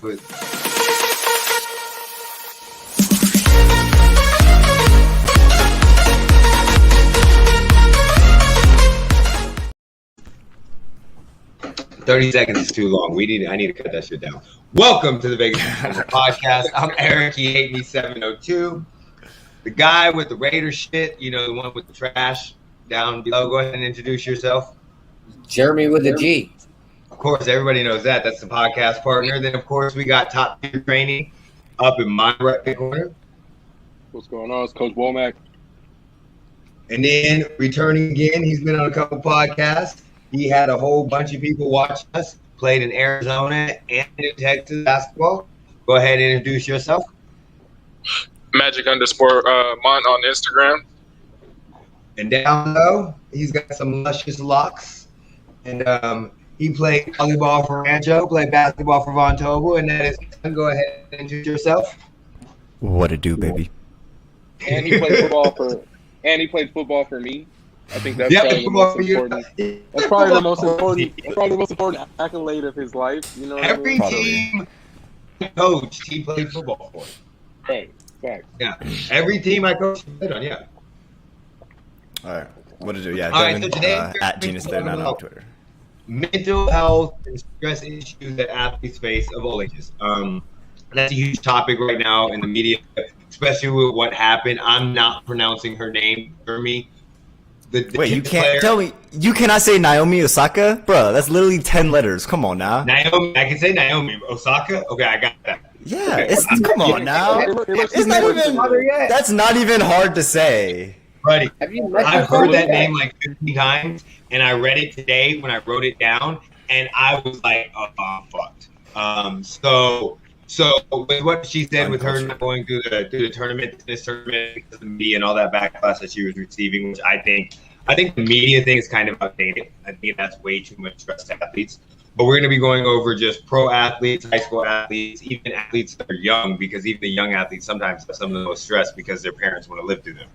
But "30 seconds is too long. I need to cut that shit down." Welcome to the Benchwarmers Podcast. I'm Eric. He hate me 702. The guy with the Raider shit. You know, the one with the trash down below. Go ahead and introduce yourself. Jeremy with a G. Of course, everybody knows that. That's the podcast partner. Then, of course, we got top tier training up in my right corner. What's going on? It's Coach Womack. And then returning again, he's been on a couple podcasts. He had a whole bunch of people watch us. Played in Arizona and in Texas basketball. Go ahead and introduce yourself. Magic_Mont on Instagram. And down low, he's got some luscious locks. And he played volleyball for Rancho, played basketball for Von Tobel, and that is, go ahead and introduce yourself. What it do, baby? And he played football for me. I think that's probably the most important. That's probably the most important. That's probably the most important accolade of his life. You know, every team coached, he played football for. Right, fact. Yeah, every team I coached, he played on. Yeah. All right, what to do? Yeah, Devin, so today at Genus39 on Twitter. Mental health and stress issues that athletes face of all ages. That's a huge topic right now in the media, especially with what happened. I'm not pronouncing her name for me. Wait, you can't tell me. You cannot say Naomi Osaka? Bro, that's literally 10 letters. Come on now. Naomi, I can say Naomi Osaka. Okay, I got that. Yeah, come on now. It's not even. That's not even hard to say. Buddy, I've heard that name like 15 times, and I read it today when I wrote it down, and I was like, "Oh, I'm fucked." So with what she said with her not going through the tournament, this tournament, because of the media and all that backlash that she was receiving, which I think the media thing is kind of outdated. I think that's way too much stress to athletes. But we're going to be going over just pro athletes, high school athletes, even athletes that are young, because even the young athletes sometimes have some of the most stress because their parents want to live through them.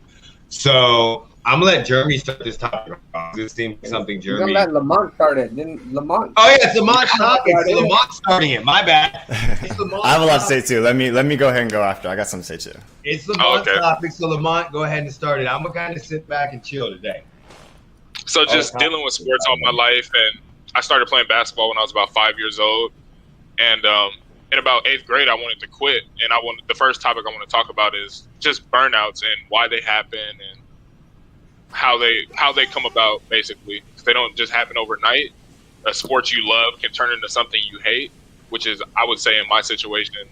So I'm gonna let Jeremy start this topic. This seems like something Jeremy. Let Lamont start it. Then Lamont. Oh yeah, it's Lamont's topic. So Lamont's starting it. My bad. I have a lot to say too. Let me go ahead and go after. I got something to say too. It's Lamont's topic, so Lamont, go ahead and start it. I'm gonna kind of sit back and chill today. So just dealing with sports all my life, and I started playing basketball when I was about 5 years old, and in about 8th grade, I wanted to quit, and the first topic I want to talk about is just burnouts and why they happen and how they come about. Basically, they don't just happen overnight. A sport you love can turn into something you hate, which is, I would say, in my situation,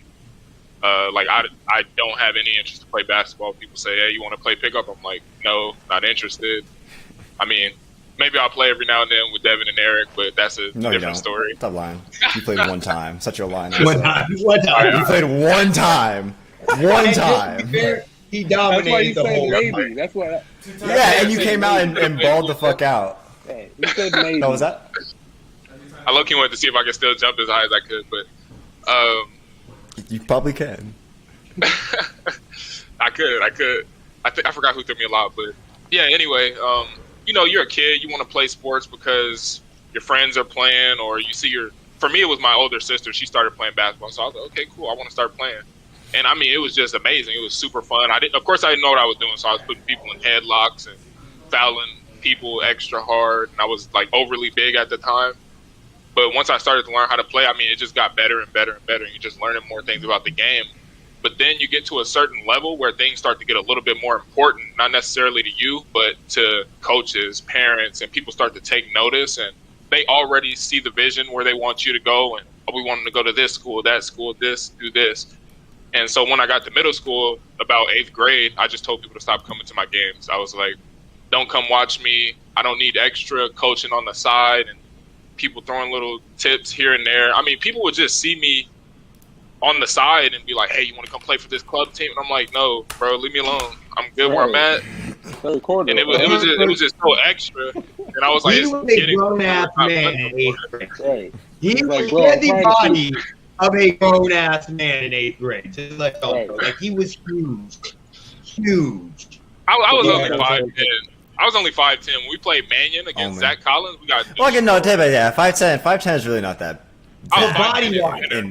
like I don't have any interest to play basketball. People say, "Hey, you want to play pickup?" I'm like, "No, not interested." I mean, maybe I'll play every now and then with Devin and Eric, but that's a different story. Stop lying. You played one time. Such a lie. One time. You played one time. One time. He dominated the whole maybe. That's why. Yeah, and you came out and balled the fuck out. Hey, he said maybe. What was that? I low-key wanted to see if I could still jump as high as I could, but you probably can. I could. I forgot who threw me a lot, but yeah. Anyway, you know, you're a kid. You want to play sports because your friends are playing, or you see For me, it was my older sister. She started playing basketball, so I was like, okay, cool. I want to start playing. And I mean, it was just amazing. It was super fun. Of course, I didn't know what I was doing, so I was putting people in headlocks and fouling people extra hard. And I was like overly big at the time. But once I started to learn how to play, I mean, it just got better and better and better. And you're just learning more things about the game. But then you get to a certain level where things start to get a little bit more important, not necessarily to you, but to coaches, parents, and people start to take notice. And they already see the vision where they want you to go. And we want them to go to this school, that school, this, do this. And so when I got to middle school, about 8th grade, I just told people to stop coming to my games. I was like, don't come watch me. I don't need extra coaching on the side and people throwing little tips here and there. I mean, people would just see me on the side and be like, hey, you want to come play for this club team? And I'm like, no, bro, leave me alone. I'm good where I'm at. And it was just so extra. And I was like, he was a grown-ass man in 8th grade. He was the body of a grown-ass man in 8th grade. Just like, like he was huge. I was only 5'10". I was only 5'10". When we played Mannion against Zach Collins, we got. Well, no, yeah, 5'10". 5'10" is really not that I was body-wise. In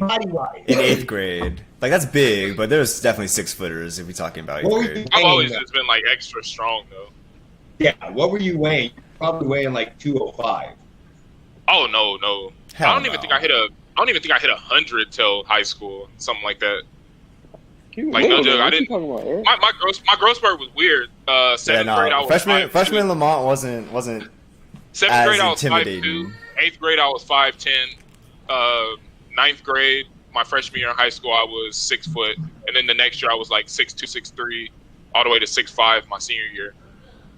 8th grade. Like, that's big, but there's definitely 6-footers if we're talking about 8th grade. I've always just been like extra strong though. Yeah, what were you weighing? Probably weighing like 205. Oh no. Hell I don't even think I hit 100 till high school, something like that. Like no joke, I didn't. My growth spurt was weird. 7th grade I was freshman Lamont wasn't 7th grade I was intimidating. 5'2". 8th grade I was 5'10". 9th grade, my freshman year in high school, I was 6 foot, and then the next year I was like 6'2", 6'3", all the way to 6'5" my senior year.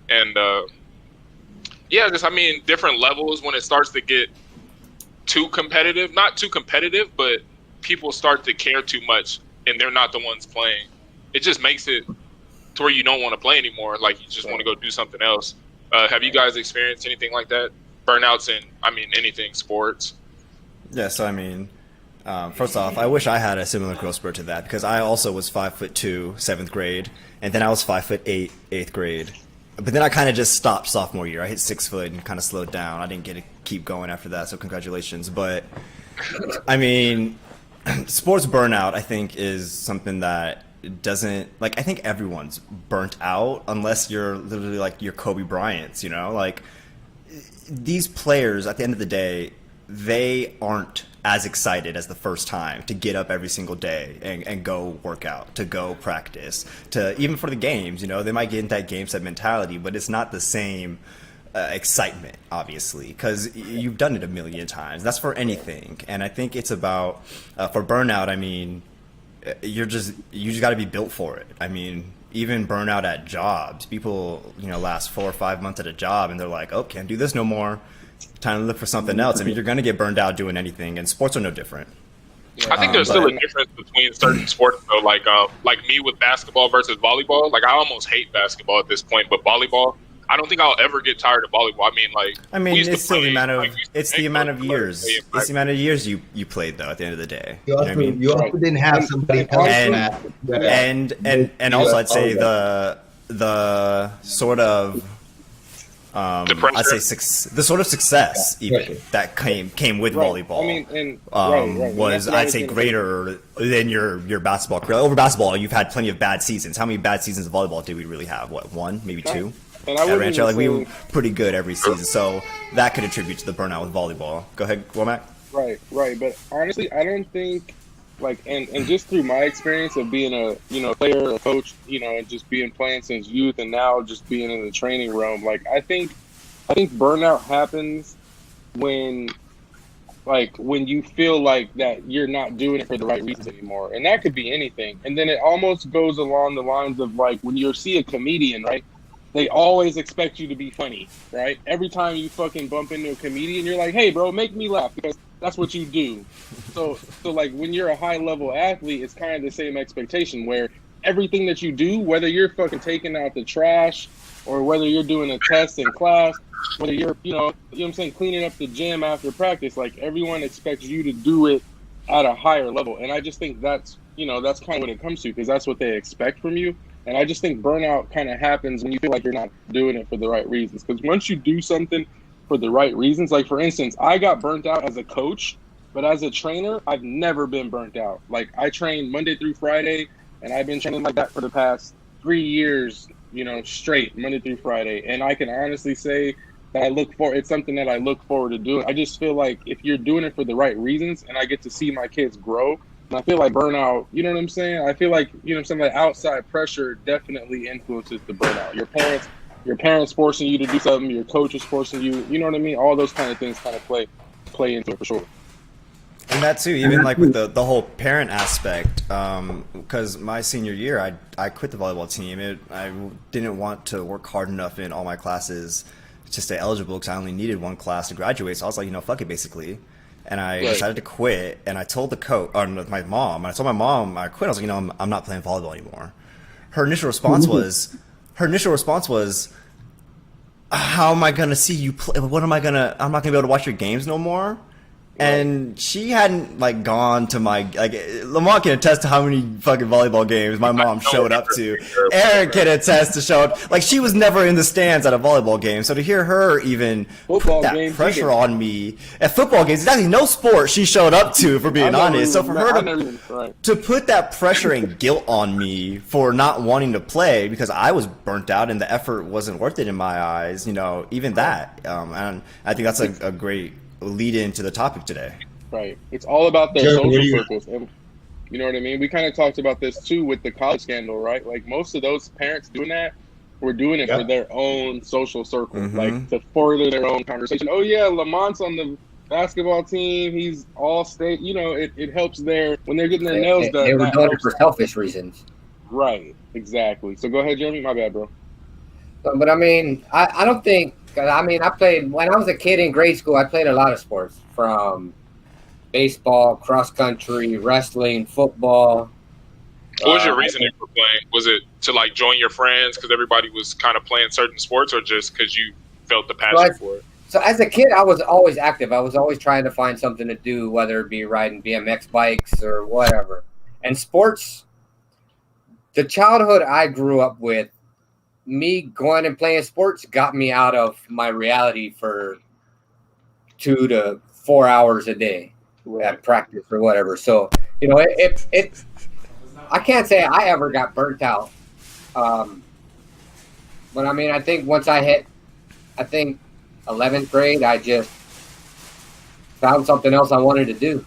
And different levels when it starts to get too competitive. Not too competitive, but people start to care too much, and they're not the ones playing. It just makes it to where you don't want to play anymore. Like you just want to go do something else. Have you guys experienced anything like that? Burnouts in, anything, sports? Yeah, so first off, I wish I had a similar growth spurt to that because I also was 5'2", 7th grade, and then I was 5'8", 8th grade. But then I kind of just stopped sophomore year. I hit 6 foot and kind of slowed down. I didn't get to keep going after that, so congratulations. But, sports burnout, I think, is something that doesn't, I think everyone's burnt out unless you're literally like your Kobe Bryants, you know? Like, these players, at the end of the day, they aren't as excited as the first time to get up every single day and go work out, to go practice, to even for the games, they might get into that game set mentality, but it's not the same excitement, obviously, because you've done it a million times. That's for anything. And I think it's about, for burnout, you just got to be built for it. Even burnout at jobs, people, last 4 or 5 months at a job and they're like, oh, can't do this no more. Time to look for something else. You're going to get burned out doing anything, and sports are no different. I think there's still a difference between certain sports, though. Like me with basketball versus volleyball. I almost hate basketball at this point, but volleyball, I don't think I'll ever get tired of volleyball. It's still the amount of the amount of years. It's the amount of years you played, though. At the end of the day, you also didn't have somebody else. And also, I'd say the sort of. I'd say the sort of success even that came with volleyball was, I'd say, greater than your basketball career. Over basketball, you've had plenty of bad seasons. How many bad seasons of volleyball did we really have? What, 1, maybe 2? At Rancho, we were pretty good every season, so that could attribute to the burnout with volleyball. Go ahead, Womack. Right. But honestly, I don't think and just through my experience of being a player, a coach, and just playing since youth, and now just being in the training realm, I think burnout happens when you feel like that you're not doing it for the right reasons anymore, and that could be anything. And then it almost goes along the lines of when you see a comedian, right? They always expect you to be funny, right? Every time you fucking bump into a comedian, you're like, hey, bro, make me laugh, because that's what you do. So when you're a high-level athlete, it's kind of the same expectation where everything that you do, whether you're fucking taking out the trash or whether you're doing a test in class, whether you're, cleaning up the gym after practice, everyone expects you to do it at a higher level. And I just think that's kind of what it comes to, because that's what they expect from you. And I just think burnout kind of happens when you feel like you're not doing it for the right reasons. Because once you do something for the right reasons, for instance, I got burnt out as a coach, but as a trainer, I've never been burnt out. I train Monday through Friday, and I've been training like that for the past 3 years, straight, Monday through Friday. And I can honestly say that it's something that I look forward to doing. I just feel like if you're doing it for the right reasons, and I get to see my kids grow, and I feel like burnout, you know what I'm saying? I feel like, outside pressure definitely influences the burnout. Your parents forcing you to do something, your coach is forcing you, you know what I mean? All those kind of things kind of play into it for sure. And that too, even with the whole parent aspect, because my senior year, I quit the volleyball team. I didn't want to work hard enough in all my classes to stay eligible, because I only needed one class to graduate. So I was like, fuck it, basically. And I decided to quit, and I told the coach, or my mom, I told my mom I quit. I was like, I'm not playing volleyball anymore. Her initial response was, how am I going to see you play? I'm not going to be able to watch your games no more. And she hadn't like gone to my Lamont can attest to how many fucking volleyball games my mom showed up to. Eric can attest to show up. Like she was never in the stands at a volleyball game. So to hear her even put that pressure on me at football games, exactly no sport she showed up to, for being honest. So for her to put that pressure and guilt on me for not wanting to play because I was burnt out and the effort wasn't worth it in my eyes, even that. And I think that's a great lead into the topic today. Right. It's all about their social circles. And you know what I mean? We kind of talked about this too with the college scandal, right? Like most of those parents doing that were doing it for their own social circle, like to further their own conversation. Oh yeah, Lamont's on the basketball team. He's all state. It helps when they're getting their nails done. They were doing it for selfish reasons. Right. Exactly. So go ahead, Jeremy. My bad, bro. But I mean, I don't think. I played when I was a kid in grade school. I played a lot of sports, from baseball, cross country, wrestling, football. What was your reasoning for playing? Was it to like join your friends because everybody was kind of playing certain sports, or just because you felt the passion for it? So as a kid, I was always active. I was always trying to find something to do, whether it be riding BMX bikes or whatever. And sports, the childhood I grew up with, me going and playing sports got me out of my reality for 2 to 4 hours a day at practice or whatever. So, I can't say I ever got burnt out. But I mean, I think once I hit, 11th grade, I just found something else I wanted to do.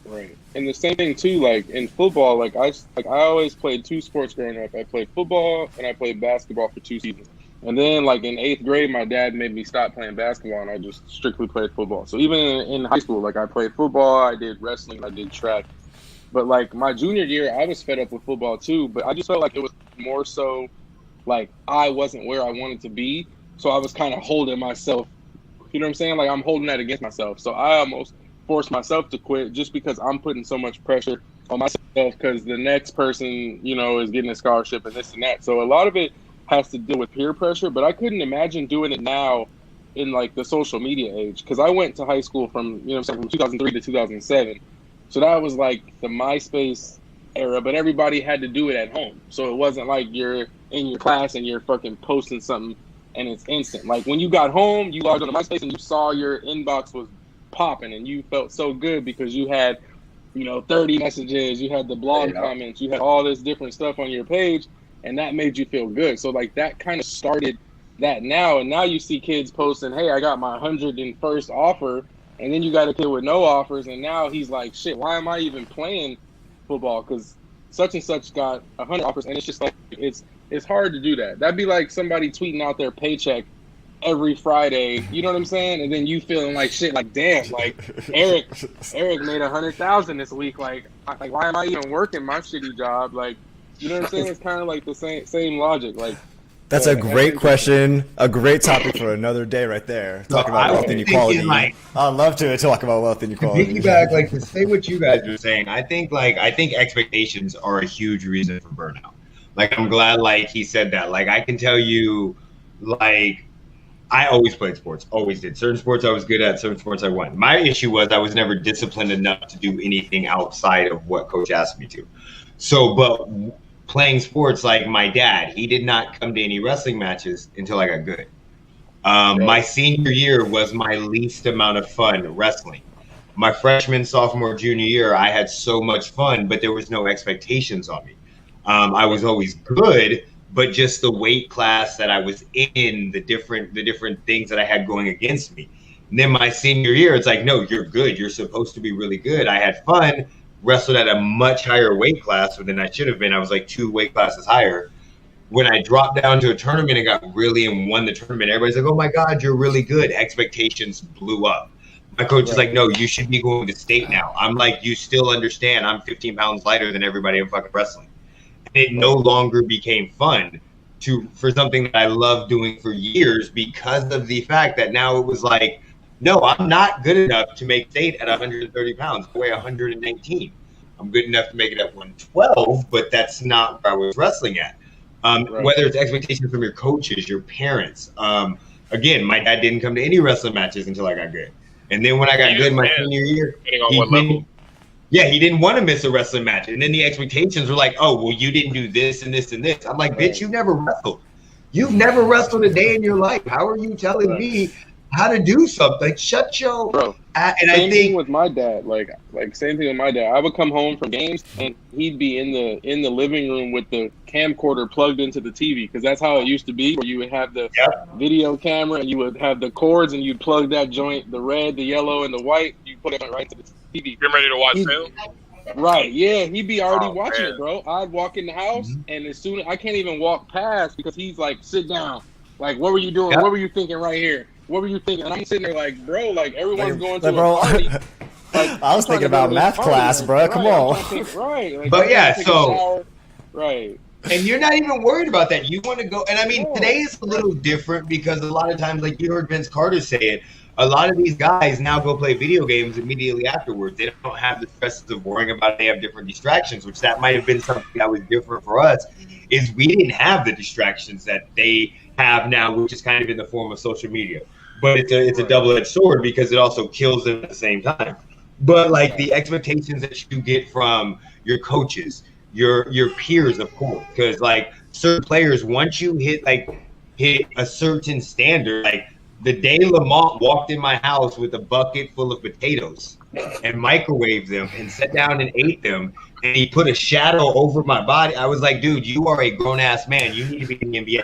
Right. And the same thing too, like in football, I always played 2 sports growing up. I played football and I played basketball for 2 seasons. And then like in 8th grade, my dad made me stop playing basketball and I just strictly played football. So even in high school, I played football, I did wrestling, I did track. But like my junior year, I was fed up with football too, but I just felt like it was more so like I wasn't where I wanted to be. So I was kind of holding myself, you know what I'm saying? Like I'm holding that against myself. So I almost force myself to quit just because I'm putting so much pressure on myself because the next person, is getting a scholarship and this and that. So a lot of it has to do with peer pressure, but I couldn't imagine doing it now in like the social media age because I went to high school from 2003 to 2007. So that was like the MySpace era, but everybody had to do it at home. So it wasn't like you're in your class and you're fucking posting something and it's instant. Like when you got home, you logged on to MySpace and you saw your inbox was popping and you felt so good because you had 30 messages, you had the blog comments, you had all this different stuff on your page, and that made you feel good. So like that kind of started that now, and now you see kids posting, hey, I got my 101st offer, and then you got a kid with no offers, and now he's like, shit, why am I even playing football? Because such and such got 100 offers, and it's just like it's hard to do that. That'd be like somebody tweeting out their paycheck every Friday, you know what I'm saying? And then you feeling like shit, like damn, like Eric made 100,000 this week. Like why am I even working my shitty job? Like, you know what I'm saying? It's kind of like the same logic. Like that's a great question, a great topic for another day right there. Talk about wealth inequality. I'd love to talk about wealth inequality. Piggyback, to say what you guys are saying, I think expectations are a huge reason for burnout. Like I'm glad he said that. Like I can tell you, I always played sports, always did. Certain sports I was good at, certain sports I won. My issue was I was never disciplined enough to do anything outside of what coach asked me to. So, but playing sports, like my dad, he did not come to any wrestling matches until I got good. My senior year was my least amount of fun wrestling. My freshman, sophomore, junior year, I had so much fun, but there was no expectations on me. I was always good, but just the weight class that I was in, the different things that I had going against me. And then my senior year, it's like, no, you're good. You're supposed to be really good. I had fun, wrestled at a much higher weight class than I should have been. I was like 2 weight classes higher. When I dropped down to a tournament and got really and won the tournament, everybody's like, oh my God, you're really good. Expectations blew up. My coach is like, no, you should be going to state now. I'm like, you still understand I'm 15 pounds lighter than everybody in fucking wrestling. It no longer became fun for something that I loved doing for years because of the fact that now it was like, no, I'm not good enough to make state at 130 pounds. I weigh 119. I'm good enough to make it at 112, but that's not where I was wrestling at. Whether it's expectations from your coaches, your parents. Again, my dad didn't come to any wrestling matches until I got good. And then when I got good my senior year, he didn't want to miss a wrestling match. And then the expectations were like, oh, well, you didn't do this and this and this. I'm like, bitch, you never wrestled. You've never wrestled a day in your life. How are you telling me how to do something? Like, shut your... Bro, and same I think thing with my dad. Like same thing with my dad. I would come home from games and he'd be in the living room with the camcorder plugged into the TV, because that's how it used to be, where you would have the video camera and you would have the cords and you'd plug that joint, the red, the yellow, and the white. You put it right to the TV. You're ready to watch film? Right, yeah, he'd be already watching it, bro. I'd walk in the house, and as soon as I can't even walk past, because he's like, sit down. Like, what were you doing? What were you thinking right here? What were you thinking? And I'm sitting there like, bro, like everyone's going to a party. Like, I was thinking about math class, bro. Come on. Right. Like, but yeah, so right. And you're not even worried about that. You want to go, and I mean, today is a little different because a lot of times, like you heard Vince Carter say it, a lot of these guys now go play video games immediately afterwards. They don't have the stresses of worrying about it. They have different distractions, which that might have been something that was different for us, is we didn't have the distractions that they have now, which is kind of in the form of social media. But it's a double-edged sword because it also kills them at the same time. But like the expectations that you get from your coaches, your peers, of course, because like certain players, once you hit a certain standard, like the day Lamont walked in my house with a bucket full of potatoes and microwaved them and sat down and ate them, and he put a shadow over my body, I was like, dude, you are a grown-ass man. You need to be in the NBA.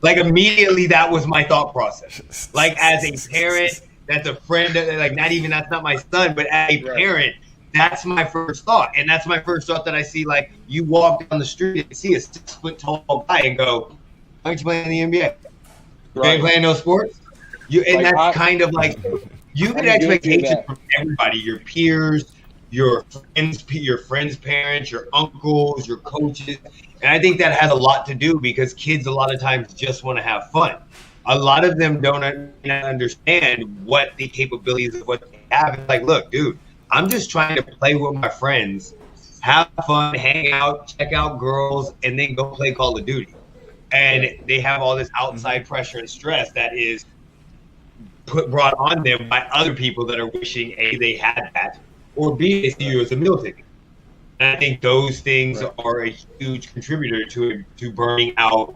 Like, immediately, that was my thought process. Like, as a parent, that's a friend, like, that's not my son, but as a parent, that's my first thought. And that's my first thought that I see, like, you walk down the street and see a 6-foot-tall guy and go, why aren't you playing in the NBA? You ain't playing no sports? That's kind of like, you get expectations from everybody, your peers, your friends' parents, your uncles, your coaches. And I think that has a lot to do because kids a lot of times just want to have fun. A lot of them don't understand what the capabilities of what they have. It's like, look, dude, I'm just trying to play with my friends, have fun, hang out, check out girls, and then go play Call of Duty. And they have all this outside pressure and stress that is brought on them by other people that are wishing A, they had that, or B, they see you as a meal ticket. And I think those things are a huge contributor to burning out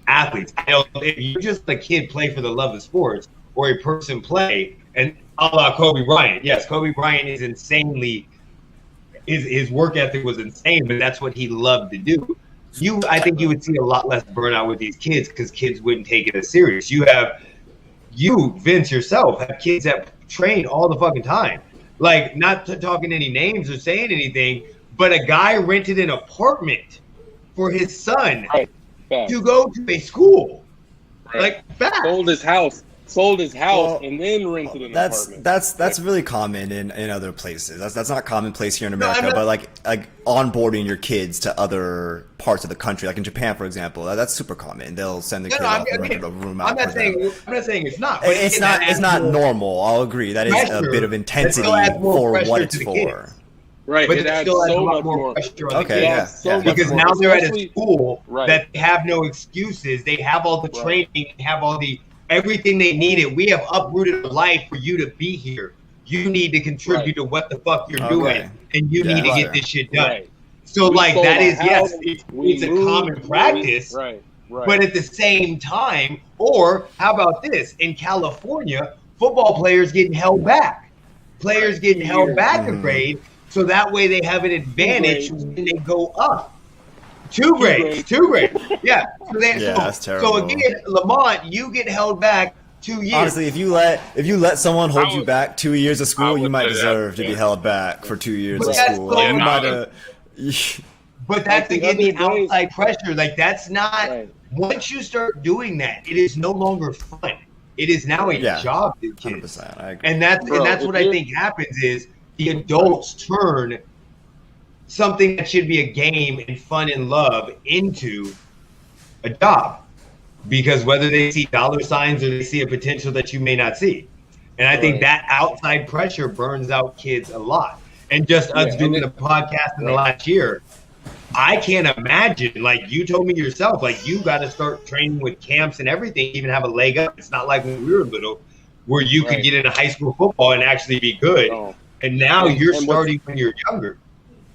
athletes. If you just a kid play for the love of sports, or a person play, and a la Kobe Bryant. Yes, Kobe Bryant is insanely, his work ethic was insane, but that's what he loved to do. I think you would see a lot less burnout with these kids because kids wouldn't take it as serious. You, Vince, yourself, have kids that train all the fucking time. Like, not talking any names or saying anything, but a guy rented an apartment for his son to go to a school. Like, that. Sold his house and then rented an apartment. That's really common in other places. That's not commonplace here in America, but like onboarding your kids to other parts of the country, like in Japan, for example, that's super common. They'll send the kid off and rent a room out. I'm not saying it's not. But it's not normal. I'll agree. That is a bit of intensity for what it's for. Right, but it still adds a lot more pressure on the kids. Because now they're at a school that they have no excuses. They have all the training, they have all the everything they needed. We have uprooted a life for you to be here. You need to contribute to what the fuck you're doing, and you need to get this shit done. So, like, that is, yes, it's a common practice, but at the same time, or how about this? In California, football players getting held back. Players getting held back a grade, so that way they have an advantage when they go up. Two grades. Yeah. That's terrible. So again, Lamont, you get held back 2 years. Honestly, if you let someone hold you back 2 years of school, you might deserve to be held back for 2 years of school. But that's again the outside pressure. Like, that's not. Once you start doing that, it is no longer fun. It is now a job to kids. 100%, I agree. And that's what I think happens is the adults turn something that should be a game and fun and love into a job, because whether they see dollar signs or they see a potential that you may not see. And I think that outside pressure burns out kids a lot. And just us doing the podcast in the last year, I can't imagine, like you told me yourself, like you got to start training with camps and everything, even have a leg up. It's not like when we were little. where you could get into high school football and actually be good. Oh. And now you're starting when you're younger.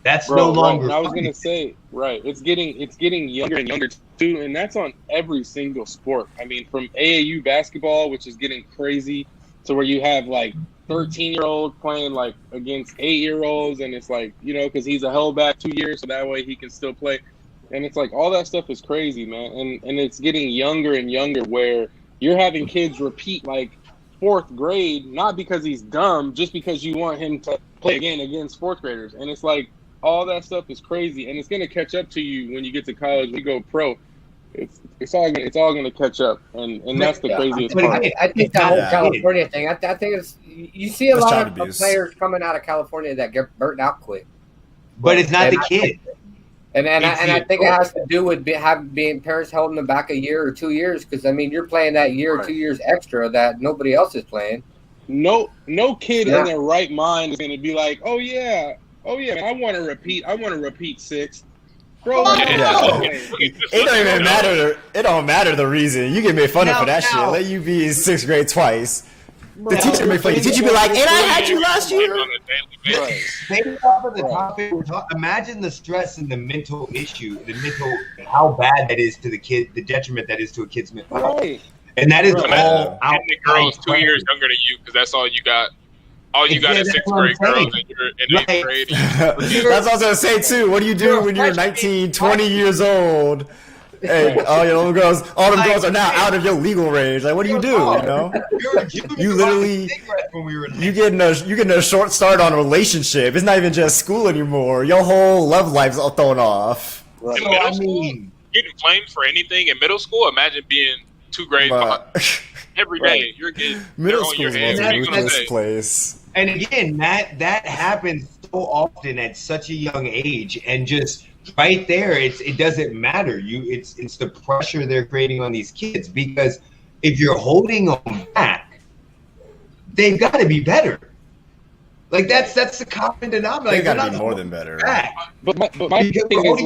That's no longer. I was gonna say, it's getting younger and younger too, and that's on every single sport. I mean, from AAU basketball, which is getting crazy, to where you have like 13-year-olds playing like against 8-year-olds, and it's like, you know, because he's a held back 2 years, so that way he can still play. And it's like all that stuff is crazy, man. And it's getting younger and younger, where you're having kids repeat like 4th grade, not because he's dumb, just because you want him to play again against 4th graders. And it's like, all that stuff is crazy, and it's going to catch up to you when you get to college. When you go pro, it's all going to catch up, and that's the craziest part. I think that whole California thing. I think it's, you see a lot of players coming out of California that get burnt out quick. But it's not the kid. And I think it has to do with being parents holding them back a year or 2 years, because I mean you're playing that year or 2 years extra that nobody else is playing. No kid in their right mind is going to be like, oh yeah, I want to repeat 6. Bro, it don't even matter. It don't matter the reason. You get made fun of for that shit. Let you be in 6th grade twice. The teacher make fun of you. The teacher be like, and I had you last year. Staying off of the topic, imagine the stress and the mental how bad that is to the kid, the detriment that is to a kid's mental health. And that is all out. The girls 2 years younger than you, because that's all you got. All you got is 6th grade girls, and you're in 8th grade. That's what I was going to say, too. What do you do when you're 19, 20 years old? And all them girls are now out of your legal range. Like, what do? You know, you literally you getting a short start on a relationship. It's not even just school anymore. Your whole love life's all thrown off. Right. In middle school, getting flamed for anything in middle school. Imagine being 2 grades behind. Every day you're getting middle school is a ruthless place. And again, that happens so often at such a young age, and just right there, it doesn't matter. It's the pressure they're creating on these kids, because if you're holding them back, they've got to be better. Like that's the common denominator. They got to be more than better. But my thing is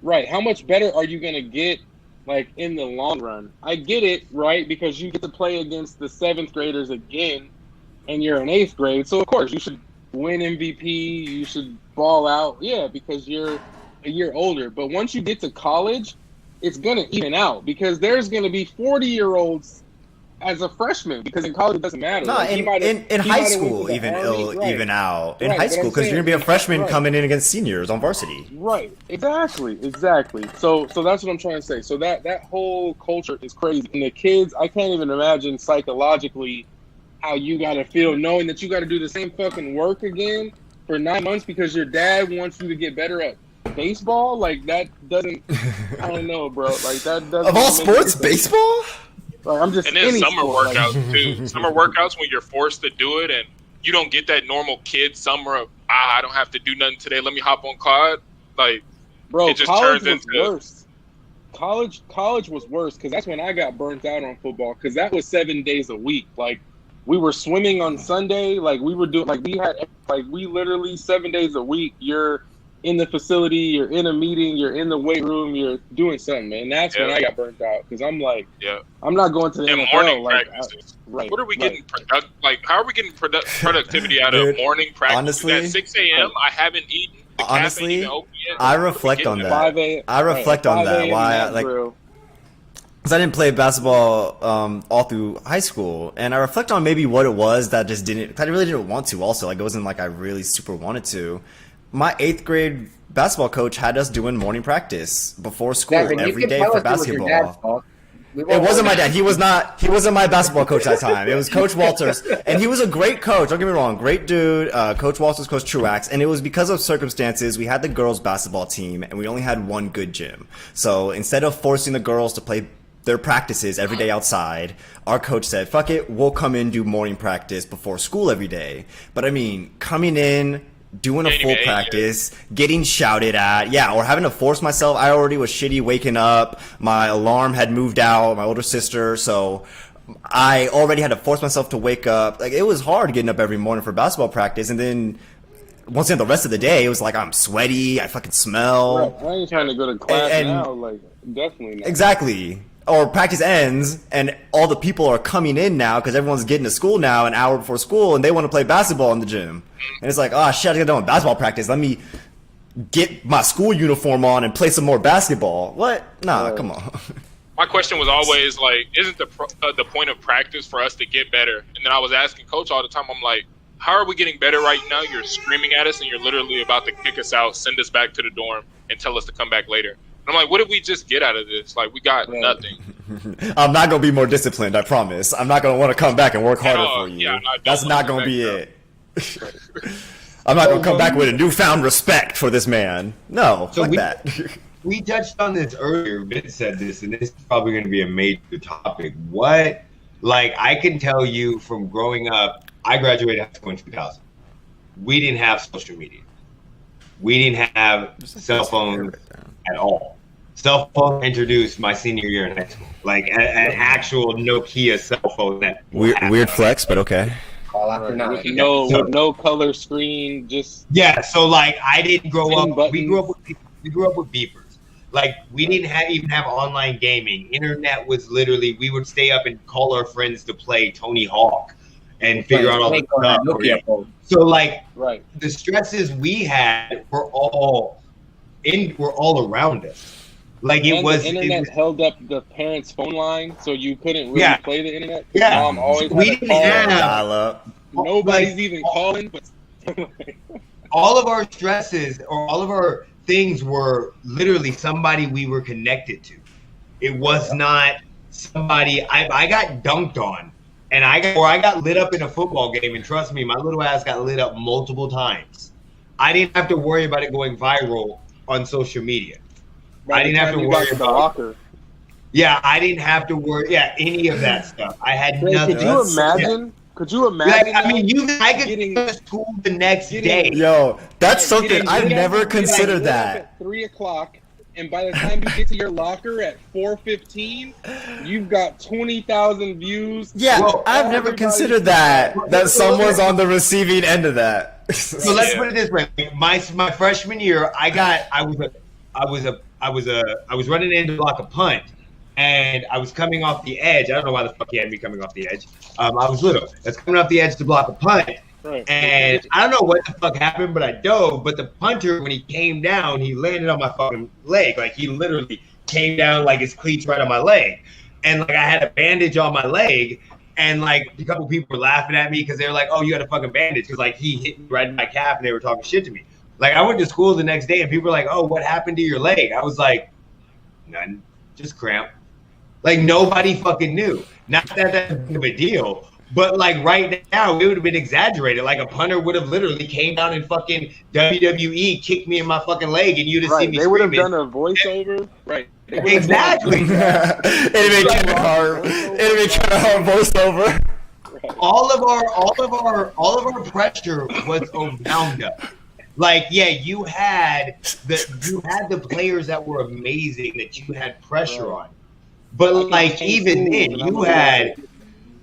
like how much better are you gonna get? Like in the long run, I get it, right? Because you get to play against the 7th graders again, and you're in 8th grade, so of course you should win MVP. You should ball out, because you're a year older. But once you get to college, it's gonna even out, because there's gonna be 40-year-olds as a freshman, because in college it doesn't matter. No, in high school even out. In high school, because you're gonna be a freshman coming in against seniors on varsity. Right. Exactly. So that's what I'm trying to say. So that whole culture is crazy. And the kids, I can't even imagine psychologically how you gotta feel knowing that you gotta do the same fucking work again for 9 months because your dad wants you to get better at baseball. Like that doesn't. I don't know, bro. Like that doesn't. Of all sports, baseball. Like, I'm just. And then summer workouts too. Summer workouts when you're forced to do it, and you don't get that normal kid summer of I don't have to do nothing today. Let me hop on COD. Like, bro, it just college turns was worse. College was worse because that's when I got burnt out on football, because that was 7 days a week. Like, we were swimming on Sunday. Like, we were doing we literally 7 days a week. You're in the facility, you're in a meeting, you're in the weight room, you're doing something, man. That's when I got burnt out, because I'm like, I'm not going to the NFL. Morning practices. What are we getting? How are we getting productivity out of morning practice? Honestly, at 6 a.m. I haven't eaten. Honestly, I reflect on that. Why? Because I didn't play basketball all through high school, and I reflect on maybe what it was that just didn't. I really didn't want to. Also, like, it wasn't like I really super wanted to. My 8th grade basketball coach had us doing morning practice before school every day for basketball. It wasn't my dad. He wasn't my basketball coach at that time. It was Coach Walters, and he was a great coach. Don't get me wrong, great dude. Coach Walters, Coach Truax, and it was because of circumstances. We had the girls' basketball team, and we only had one good gym. So instead of forcing the girls to play their practices every day outside, our coach said, "Fuck it, we'll come in, do morning practice before school every day." But I mean, coming in, doing a full practice, getting shouted at, or having to force myself. I already was shitty waking up. My alarm had moved out, my older sister, so I already had to force myself to wake up. Like, it was hard getting up every morning for basketball practice, and then once again, the rest of the day, it was like I'm sweaty, I fucking smell. Right. I ain't trying to go to class now, like, definitely not. Exactly. or practice ends, and all the people are coming in now because everyone's getting to school now an hour before school, and they want to play basketball in the gym. And it's like, oh shit, I gotta go on basketball practice. Let me get my school uniform on and play some more basketball. What? Nah, come on. My question was always like, isn't the point of practice for us to get better? And then I was asking Coach all the time, I'm like, how are we getting better right now? You're screaming at us and you're literally about to kick us out, send us back to the dorm, and tell us to come back later. And I'm like, what did we just get out of this? Like, we got nothing. I'm not going to be more disciplined, I promise. I'm not going to want to come back and work harder for you. Yeah, That's not going to be it. I'm not going to come back with a newfound respect for this man. No, So that. We touched on this earlier. Vince said this, and this is probably going to be a major topic. I can tell you from growing up, I graduated high school in 2000. We didn't have social media. We didn't have cell phones at all. Cell phone introduced my senior year in high school. Like an actual Nokia cell phone that Weird flex, but okay. Call after nine. With no color screen, just So like I didn't grow up. buttons. We grew up with beepers. Like we didn't even have online gaming. Internet was literally we would stay up and call our friends to play Tony Hawk and figure out all the stuff. So like the stresses we had were all around us. Like the internet held up the parents' phone line, so you couldn't really play the internet. Yeah, Mom always we had a didn't call. have Nobody's even calling. But all of our stresses or all of our things were literally somebody we were connected to. It was not somebody I got dunked on, and I got lit up in a football game. And trust me, my little ass got lit up multiple times. I didn't have to worry about it going viral on social media. I didn't have to worry about locker. Yeah, I didn't have to worry. Yeah, any of that stuff. I had nothing. Could you imagine? Could you imagine? Like, I mean, I could go to school the next day. Yo, that's something I've never considered that. At 3:00, and by the time you get to your locker at 4:15, you've got 20,000 views. Yeah, I've never considered that someone's on the receiving end of that. So let's put it this way: my freshman year, I was running in to block a punt, and I was coming off the edge. I don't know why the fuck he had me coming off the edge. I was little. I was coming off the edge to block a punt, and I don't know what the fuck happened, but I dove. But the punter, when he came down, he landed on my fucking leg. Like he literally came down like his cleats right on my leg, and like I had a bandage on my leg. And like a couple people were laughing at me because they were like, "Oh, you got a fucking bandage," because like he hit me right in my calf, and they were talking shit to me. Like I went to school the next day, and people were like, "Oh, what happened to your leg?" I was like, "None, just cramp." Like nobody fucking knew. Not that that's a big deal, but like right now it would have been exaggerated. Like a punter would have literally came down and fucking WWE kicked me in my fucking leg, and you'd have seen me. They would have done a voiceover, right? Exactly. It'd be kind of hard voiceover. All of our pressure was around us. Like, yeah, you had the players that were amazing that you had pressure on. But like even then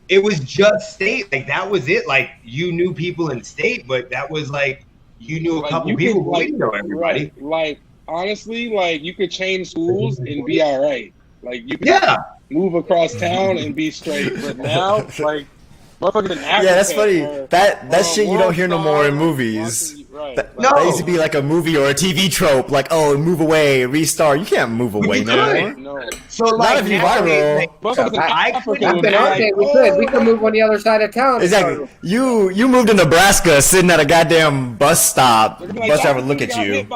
it was just state. Like that was it. Like you knew people in state, but that was like you knew a couple people, but we didn't know everybody. Like honestly, like you could change schools and be all right. Like you could move across town and be straight. But now, like motherfuckers in Africa. Yeah, that's funny. That shit you don't hear no more in movies. That used to be like a movie or a TV trope, like, oh, move away, restart. You can't move away no more. No. So like, not if you viral. We could move on the other side of town. Exactly. You moved to Nebraska, sitting at a goddamn bus stop. Bus driver look at you.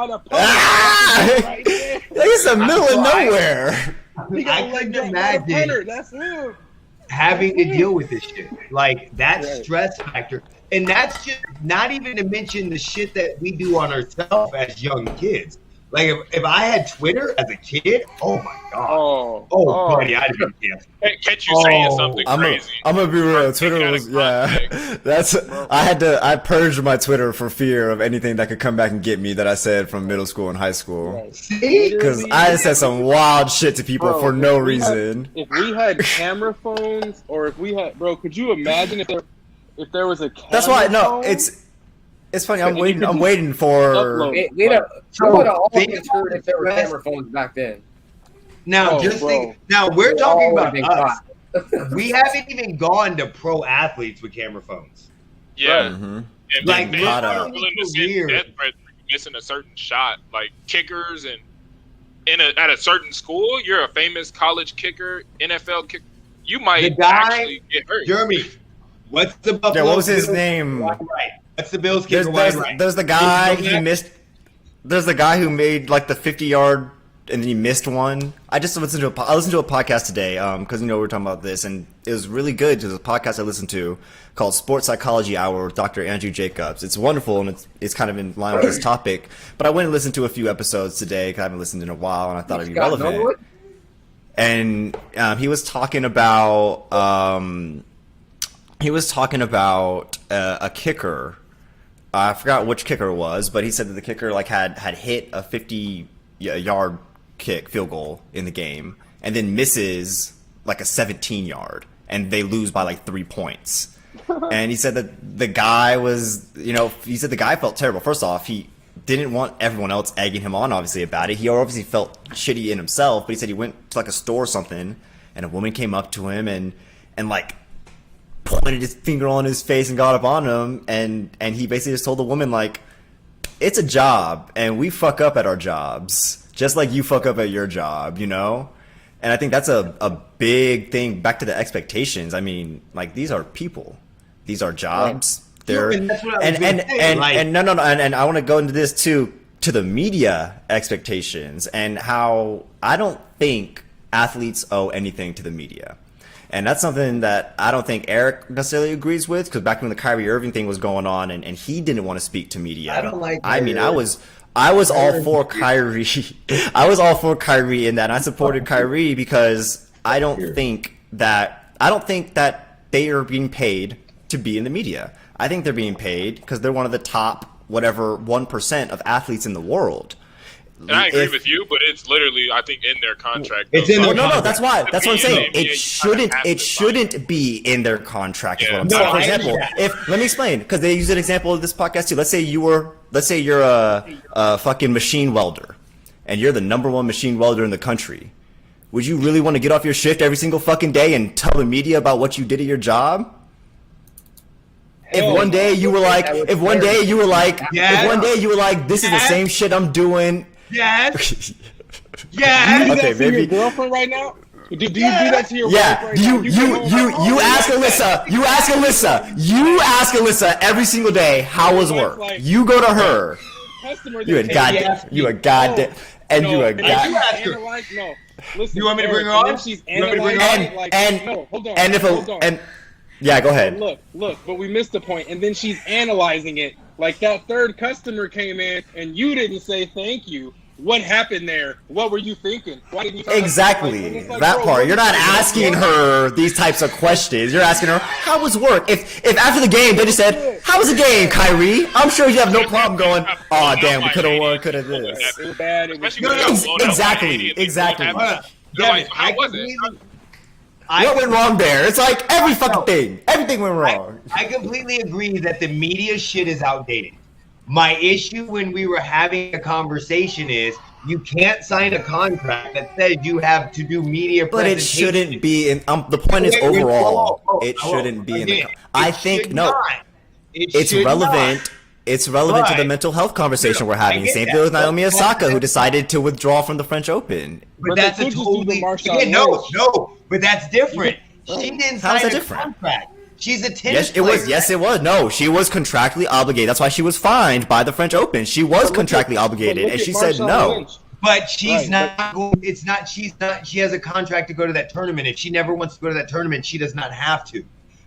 It's the middle of nowhere. I couldn't imagine having to deal with this shit. Like that stress factor. And that's just not even to mention the shit that we do on ourselves as young kids. Like if I had Twitter as a kid, oh my god, buddy, I'd be catch you saying something crazy. I'm gonna be real. Twitter was I purged my Twitter for fear of anything that could come back and get me that I said from middle school and high school. Because I said some wild shit to people for no reason. If we had camera phones, or if we had, could you imagine if there was a camera That's why phone? It's funny. I'm waiting for. We would have all been screwed if there were camera phones back then. Now, we're talking about us. We haven't even gone to pro athletes with camera phones. Yeah. Mm-hmm. And Like, they are willing to send death threats for missing a certain shot, like kickers, and at a certain school, you're a famous college kicker, NFL kicker. You might actually get hurt. Jeremy, what's the Buffalo? Yeah, what was his name? Right. What's the Bills kicker? There's the guy he missed. There's the guy who made like the 50-yard and then he missed one. I listened to a podcast today because we were talking about this, and it was really good. There's a podcast I listened to called Sports Psychology Hour with Dr. Andrew Jacobs. It's wonderful, and it's kind of in line with this topic. But I went and listened to a few episodes today because I haven't listened in a while, and I thought it'd be relevant. And he was talking about a kicker. I forgot which kicker it was, but he said that the kicker had hit a 50-yard field goal in the game, and then misses like a 17-yard, and they lose by like 3 points. And he said that the guy the guy felt terrible. First off, he didn't want everyone else egging him on, obviously, about it. He obviously felt shitty in himself, but he said he went to like a store or something, and a woman came up to him and like pointed his finger on his face and got up on him, and he basically just told the woman, like, it's a job, and we fuck up at our jobs, just like you fuck up at your job, And I think that's a big thing, back to the expectations. I mean, like, these are people. These are jobs. They're and I want to go into this too, to the media expectations and how I don't think athletes owe anything to the media. And that's something that I don't think Eric necessarily agrees with, because back when the Kyrie Irving thing was going on and he didn't want to speak to media. I don't like I mean, I was all for Kyrie. I was all for Kyrie in that. I supported Kyrie because I don't think that they are being paid to be in the media. I think they're being paid because they're one of the top, 1% of athletes in the world. And I agree with you, but it's literally, I think, in their contract. It's in their contract. No, that's why. That's what I'm saying. It shouldn't be in their contract. Is what I'm saying. For example, let me explain, because they use an example of this podcast too. Let's say you're a fucking machine welder, and you're the #1 machine welder in the country. Would you really want to get off your shift every single fucking day and tell the media about what you did at your job? If one day you were like, this is the same shit I'm doing. Yes. Yeah. Yes. Okay, baby. Your girlfriend right now? Do you do that to your wife right now? You ask Alyssa. You ask Alyssa every single day, how was work? You go to her. You a goddamn. No. Listen, you want me to bring her on? Yeah, go ahead. Look, but we missed the point, and then she's analyzing it. Like, that third customer came in, and you didn't say thank you. What happened there? What were you thinking? Why didn't you exactly that part? You're not asking her these types of questions. You're asking her, how was work? If after the game they just said, how was the game, Kyrie? I'm sure you have no problem going, oh damn, we could have won, could have this. It was bad. Exactly. How was it? What went wrong there? It's like every fucking thing. Everything went wrong. I completely agree that the media shit is outdated. My issue when we were having a conversation is you can't sign a contract that says you have to do media but it shouldn't be in the point is overall it shouldn't be in the I think it's relevant. It's relevant to the mental health conversation we're having. Same thing with Naomi Osaka, who decided to withdraw from the French Open. But that's a totally no. But that's different. She didn't sign a contract. She's a tennis player. Yes, it was. No, she was contractually obligated. That's why she was fined by the French Open. She was contractually obligated, and she said no. But she's not. It's not. She's not. She has a contract to go to that tournament. If she never wants to go to that tournament, she does not have to.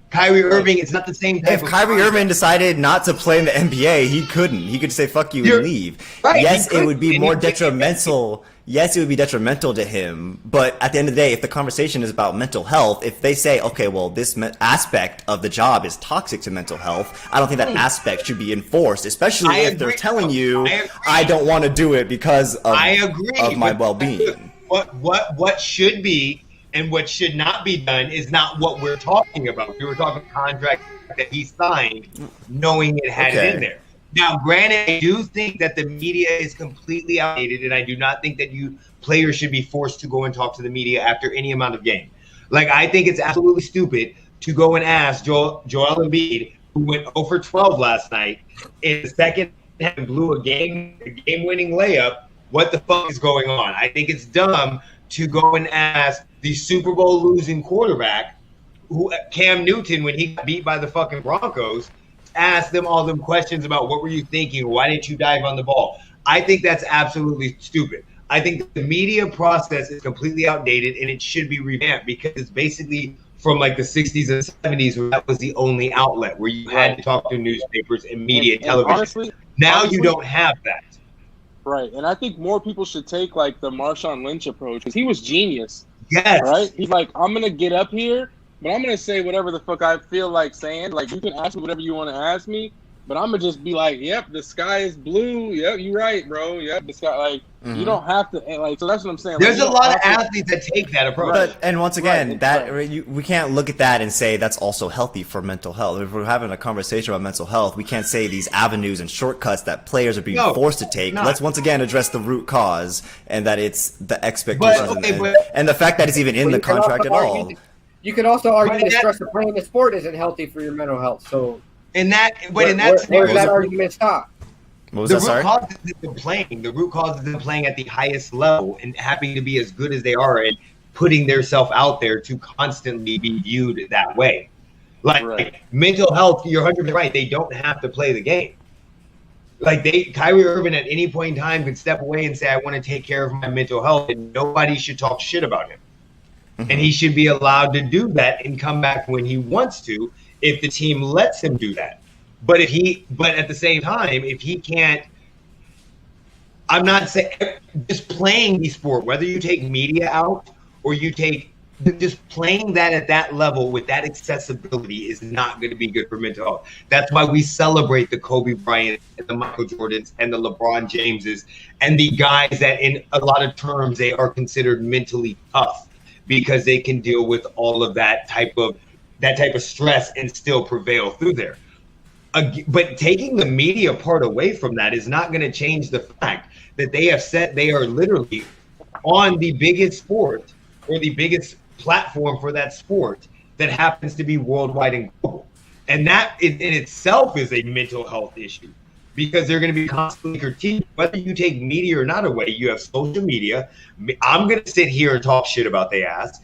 Kyrie Irving, it's not the same type. If Kyrie Irving decided not to play in the NBA, he couldn't. He could say "fuck you" and leave. Right, yes, it would be more detrimental. Yes, it would be detrimental to him. But at the end of the day, if the conversation is about mental health, if they say, okay, well, this aspect of the job is toxic to mental health, I don't think that aspect should be enforced, especially if they're telling you, I don't want to do it because of my well-being. What should be and what should not be done is not what we're talking about. We were talking contract that he signed, knowing it had it in there. Now, granted, I do think that the media is completely outdated, and I do not think that players should be forced to go and talk to the media after any amount of game. Like, I think it's absolutely stupid to go and ask Joel Embiid, who went 0 for 12 last night, in the second half and blew a game-winning layup, what the fuck is going on? I think it's dumb to go and ask the Super Bowl losing quarterback, Cam Newton, when he got beat by the fucking Broncos, ask them all them questions about what were you thinking? Why didn't you dive on the ball? I think that's absolutely stupid. I think the media process is completely outdated and it should be revamped because it's basically from like the 60s and 70s where that was the only outlet where you had to talk to newspapers and media and television. Now you don't have that. Right. And I think more people should take like the Marshawn Lynch approach because he was genius. Yes. Right? He's like, I'm going to get up here, but I'm going to say whatever the fuck I feel like saying. Like, you can ask me whatever you want to ask me, but I'm going to just be like, yep, the sky is blue. Yep, you're right, bro. Yep, the sky. Like, you don't have to. Like, so that's what I'm saying. There's like, a lot of athletes that take that approach. And once again, we can't look at that and say that's also healthy for mental health. If we're having a conversation about mental health, we can't say these avenues and shortcuts that players are being forced to take. Let's once again address the root cause and that it's the expectations and the fact that it's even in the contract at all. You could also argue the stress of playing the sport isn't healthy for your mental health. So, where's that argument stop? What was that, sorry? The root cause is them playing at the highest level and having to be as good as they are and putting themselves out there to constantly be viewed that way. Like mental health, you're 100% right. They don't have to play the game. Like Kyrie Irving at any point in time could step away and say, I want to take care of my mental health, and nobody should talk shit about him. Mm-hmm. And he should be allowed to do that and come back when he wants to if the team lets him do that. But at the same time, if he can't, I'm not saying just playing the sport, whether you take media out or you take just playing that at that level with that accessibility is not going to be good for mental health. That's why we celebrate the Kobe Bryant and the Michael Jordans and the LeBron Jameses and the guys that in a lot of terms they are considered mentally tough because they can deal with all of that type of stress and still prevail through there. But taking the media part away from that is not going to change the fact that they have said they are literally on the biggest sport or the biggest platform for that sport that happens to be worldwide and global. And that in itself is a mental health issue because they're going to be constantly critiqued. Whether you take media or not away, you have social media. I'm going to sit here and talk shit about their ass.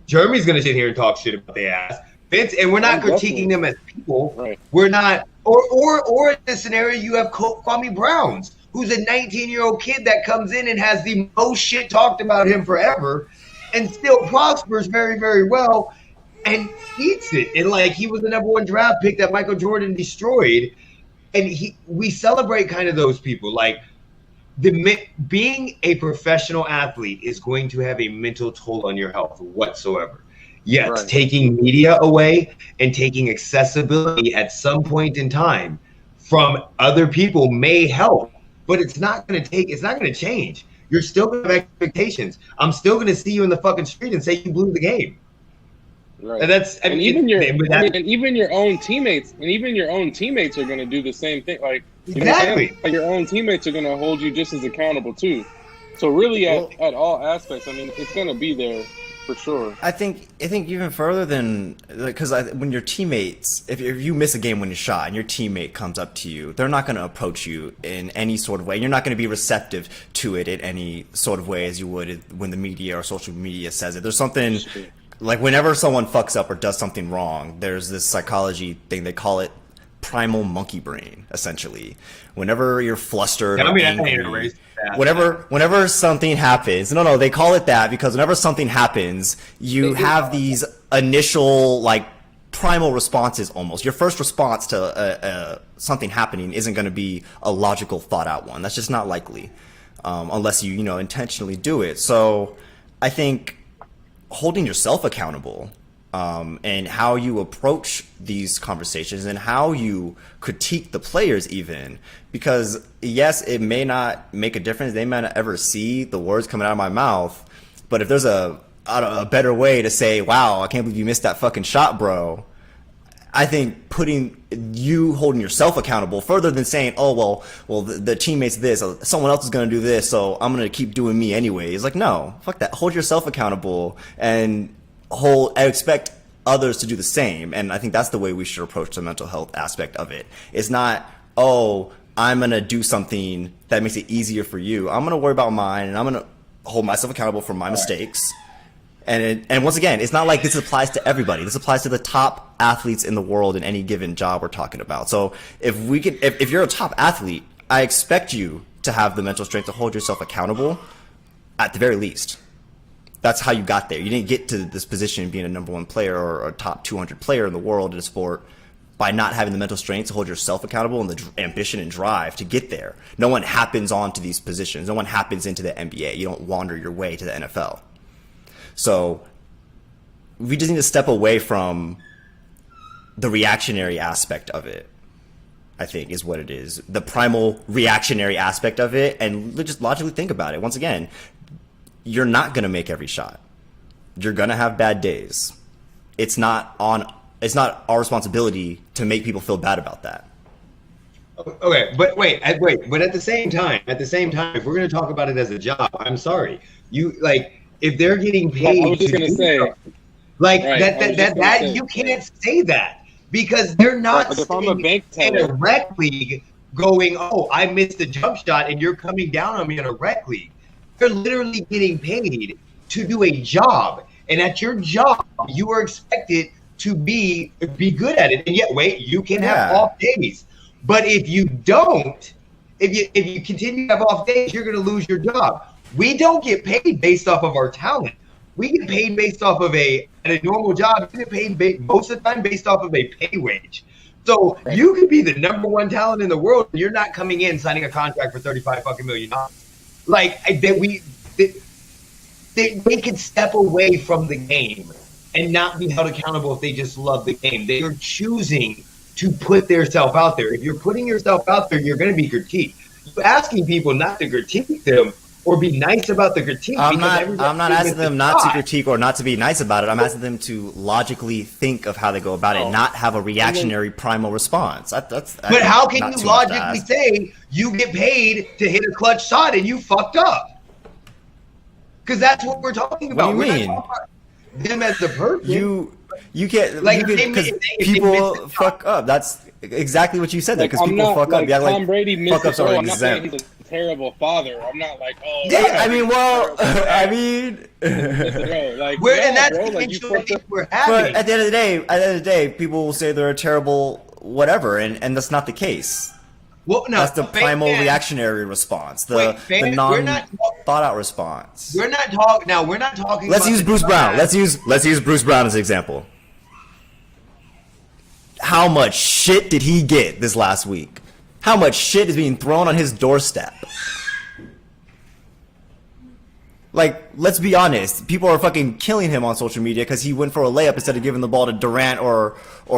Jeremy's going to sit here and talk shit about their ass. Vince, and we're not critiquing them as people. Right. We're not, or in this scenario, you have Kwame Browns, who's a 19-year-old kid that comes in and has the most shit talked about him forever, and still prospers very, very well, and eats it. And like he was the number one draft pick that Michael Jordan destroyed, and we celebrate kind of those people. Like being a professional athlete is going to have a mental toll on your health whatsoever. Yes, taking media away and taking accessibility at some point in time from other people may help, but it's not going to change. You're still going to have expectations. I'm still going to see you in the fucking street and say you blew the game. Right. And even your own teammates are going to do the same thing. Like exactly, like your own teammates are going to hold you just as accountable too. So really, at all aspects, I mean, it's going to be there. For sure. I think even further than because when your teammates, if you miss a game when you shot and your teammate comes up to you, they're not going to approach you in any sort of way. You're not going to be receptive to it in any sort of way as you would when the media or social media says it. There's something like whenever someone fucks up or does something wrong, there's this psychology thing. They call it primal monkey brain, essentially. Whenever you're flustered or angry, whenever something happens, they call it that because whenever something happens, you have these initial like primal responses almost. Your first response to something happening isn't going to be a logical thought out one. That's just not likely unless you intentionally do it. So I think holding yourself accountable and how you approach these conversations and how you critique the players even, because yes, it may not make a difference. They may not ever see the words coming out of my mouth, but if there's a better way to say, wow, I can't believe you missed that fucking shot, bro, I think putting you holding yourself accountable further than saying, oh, well, the teammates this, someone else is going to do this, so I'm going to keep doing me anyway. It's like, no, fuck that. Hold yourself accountable and expect others to do the same. And I think that's the way we should approach the mental health aspect of it. It's not, oh, I'm going to do something that makes it easier for you. I'm going to worry about mine, and I'm going to hold myself accountable for my mistakes. And once again, it's not like this applies to everybody. This applies to the top athletes in the world in any given job we're talking about. So if you're a top athlete, I expect you to have the mental strength to hold yourself accountable at the very least. That's how you got there. You didn't get to this position being a number one player or a top 200 player in the world in a sport by not having the mental strength to hold yourself accountable and the ambition and drive to get there. No one happens onto these positions. No one happens into the NBA. You don't wander your way to the NFL. So we just need to step away from the reactionary aspect of it, I think, is what it is. The primal reactionary aspect of it, and just logically think about it. Once again, you're not going to make every shot. You're going to have bad days. It's not our responsibility to make people feel bad about that. Okay, but wait. But at the same time, if we're going to talk about it as a job, I'm sorry. If they're getting paid, I was just gonna say, you can't say that because they're not if I'm a bank in a teller rec league going, oh, I missed a jump shot and you're coming down on me in a rec league. They're literally getting paid to do a job, and at your job, you are expected to be good at it. And yet, you can have off days, but if you don't, if you continue to have off days, you're going to lose your job. We don't get paid based off of our talent. We get paid based off of at a normal job. You get paid most of the time based off of a pay wage. So you could be the number one talent in the world, and you're not coming in signing a contract for $35 million. They could step away from the game and not be held accountable if they just love the game. They are choosing to put themselves out there. If you're putting yourself out there, you're going to be critiqued. You're asking people not to critique them or be nice about the critique. I'm not asking them not to critique or not to be nice about it. I'm asking them to logically think of how they go about it, not have a reactionary primal response. But how can you logically say you get paid to hit a clutch shot and you fucked up? Because that's what we're talking about. What do you mean? We're not talking about them as the person. You can't, because people fuck up. That's exactly what you said. Because people fuck up. Tom Brady missed fuck ups are I'm not saying he's a terrible father. I'm not like, oh. Yeah, I mean, and that's the issue I think we're having. But at the end of the day, people will say they're a terrible whatever, and that's not the case. Well, no, that's the primal reactionary response, the non-thought-out response. We're not talking now. We're not talking. Let's use Bruce Brown. Let's use Bruce Brown as an example. How much shit did he get this last week? How much shit is being thrown on his doorstep? Let's be honest. People are fucking killing him on social media because he went for a layup instead of giving the ball to Durant or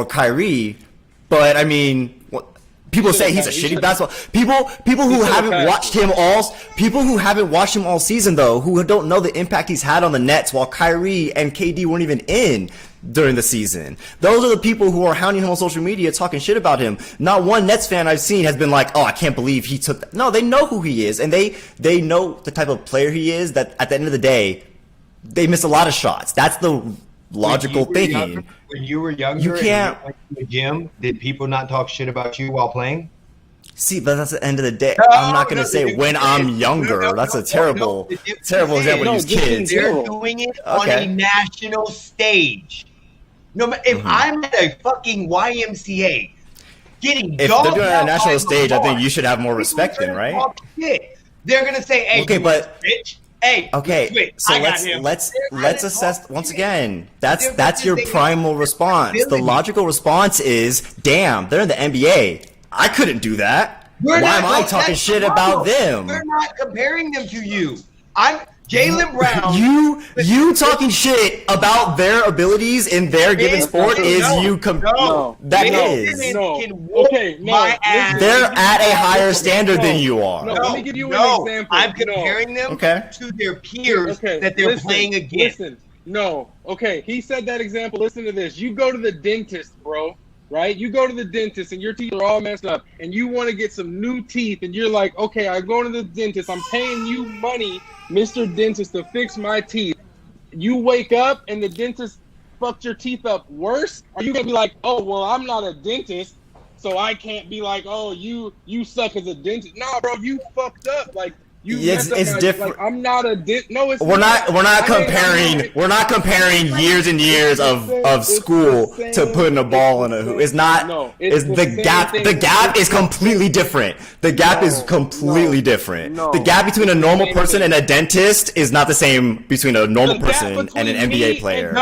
Kyrie. But I mean, people say he's a shitty basketball. People who haven't watched him all season though, who don't know the impact he's had on the Nets while Kyrie and KD weren't even in during the season. Those are the people who are hounding him on social media, talking shit about him. Not one Nets fan I've seen has been like, "Oh, I can't believe he took that." No, they know who he is, and they know the type of player he is. That at the end of the day, they miss a lot of shots. That's the logical thinking. When you were younger, you can't. And you went to the gym, did people not talk shit about you while playing? See, but that's the end of the day. I'm not going to say when I'm younger. That's a terrible example to use kids. They're doing it on a national stage. No, if I'm at a fucking YMCA getting if they're doing it on a national stage, I think you should have more respect then, right? They're going to say, "Hey, okay, but bitch. Hey, so let's assess once again. That's your primal response. The logical response is, damn, they're in the NBA. I couldn't do that. Why am I talking shit about them? We're not comparing them to you. I'm Jaylen Brown. You talking shit about their abilities in their given sport is you. That is. They're at a higher standard than you are. Let me give you an example. I'm comparing them to their peers that they're playing against. He said that example. Listen to this. You go to the dentist, bro. right? You go to the dentist and your teeth are all messed up and you want to get some new teeth and you're like, okay, I go to the dentist. I'm paying you money, Mr. Dentist, to fix my teeth. You wake up and the dentist fucked your teeth up worse? Are you going to be like, oh, well, I'm not a dentist, so I can't be like, oh, you suck as a dentist. Nah, bro, you fucked up. Like, it's different. Like, I'm not a dentist. No, it's we're not comparing years and years of school to putting a ball in a hoop. It's not. No, it's the gap. The gap is completely different. The gap is completely different. The gap between a normal person and a dentist is not the same between a normal person and an NBA player.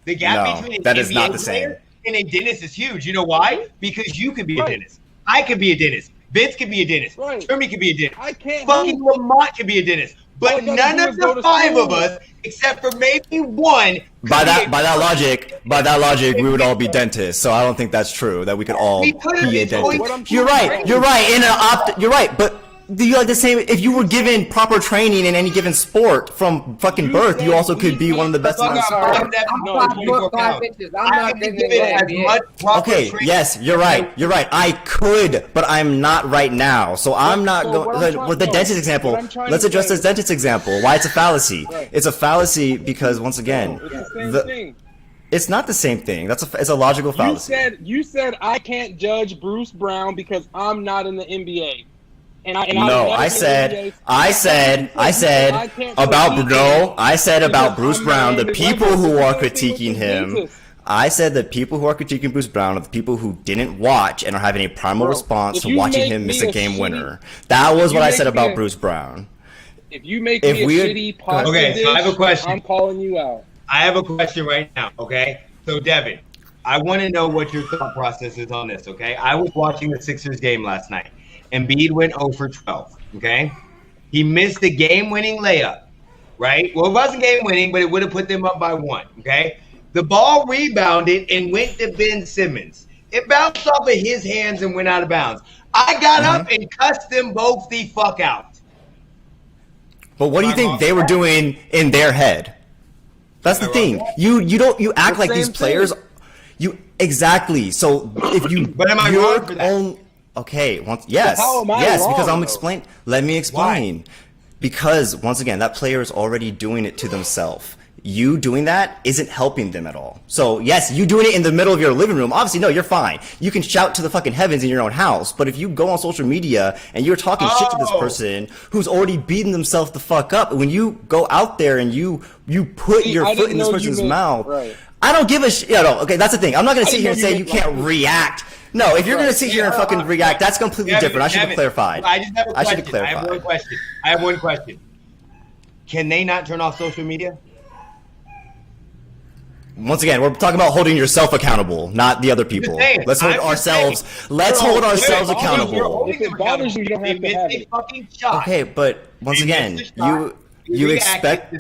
The gap between that is not the same. And a dentist is huge. You know why? Because you can be a dentist. I could be a dentist. Vince could be a dentist. Right. Jeremy could be a dentist. I can't. Fucking Lamont could be a dentist. But none of the five of us, except for maybe one. By that logic, we would all be dentists. So I don't think that's true. That we could all be a dentist. You're right. You're right. But do you like the same? If you were given proper training in any given sport from fucking birth, you also could be one of the best in the sport. Okay, yes, you're right. I could, but I'm not right now. So I'm not going. With the dentist example, let's address this dentist example. Why it's a fallacy? It's a fallacy because once again, it's not the same thing. It's a logical fallacy. You said I can't judge Bruce Brown because I'm not in the NBA. I said about Bruce Brown, the people who are critiquing him. I said the people who are critiquing Bruce Brown are the people who didn't watch and are having a primal response to watching him miss a game winner. That was what I said about Bruce Brown. If you make me a shitty pasta dish, so I have a question. I'm calling you out. I have a question right now, okay? So, Devin, I want to know what your thought process is on this, okay? I was watching the Sixers game last night. Embiid went 0 for 12, okay? He missed the game-winning layup, right? Well, it wasn't game-winning, but it would have put them up by 1, okay? The ball rebounded and went to Ben Simmons. It bounced off of his hands and went out of bounds. I got up and cussed them both the fuck out. But what do you think they were doing in their head? That's the thing. You act like these players. Exactly. So if you, but am I wrong for that? Okay. Yes. Because I'm explaining. Let me explain. Why? Because once again, that player is already doing it to themselves. You doing that isn't helping them at all. So yes, you doing it in the middle of your living room. Obviously, no, you're fine. You can shout to the fucking heavens in your own house. But if you go on social media and you're talking shit to this person who's already beating themselves the fuck up, when you go out there and you put your foot in this person's mouth, I don't give a shit. Okay, that's the thing. I'm not gonna sit here and say you can't react. No, if you're going to sit here and fucking react, that's completely different. I should have clarified. I have one question. Can they not turn off social media? Once again, we're talking about holding yourself accountable, not the other people. Let's hold ourselves accountable. If it bothers you, you don't have to have it. Okay, but once again, you expect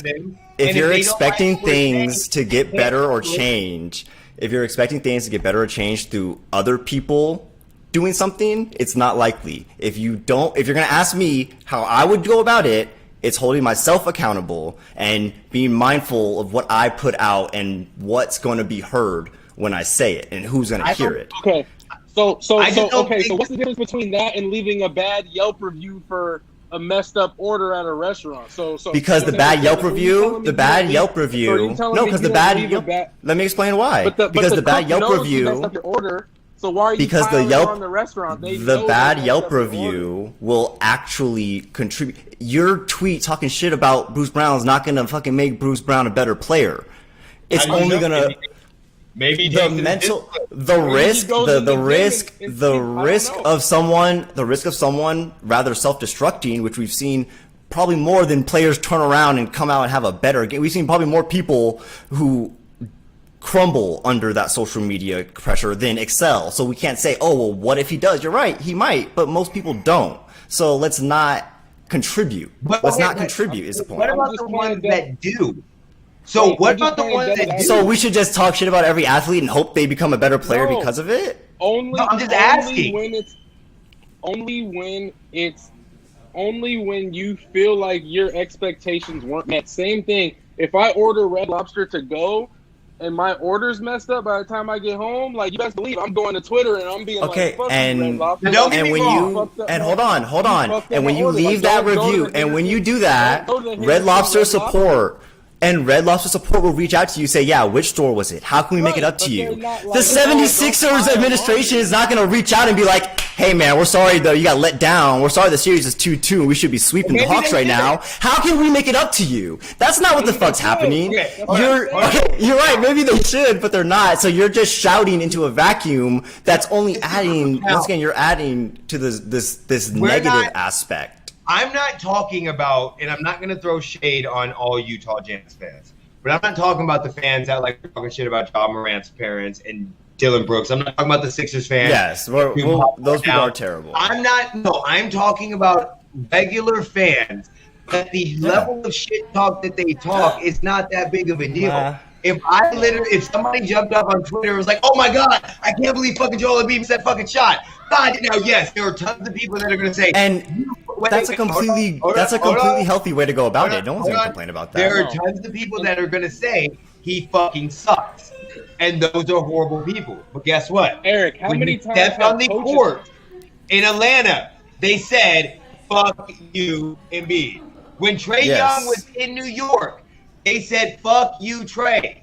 if you're expecting things to get better or change. If you're expecting things to get better or change through other people doing something, it's not likely. If you're going to ask me how I would go about it, it's holding myself accountable and being mindful of what I put out and what's going to be heard when I say it and who's going to hear it. Okay. So what's the difference between that and leaving a bad Yelp review for a messed up order at a restaurant? Because the bad Yelp review. Let me explain why. Because the bad Yelp review. So why are you because the Yelp on the restaurant? The bad Yelp review will actually contribute. Your tweet talking shit about Bruce Brown is not going to fucking make Bruce Brown a better player. It's only going to. Maybe the risk of someone rather self-destructing, which we've seen probably more than players turn around and come out and have a better game. We've seen probably more people who crumble under that social media pressure than excel. So we can't say, oh, well, what if he does? You're right, he might, but most people don't. So let's not contribute. Is the point. What about the ones that do? So what about the ones that do? So we should just talk shit about every athlete and hope they become a better player because of it? I'm just asking. Only when you feel like your expectations weren't met. Same thing. If I order Red Lobster to go and my order's messed up by the time I get home, like you best believe I'm going to Twitter and I'm being Okay, like, fuck and- you, Red Lobster. Don't get And me when wrong. you and hold on, and when you order. leave Like, that don't go to review, the and when you do Don't that, go to the Red Henderson Lobster Red support and Red Lobster support will reach out to you, say, yeah, which store was it? How can we make it Right, up to but you? they're not The like, 76ers don't fire administration them. is not going to reach out and be like, hey man, we're sorry though, you got let down. We're sorry the series is 2-2 and we should be sweeping the Maybe Hawks they right did. now. How can we make it up to you? That's not what the fuck's happening. Okay, You're right, maybe they should, but they're not. So you're just shouting into a vacuum that's only adding, once again, you're adding to this We're negative not- aspect. I'm not talking about, and I'm not going to throw shade on all Utah Jazz fans, but I'm not talking about the fans that like talking shit about John Morant's parents and Dylan Brooks. I'm not talking about the Sixers fans. Yes, those people are terrible. I'm talking about regular fans. That the level of shit talk that they talk is not that big of a deal. Nah. If somebody jumped up on Twitter and was like, "Oh my God, I can't believe fucking Joel Embiid missed that fucking shot." God, now yes, there are tons of people that are going to say, And that's a completely healthy way to go about it. No one's going to complain about that. There are tons of people that are going to say he fucking sucks, and those are horrible people. But guess what? Eric, how When many he times stepped have on the coaches- court in Atlanta, they said, "Fuck you, Embiid." When Trae Yes. Young was in New York, they said, "Fuck you, Trae."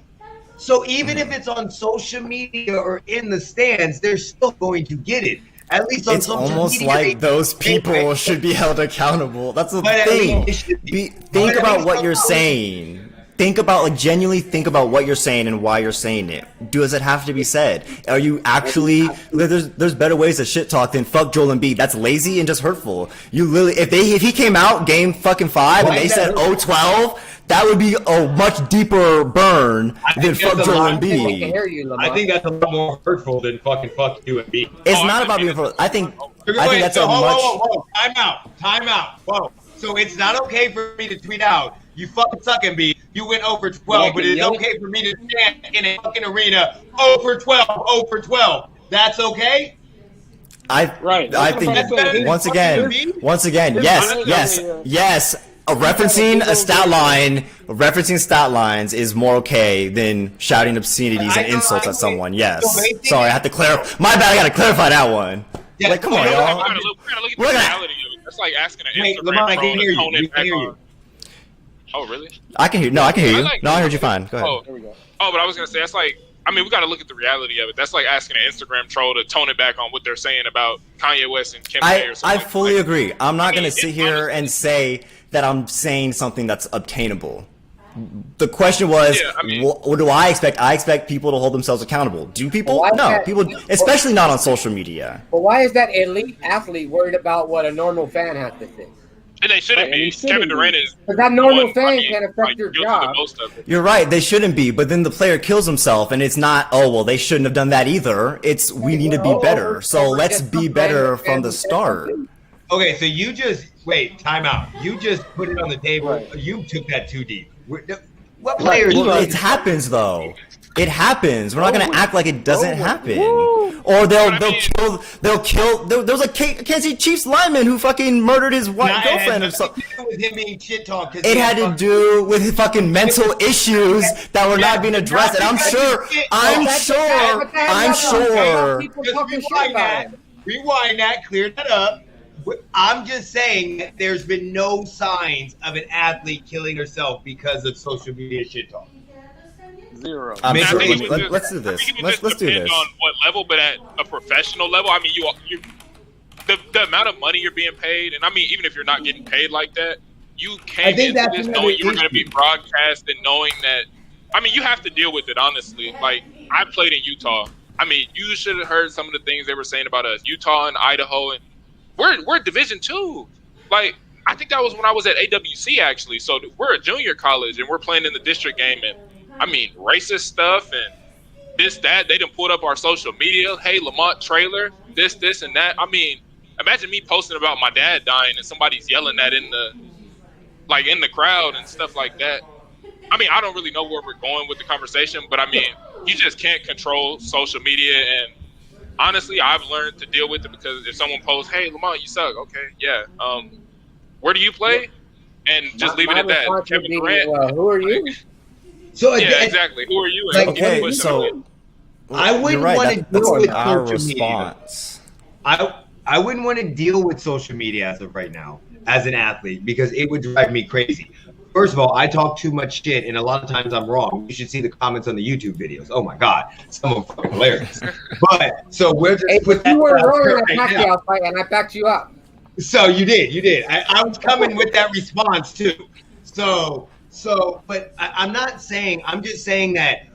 So even if it's on social media or in the stands, they're still going to get it. At least on It's social almost media, like they- those people should be held accountable. That's the But at thing. least it should be. Think But at about least what you're somehow- saying. Think about, like, genuinely think about what you're saying and why you're saying it. Does it have to be said? Are you actually, there's better ways to shit talk than fuck Joel Embiid. That's lazy and just hurtful. You literally, if he came out game fucking 5 and they said 0-12, that would be a much deeper burn I than think fuck that's a Joel lot. I can Embiid. hear you, Lamont. I think that's a lot more hurtful than fucking fuck you and me. It's Oh, not I about think being, I think Wait, that's so a much, whoa. Time out. Whoa. So it's not okay for me to tweet out, "You fucking suck, Embiid. You went 0 for 12," but it's okay for me to stand in a fucking arena 0 for 12, 0 for 12. That's okay? Right. I That's think what I'm saying. once again, His- yes. Referencing stat lines is more okay than shouting obscenities and insults at someone. Yes. So basically- Sorry, I have to clarify. My bad. I got to clarify that one. Yeah, Like, come on, so- We y'all. gotta look at the We're gonna- reality of it. That's like asking an Wait, Instagram Lamont, I troll can hear to you. tone We it can back hear you. on. Oh, really? I can hear. No, I can hear you. No, I heard you fine. Go ahead. Oh, There we go. but I was gonna say that's like, I mean, we got to look at the reality of it. That's like asking an Instagram troll to tone it back on what they're saying about Kanye West and Kim K or I something. fully like, agree. I'm not I mean, going to sit it's here honestly- and say that I'm saying something that's obtainable. The question was, Yeah, I mean- what do I expect? I expect people to hold themselves accountable. Do people? Why is No, that- people, especially not on social media. But why is that elite athlete worried about what a normal fan has to think? And they shouldn't Right, and be. he shouldn't Kevin be. Durant is. Because that normal one- fan I mean, can affect like, your guilty job. of most of it. You're right, they shouldn't be, but then the player kills himself, and it's not, oh, well, they shouldn't have done that either. It's, we need to be better. So let's be better from the start. Okay, so you just wait. Time out. You just put it on the table. Right. You took that too deep. What players? Well, it happens, though. It happens. We're not going to act like it doesn't happen. Woo. Or they'll But I mean- kill. There was a Kansas City Chiefs lineman who fucking murdered his wife, girlfriend or something. With him being shit talk. It had to do with fucking mental issues that were not being addressed, and I'm sure. Just rewind that. Clear that up. I'm just saying that there's been no signs of an athlete killing herself because of social media shit talk. Zero. I'm Make sure. sure you Let's do this. I think it would Let's just do depend this. on what level, but at a professional level, I mean, the amount of money you're being paid, and I mean, even if you're not getting paid like that, you came think into that's this another knowing you were going to be issue. broadcast and knowing that. I mean, you have to deal with it, honestly. Like, I played in Utah. I mean, you should have heard some of the things they were saying about us, Utah and Idaho, and we're Division II. Like, I think that was when I was at AWC, actually. So we're a junior college, and we're playing in the district game, and I mean, racist stuff and this, that. They done pulled up our social media. Hey, Lamont trailer, this, and that. I mean, imagine me posting about my dad dying and somebody's yelling that in the crowd and stuff like that. I mean, I don't really know where we're going with the conversation, but I mean, you just can't control social media. And honestly, I've learned to deal with it because if someone posts, "Hey, Lamont, you suck," okay, yeah. Where do you play? And just leave it at that. Kevin Durant. Who are you? So Yeah, exactly. Who are you? Like, Okay, so I wouldn't you're right. want to That's deal with our social response. media. I wouldn't want to deal with social media as of right now as an athlete because it would drive me crazy. First of all, I talk too much shit, and a lot of times I'm wrong. You should see the comments on the YouTube videos. Oh my god, some of them fucking hilarious. But so we're just but you were wrong in that Pacquiao fight, and I backed you up. So you did. I was coming with that response too. But I'm not saying. I'm just saying that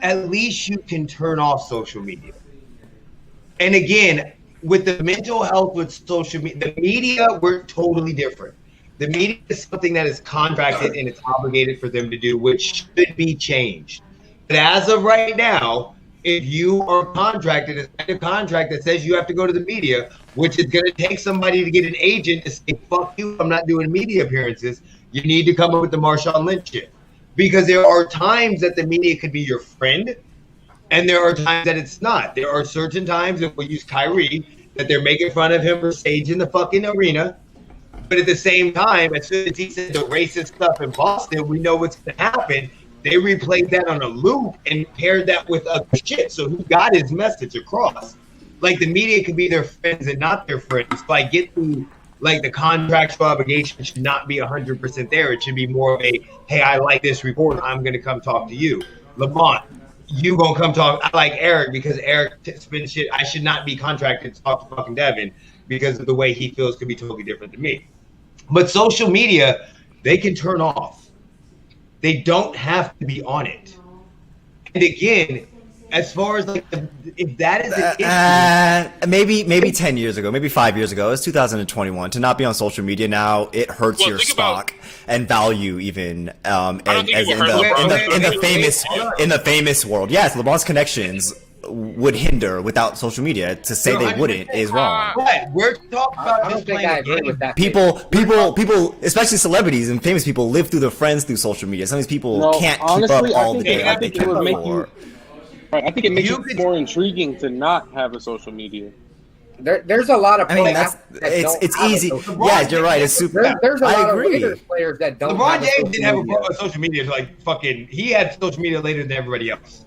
at least you can turn off social media. And again, with the mental health with social media, the media, we're totally different. The media is something that is contracted and it's obligated for them to do, which should be changed. But as of right now, if you are contracted, it's a contract that says you have to go to the media, which is going to take somebody to get an agent to say, fuck you, I'm not doing media appearances. You need to come up with the Marshawn Lynch shit. Because there are times that the media could be your friend, and there are times that it's not. There are certain times, if we use Kyrie, that they're making fun of him for staging the fucking arena. But at the same time, as soon as he said the racist stuff in Boston, we know what's going to happen. They replayed that on a loop and paired that with other shit. So he got his message across. Like, the media could be their friends and not their friends. So I get the contractual obligation should not be 100% there. It should be more of a, hey, I like this report. I'm going to come talk to you. Lamont, you going to come talk. I like Eric because Eric spins shit. I should not be contracted to talk to fucking Devin because of the way he feels could be totally different than me. But social media, they can turn off. They don't have to be on it. And again, as far as like, if that is an issue, maybe 10 years ago, maybe 5 years ago, it's 2021. To not be on social media now, it hurts your stock and value even. And as in the famous world, yes, LeBron's connections would hinder without social media. To say they wouldn't is wrong. But we're talking about I don't think I agree with that. People, especially celebrities and famous people, live through their friends through social media. Some of these people can't keep up all the day like they can before. I think it makes it more intriguing to not have a social media. There's a lot of. I mean, it's easy. Yeah, you're right. It's super. There's a lot of Raiders players that don't. LeBron James didn't have a social media like fucking. He had social media later than everybody else.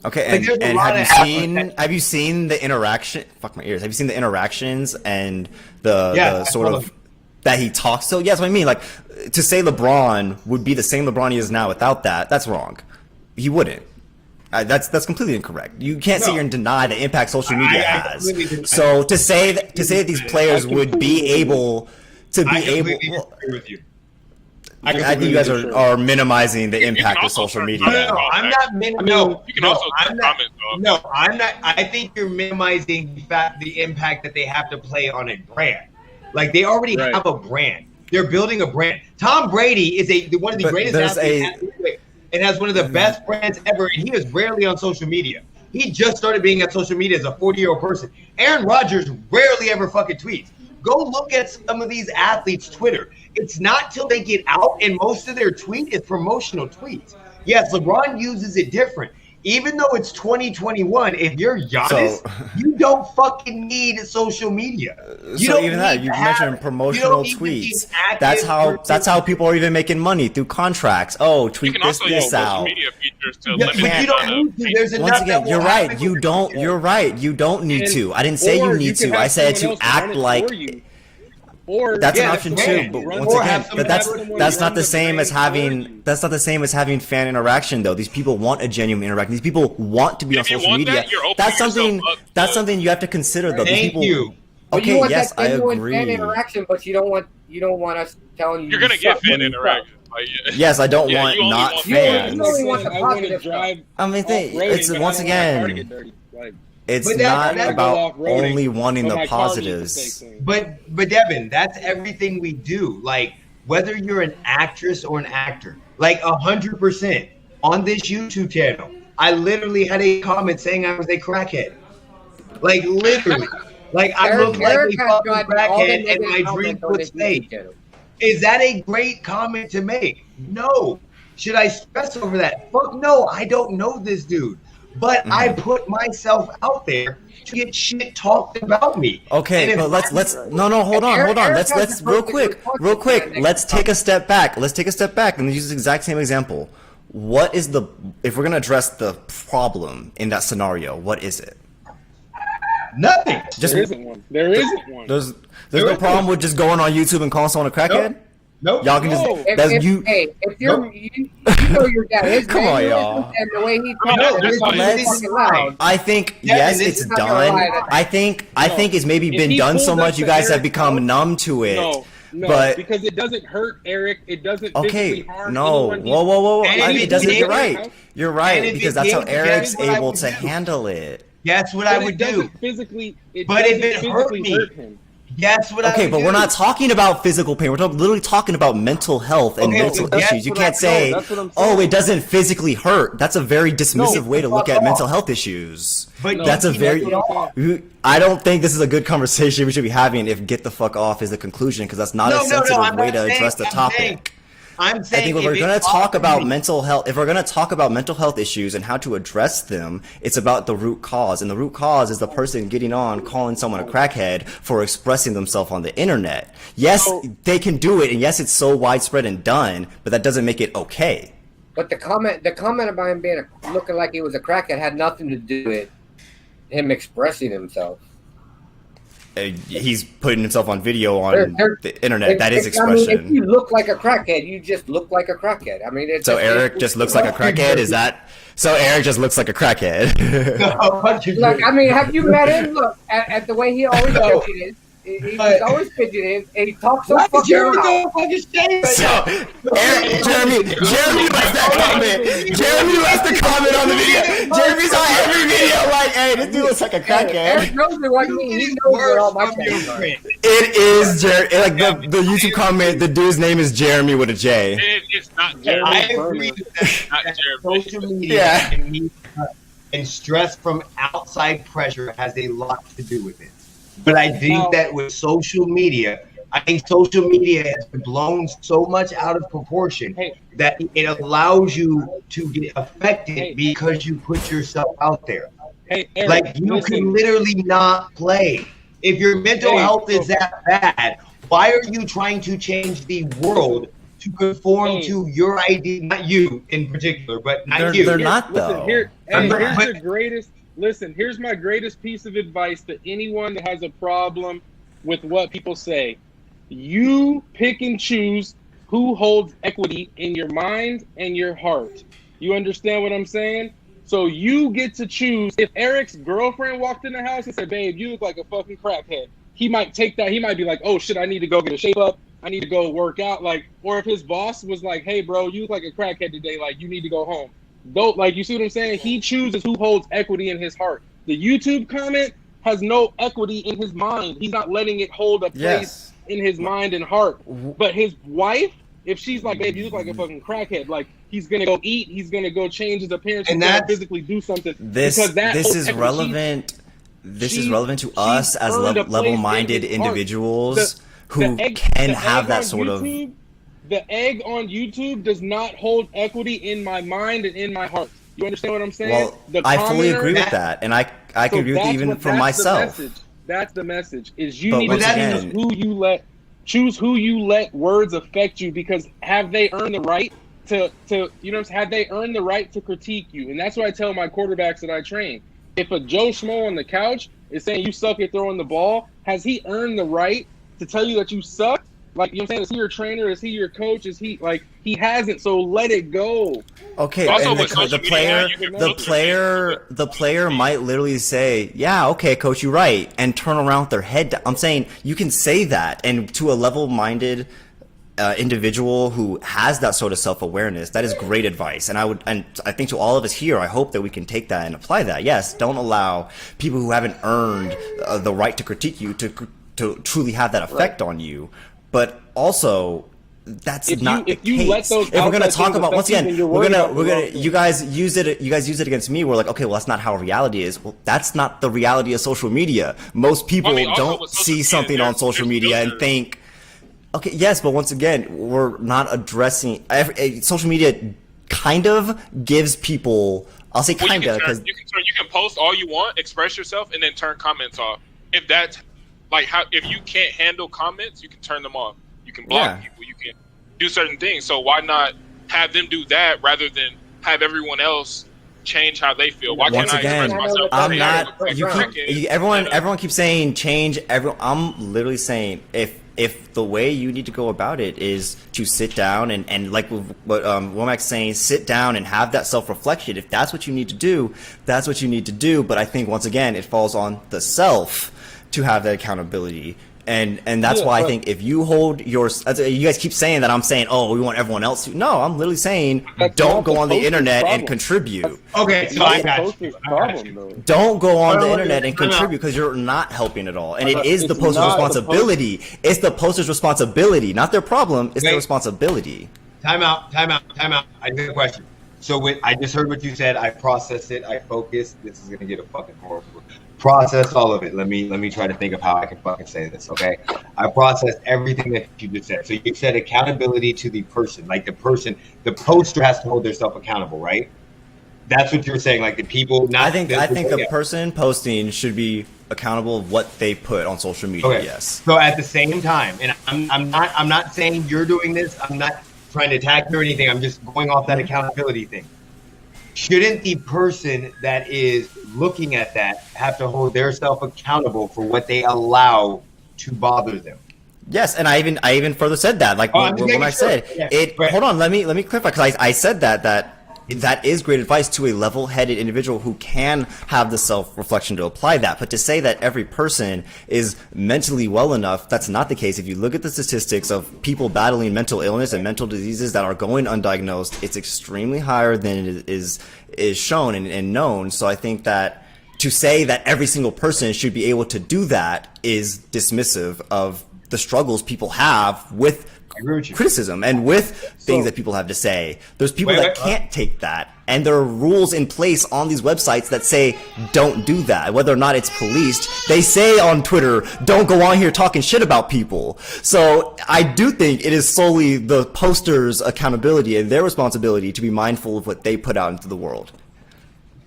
Okay, like, and have you seen the interaction? Fuck my ears. Have you seen the interactions and the sort of that he talks? So yes, what I mean, like, to say LeBron would be the same LeBron he is now without that, that's wrong. He wouldn't. That's completely incorrect. You can't sit here and deny the impact social media has. So to say that these players would be able to be able. Agree with you. I think you guys are minimizing the impact of social media. No, I'm not minimizing. You can also comment. No, I'm not. I think you're minimizing the impact that they have to play on a brand. Like, they already have a brand. They're building a brand. Tom Brady is one of the greatest athletes and has one of the best brands ever. And he is rarely on social media. He just started being on social media as a 40-year-old person. Aaron Rodgers rarely ever fucking tweets. Go look at some of these athletes' Twitter. It's not till they get out, and most of their tweet is promotional tweets. Yes, LeBron uses it different. Even though it's 2021, if you're Giannis, you don't fucking need social media. You mentioned promotional tweets. That's how people are even making money through contracts. Oh, tweet you can this also use out. Social media features to limit but you don't need to. There's once again, you're right. You don't. You're right. You don't need to. I didn't say you need to. I said to act like. That's an option too, but once again, that's not the same as having fan interaction though. These people want a genuine interaction. These people want to be on social media. That's something you have to consider though. Thank you. Okay, yes, I agree. Fan interaction, but you don't want us telling you. You're gonna get fan interaction. Yes, I don't want not fans. You only want the positive stuff. I mean, it's once again. It's not about only wanting the positives. But Devin, that's everything we do. Like, whether you're an actress or an actor, like 100% on this YouTube channel, I literally had a comment saying I was a crackhead. Like, literally. Like, I look like a fucking crackhead and my drink was fake. Is that a great comment to make? No. Should I stress over that? Fuck no, I don't know this dude. But I put myself out there to get shit talked about me. Okay, but let's hold on. Let's real quick. Let's take a step back. And use the exact same example. What is if we're going to address the problem in that scenario, what is it? Nothing. There isn't one. There isn't one. There's no problem with just going on YouTube and calling someone a crackhead? Nope. Y'all can just if you're you know your dad, his Come on, y'all. and the way he Let's- I think yes, this it's is not done. gonna lie. I think it's maybe If been he done so pulled much up you to guys have Eric's become house- numb to it. No, but because it doesn't hurt Eric. It doesn't okay, physically harm no, anyone. whoa. And It doesn't. if You're it right. did- You're and right if because it that's how did, Eric's guess what I able would to do? handle it. Guess what But I it would doesn't do. physically. It But if doesn't it hurt physically me- hurt him. Guess what I Okay, would but do? we're not talking about physical pain. We're literally talking about mental health and Okay, mental so guess issues. You what can't I- say, no, that's what I'm saying. "Oh, it doesn't physically hurt." That's a very dismissive No, way to look fuck at off. mental health issues. But No, That's a that's very. what I'm I don't think this is a good conversation we should be having if "get the fuck off" is the conclusion because that's not a sensitive I'm way not to saying- address the I'm topic. saying- I'm I saying think if we're it going to talk bothers about me- mental health, if we're going to talk about mental health issues and how to address them, it's about the root cause. And the root cause is the person getting on, calling someone a crackhead for expressing themselves on the internet. Yes, they can do it, and yes, it's so widespread and done, but that doesn't make it okay. But the comment about him looking like he was a crackhead had nothing to do with him expressing himself. He's putting himself on video on the internet. That is I mean, expression. if you look like a crackhead, you just look like a crackhead. I mean, So Eric just looks like a crackhead? Is that... So Eric just looks like a crackhead. Like, I mean, have you met him? Look at the way he always fidgeted. He's always fidgeting, and he talks so Why did fucking Jeremy loud. go fucking shame? So, Jeremy left that comment. Jeremy left the comment on the video. Jeremy's on every video like, hey, this dude looks like a Eric crackhead. knows me like me. He knows where all my things are. It is Jeremy. Like the YouTube comment, the dude's name is Jeremy with a J. It's not Jeremy. I agree with that. Not Jeremy. Social media Yeah. and stress from outside pressure has a lot to do with it. But I think that with social media, I think social media has been blown so much out of proportion that it allows you to get affected because you put yourself out there. Hey, Eric, Like you can literally not play. If your mental health is that bad, why are you trying to change the world to conform to your idea? Not you in particular, but not you. They're not Listen, though. here's the greatest. Listen, here's my greatest piece of advice to anyone that has a problem with what people say. You pick and choose who holds equity in your mind and your heart. You understand what I'm saying? So you get to choose. If Eric's girlfriend walked in the house and said, "Babe, you look like a fucking crackhead," he might take that. He might be like, "Oh shit, I need to go get a shape up. I need to go work out." Like, or if his boss was like, "Hey, bro, you look like a crackhead today. Like, you need to go home." Don't, like, you see what I'm saying? He chooses who holds equity in his heart. The YouTube comment has no equity in his mind. He's not letting it hold a place in his mind and heart. But his wife, if she's like, "Babe, you look like a fucking crackhead," like, he's gonna go eat, he's gonna go change his appearance, he's gonna physically do something. This is relevant. This is relevant to us as level-minded individuals who can have that sort of. The egg on YouTube does not hold equity in my mind and in my heart. You understand what I'm saying? Well, I fully agree with that, and I can agree with it even for myself. That's the message. Is you need once to again- choose who you let words affect you, because have they earned the right to have they earned the right to critique you? And that's what I tell my quarterbacks that I train. If a Joe Schmo on the couch is saying you suck at throwing the ball, has he earned the right to tell you that you suck? Like, you know what I'm saying? Is he your trainer? Is he your coach? Is he, like, he hasn't, so let it go. Okay, Also, and with social media, you can the player might literally say, "Yeah, okay, coach, you're right," and turn around with their head down. I'm saying you can say that, and to a level-minded individual who has that sort of self-awareness, that is great advice. And I think to all of us here, I hope that we can take that and apply that. Yes, don't allow people who haven't earned the right to critique you to truly have that effect on you. But also, that's not the case. If we're gonna talk about, once again, we're gonna you guys use it against me. We're like, okay, well, that's not how reality is. Well, that's not the reality of social media. Most people don't see something on social media and think, okay, yes, but once again, we're not addressing social media. Kind of gives people. I'll say kind of because you can post all you want, express yourself, and then turn comments off. If that's like if you can't handle comments, you can turn them off. You can block people. You can do certain things. So why not have them do that rather than have everyone else change how they feel. Why Once can't I again, express myself? I'm not. Everyone keeps saying change. I'm literally saying if the way you need to go about it is to sit down and like what Womack's saying, sit down and have that self-reflection. If that's what you need to do, that's what you need to do. But I think once again, it falls on the self to have that accountability. And that's why I think if you hold your, you guys keep saying that I'm saying, oh, we want everyone else to. No, I'm literally saying don't go on the internet and contribute. Okay, so I got you. Don't go on the internet and contribute because you're not helping at all. And it is the poster's responsibility. It's the poster's responsibility, not their problem. It's their responsibility. Time out. I did a question. So I just heard what you said. I processed it. I focused. This is gonna get a fucking horrible. Process all of it. Let me try to think of how I can fucking say this. Okay, I processed everything that you just said. So you said accountability to the person, like the poster has to hold themselves accountable, right? That's what you're saying, like the people. I think the person posting should be accountable of what they put on social media. Okay. Yes. So at the same time, and I'm not saying you're doing this. I'm not trying to attack you or anything. I'm just going off that accountability thing. Shouldn't the person that is looking at that have to hold their self accountable for what they allow to bother them? Yes, and I even further said that. Like when I said hold on, let me clarify because I said that is great advice to a level-headed individual who can have the self-reflection to apply that. But to say that every person is mentally well enough, that's not the case. If you look at the statistics of people battling mental illness and mental diseases that are going undiagnosed, it's extremely higher than it is shown and known. So I think that to say that every single person should be able to do that is dismissive of the struggles people have with criticism and with things that people have to say. There's people that can't take that, and there are rules in place on these websites that say don't do that. Whether or not it's policed, they say on Twitter, don't go on here talking shit about people. So I do think it is solely the posters' accountability and their responsibility to be mindful of what they put out into the world.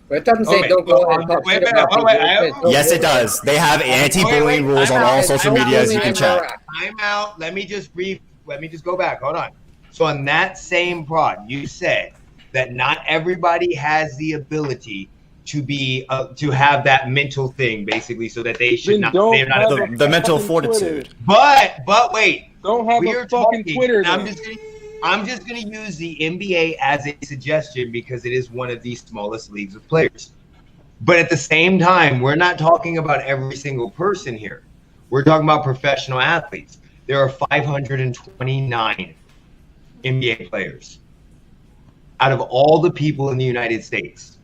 But it doesn't say don't go and talk shit about people. Yes, it does. They have anti-bullying rules on all social media, as you can check. Time out. Let me just go back. Hold on. So on that same prod, you said that not everybody has the ability to be to have that mental thing, basically, so that they should not. They're not the mental fortitude. But wait. Don't have a fucking Twitter. I'm just gonna use the NBA as a suggestion because it is one of the smallest leagues of players. But at the same time, we're not talking about every single person here. We're talking about professional athletes. There are 529 NBA players out of all the people in the United States.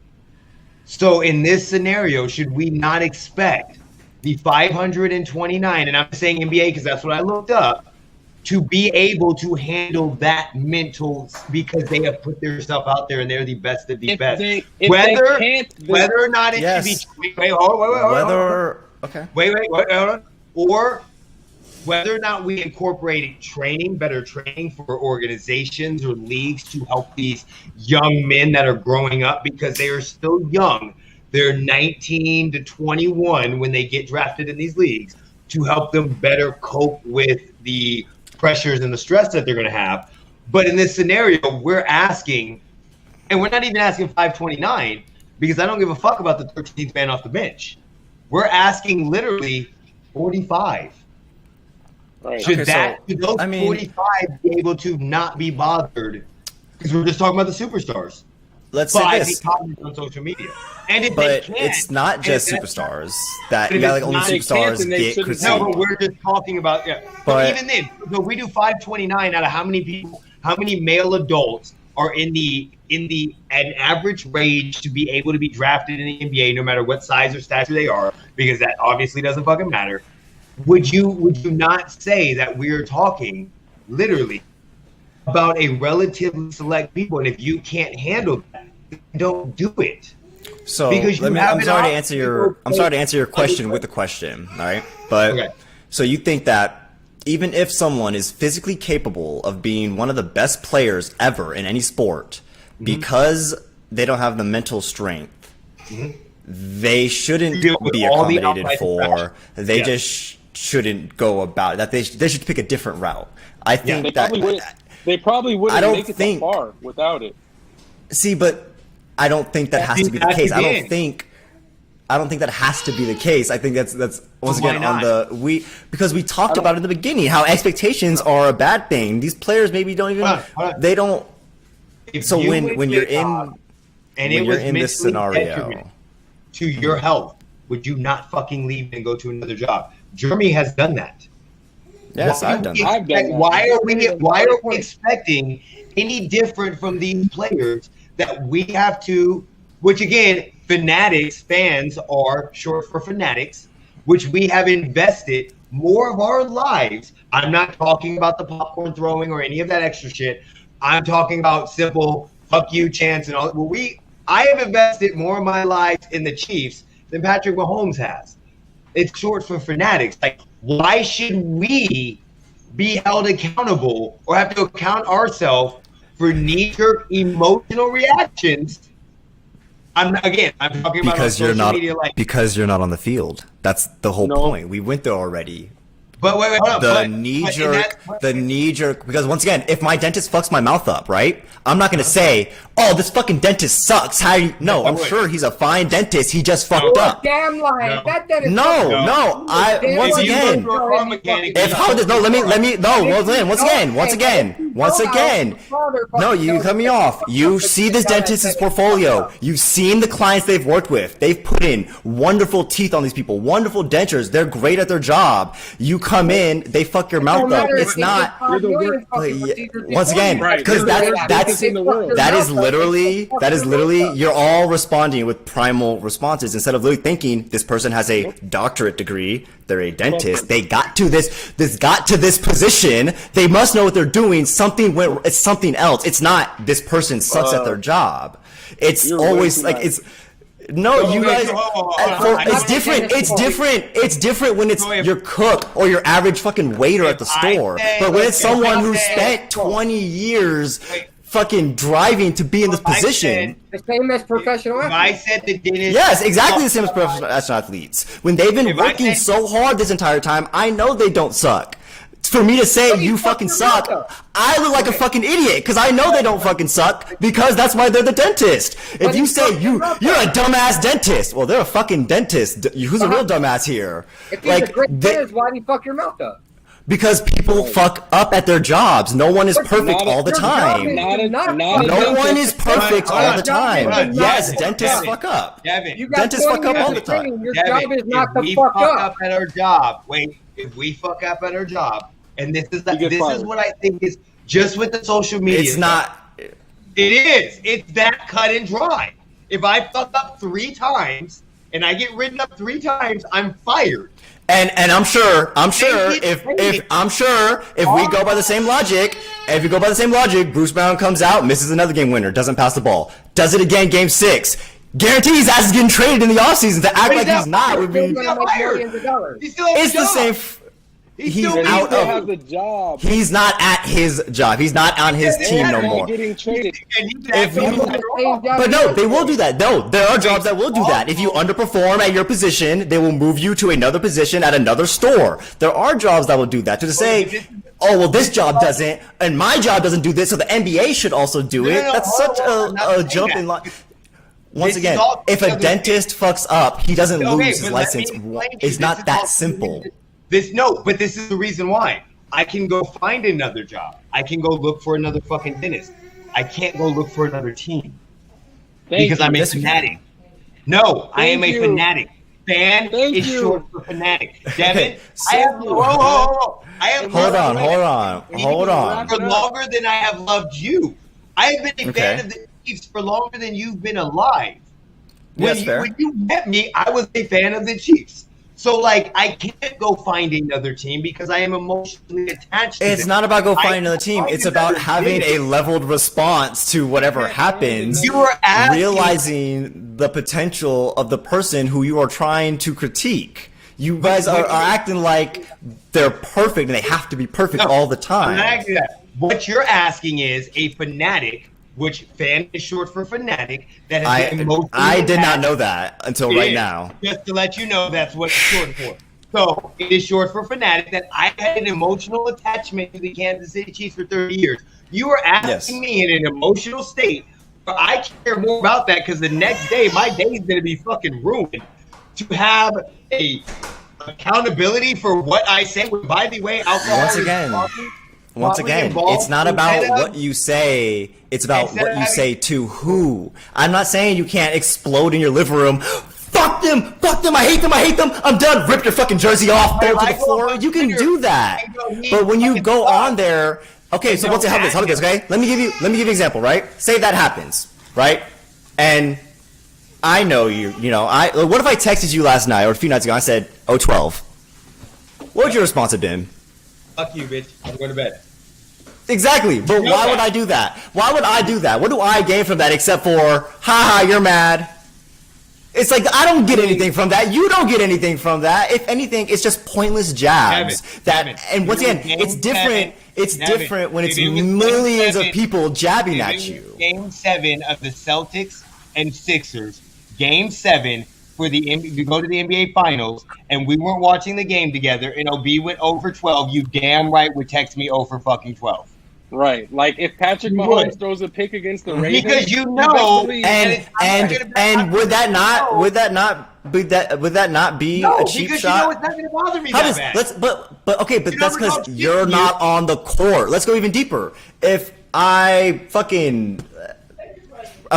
So in this scenario, should we not expect the 529, and I'm saying NBA because that's what I looked up, to be able to handle that mental because they have put themselves out there and they're the best of the best. Whether or not it should be or whether or not we incorporate better training for organizations or leagues to help these young men that are growing up because they are still young. They're 19 to 21 when they get drafted in these leagues to help them better cope with the pressures and the stress that they're going to have. But in this scenario, we're asking, and we're not even asking 529 because I don't give a fuck about the 13th man off the bench. We're asking literally 45. Right. Should those 45 be able to not be bothered? Because we're just talking about the superstars. Let's say this on social media, it's not just superstars that only superstars get critiqued. No, but we're just talking about But even then, so we do 529 out of how many people, how many male adults are in an average range to be able to be drafted in the NBA, no matter what size or stature they are, because that obviously doesn't fucking matter. Would you not say that we're talking literally about a relatively select people, and if you can't handle that, don't do it. So I'm sorry to answer your question with a question, all right? But so you think that even if someone is physically capable of being one of the best players ever in any sport, because they don't have the mental strength, they shouldn't be accommodated for. They just shouldn't go about it. That they should pick a different route. I think They probably I wouldn't don't make it think- that far without it. See, but I don't think that has to be the case. I don't think that has to be the case. I think that's once again on because we talked about it in the beginning how expectations are a bad thing. These players maybe don't even they don't. So when you're in this scenario to your health, would you not fucking leave and go to another job? Jeremy has done that. Yes, I've done that. Why are we expecting any different from these players that we have to? Which again, fanatics, fans are short for fanatics, which we have invested more of our lives. I'm not talking about the popcorn throwing or any of that extra shit. I'm talking about simple fuck you chants and all. Well, I have invested more of my lives in the Chiefs than Patrick Mahomes has. It's short for fanatics. Like, why should we be held accountable or have to account ourselves for knee-jerk emotional reactions? I'm talking about because social media, because you're not on the field. That's the whole point. We went there already. But wait, hold on. The knee jerk. Because once again, if my dentist fucks my mouth up, right? I'm not gonna say, "Oh, this fucking dentist sucks." No, I'm sure he's a fine dentist. He just fucked up. Damn lying. That dentist. No. Once again. No, you cut me off. You see this dentist's portfolio. You've seen the clients they've worked with. They've put in wonderful teeth on these people, wonderful dentures. They're great at their job. You come in, they fuck your mouth up. It's not. Once again, because that is literally you're all responding with primal responses instead of really thinking this person has a doctorate degree. They're a dentist. They got to this position. They must know what they're doing. It's something else. It's not this person sucks at their job. It's always like it's. No, you guys. It's different. It's different when it's your cook or your average fucking waiter at the store. But when it's someone who spent 20 years fucking driving to be in this position. The same as professional athletes. I said the dentist. Yes, exactly the same as professional athletes. When they've been working so hard this entire time, I know they don't suck. For me to say you fucking suck, I look like a fucking idiot because I know they don't fucking suck because that's why they're the dentist. If you say you're a dumbass dentist, well, they're a fucking dentist. Who's a real dumbass here? If he's a great dentist, why do you fuck your mouth up? Because people fuck up at their jobs. No one is perfect all the time. No one is perfect all the time. Yes, dentists fuck up. Devin, dentists fuck up all the time. Your job is not to fuck up at our job. Wait, if we fuck up at our job, and this is what I think is just with the social media. It's not. It is. It's that cut and dry. If I fuck up 3 times and I get written up 3 times, I'm fired. And I'm sure if we go by the same logic, Bruce Brown comes out, misses another game winner, doesn't pass the ball, does it again game 6. Guarantees his ass is getting traded in the offseason to act like he's not. Would be. It's the same. He's out of the job. He's not at his job. He's not on his team no more. But no, they will do that. No, there are jobs that will do that. If you underperform at your position, they will move you to another position at another store. There are jobs that will do that. To say, oh, well, this job doesn't, and my job doesn't do this, so the NBA should also do it. That's such a jump in line. Once again, if a dentist fucks up, he doesn't lose his license. It's not that simple. But this is the reason why. I can go find another job. I can go look for another fucking dentist. I can't go look for another team. Because I'm a fanatic. No, I am a fanatic. Fan is short for fanatic. Devin, I have Hold on. For longer than I have loved you. I have been a fan of the Chiefs for longer than you've been alive. When you met me, I was a fan of the Chiefs. So, I can't go find another team because I am emotionally attached to them. It's not about go find another team. It's about having a leveled response to whatever happens. You are realizing the potential of the person who you are trying to critique. You guys are acting like they're perfect and they have to be perfect all the time. I'm not asking that. What you're asking is a fanatic, which fan is short for fanatic, that has been emotionally I did not know that until right now. Just to let you know, that's what it's short for. So it is short for fanatic. That I had an emotional attachment to the Kansas City Chiefs for 30 years. You are asking me in an emotional state. But I care more about that because the next day, my day is going to be fucking ruined. To have a accountability for what I say. By the way, alcohol Once again, it's not about what you say. It's about what you say to who. I'm not saying you can't explode in your living room. Fuck them, I hate them, I'm done. Rip your fucking jersey off, throw it to the floor. You can do that. But when you go on there, okay, so how about this, okay? Let me give you an example, right? Say that happens, right? And I know what if I texted you last night or a few nights ago, I said, 12. What would your response have been? Fuck you, bitch. I'm going to bed. Exactly, but why would I do that? Why would I do that? What do I gain from that except for, haha, you're mad? It's like, I don't get anything from that. You don't get anything from that. If anything, it's just pointless jabs. And once again, it's different. It's different when it's millions of people jabbing at you. Game 7 of the Celtics and Sixers. Game 7 for we go to the NBA Finals, and we weren't watching the game together, and OB went 0 for 12. You damn right would text me 0 for fucking 12. Right, like if Patrick Mahomes throws a pick against the Ravens, because you know, and would that not be a cheap shot? You know it's not going to bother me that bad. But that's because you're not on the court. Let's go even deeper. If I'm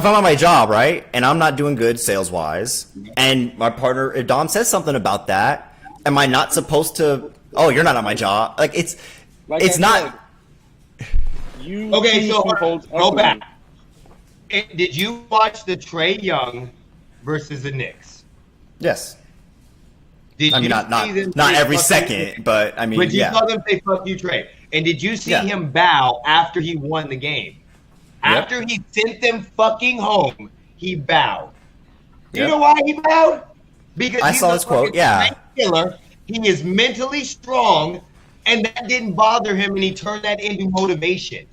on my job, right, and I'm not doing good sales wise, and my partner, if Dom says something about that, am I not supposed to? Oh, you're not on my job. Like it's not. Okay, so go back. Did you watch the Trae Young versus the Knicks? Yes. Not every second, but I mean, But you saw them say "fuck you, Trae," and did you see him bow after he won the game? After he sent them fucking home, he bowed. You know why he bowed? Because I saw his quote. Yeah. Killer. He is mentally strong, and that didn't bother him, and he turned that into motivation.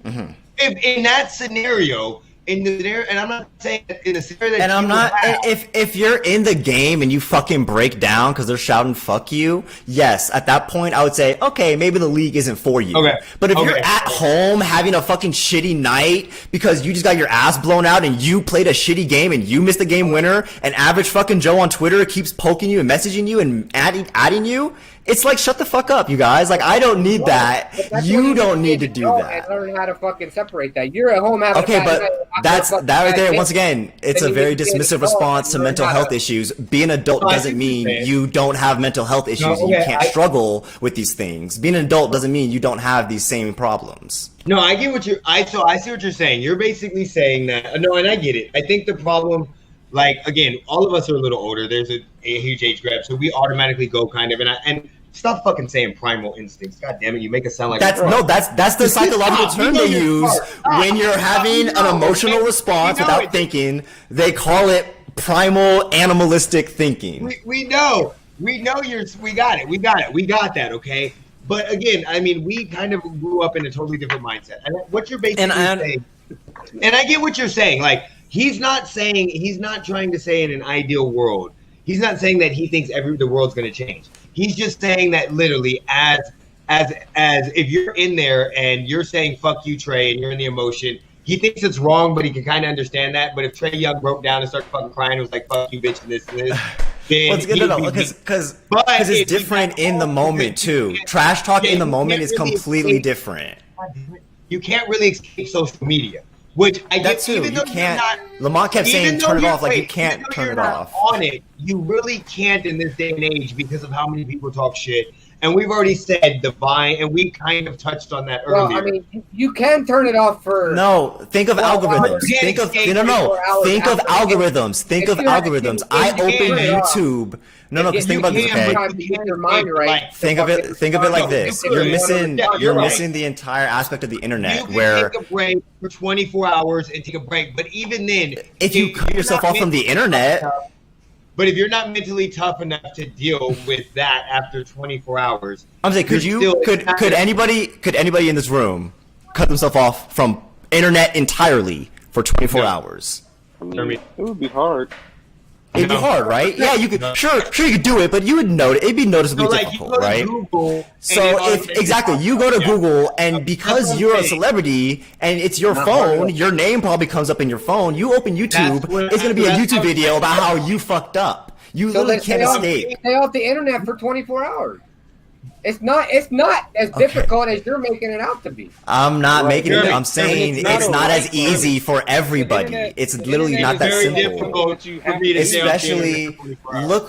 Mm-hmm. If in that scenario, and I'm not saying in the scenario that, and I'm not. If you're in the game and you fucking break down because they're shouting "fuck you," yes, at that point I would say, okay, maybe the league isn't for you. Okay. But if you're at home having a fucking shitty night because you just got your ass blown out and you played a shitty game and you missed the game winner, and average fucking Joe on Twitter keeps poking you and messaging you and adding you. It's like, shut the fuck up, you guys. Like, I don't need that. You don't need to do that. And learn how to fucking separate that. You're at home having okay, but that right there. Once again, it's a very dismissive response to mental health issues. Being an adult doesn't mean you don't have mental health issues and you can't struggle with these things. Being an adult doesn't mean you don't have these same problems. No, I get what I see what you're saying. You're basically saying that. No, and I get it. I think the problem, like, again, all of us are a little older. There's a huge age gap, so we automatically go kind of and stop fucking saying primal instincts. God damn it, you make us sound like that's the psychological term they use when you're having an emotional response without thinking. They call it primal animalistic thinking. We know we got that. Okay, but again, I mean, we kind of grew up in a totally different mindset. And what you're basically saying, and I get what you're saying. Like, he's not trying to say in an ideal world. He's not saying that he thinks the world's going to change. He's just saying that literally as if you're in there and you're saying "fuck you, Trae," and you're in the emotion, he thinks it's wrong, but he can kind of understand that. But if Trae Young broke down and started fucking crying and was like "fuck you, bitch," and this, then because it's different in the moment too. Trash talk in the moment is completely different. You can't really escape social media. Which I get too. You can't. Lamont kept saying turn it off. Like, you can't turn it off. On it, you really can't in this day and age because of how many people talk shit. And we've already said divine, and we kind of touched on that earlier. Well, I mean, you can turn it off for. No, think of algorithms. Think of algorithms. Think of algorithms. I open YouTube. No, because think about this, okay? Think of it like this. You're missing the entire aspect of the internet where take a break for 24 hours and take a break. But even then, if you cut yourself off from the internet. But if you're not mentally tough enough to deal with that after 24 hours, I'm saying, could anybody in this room cut themselves off from internet entirely for 24 hours? I mean, it would be hard. It'd be hard, right? Yeah, you could sure you could do it, but you would notice it'd be noticeably difficult, right? So if you go to Google, and because you're a celebrity and it's your phone, your name probably comes up in your phone. You open YouTube, it's gonna be a YouTube video about how you fucked up. You literally can't escape. Stay off the internet for 24 hours. It's not as difficult as you're making it out to be. I'm not making it. I'm saying it's not as easy for everybody. It's literally not that simple. Especially look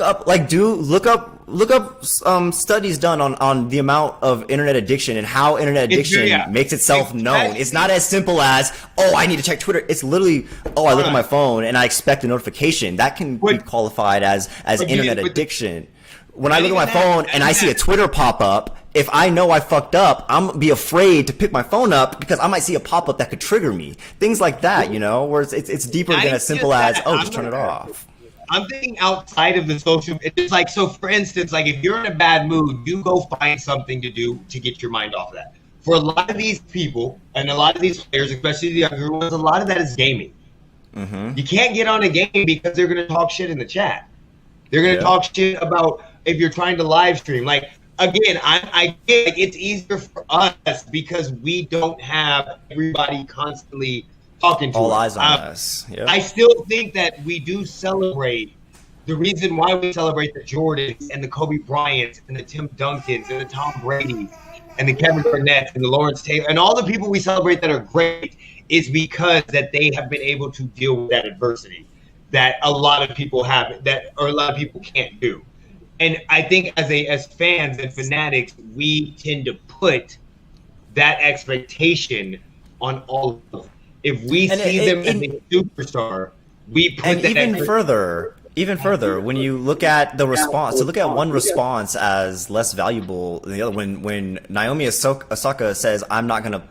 up studies done on the amount of internet addiction and how internet addiction makes itself known. It's not as simple as, I need to check Twitter. It's literally, I look at my phone and I expect a notification. That can be qualified as internet addiction. When I look at my phone and I see a Twitter pop up, if I know I fucked up, I'm gonna be afraid to pick my phone up because I might see a pop up that could trigger me. Things like that, where it's deeper than as simple as, just turn it off. I'm thinking outside of the social. It's like, so for instance, like if you're in a bad mood, you go find something to do to get your mind off of that. For a lot of these people and a lot of these players, especially the younger ones, a lot of that is gaming. Mm-hmm. You can't get on a game because they're going to talk shit in the chat. They're going to talk shit about if you're trying to live stream. Like, again, I get like, it's easier for us because we don't have everybody constantly talking to us. All eyes on us. Yep. I still think that we do celebrate. The reason why we celebrate the Jordans and the Kobe Bryants and the Tim Duncans and the Tom Bradys and the Kevin Garnetts and the Lawrence Taylor and all the people we celebrate that are great is because that they have been able to deal with that adversity that a lot of people have, or a lot of people can't do. And I think as fans and fanatics, we tend to put that expectation on all of them. If we see them as a superstar, we put and that even further, when you look at the response, to look at one response as less valuable than the other. When Naomi Osaka says, "I'm not going to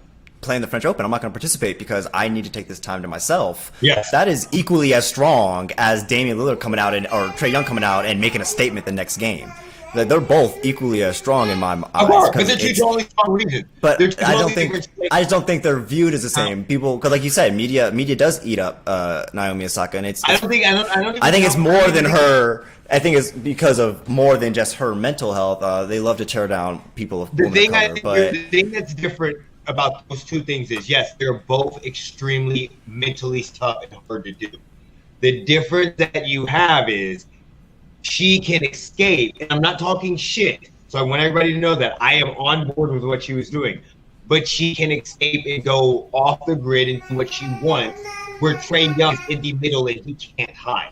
play in the French Open, I'm not going to participate because I need to take this time to myself." Yes. That is equally as strong as Damian Lillard coming out or Trae Young coming out and making a statement the next game. They're both equally as strong in my eyes. Because they're two totally strong reasons. But I just don't think they're viewed as the same. People, because like you said, media does eat up Naomi Osaka, and I think it's more than her. I think it's because of more than just her mental health. They love to tear down people of color. The thing that's different about those two things is, yes, they're both extremely mentally tough and hard to do. The difference that you have is she can escape, and I'm not talking shit, so I want everybody to know that I am on board with what she was doing, but she can escape and go off the grid and do what she wants, where Trae Young's in the middle and he can't hide.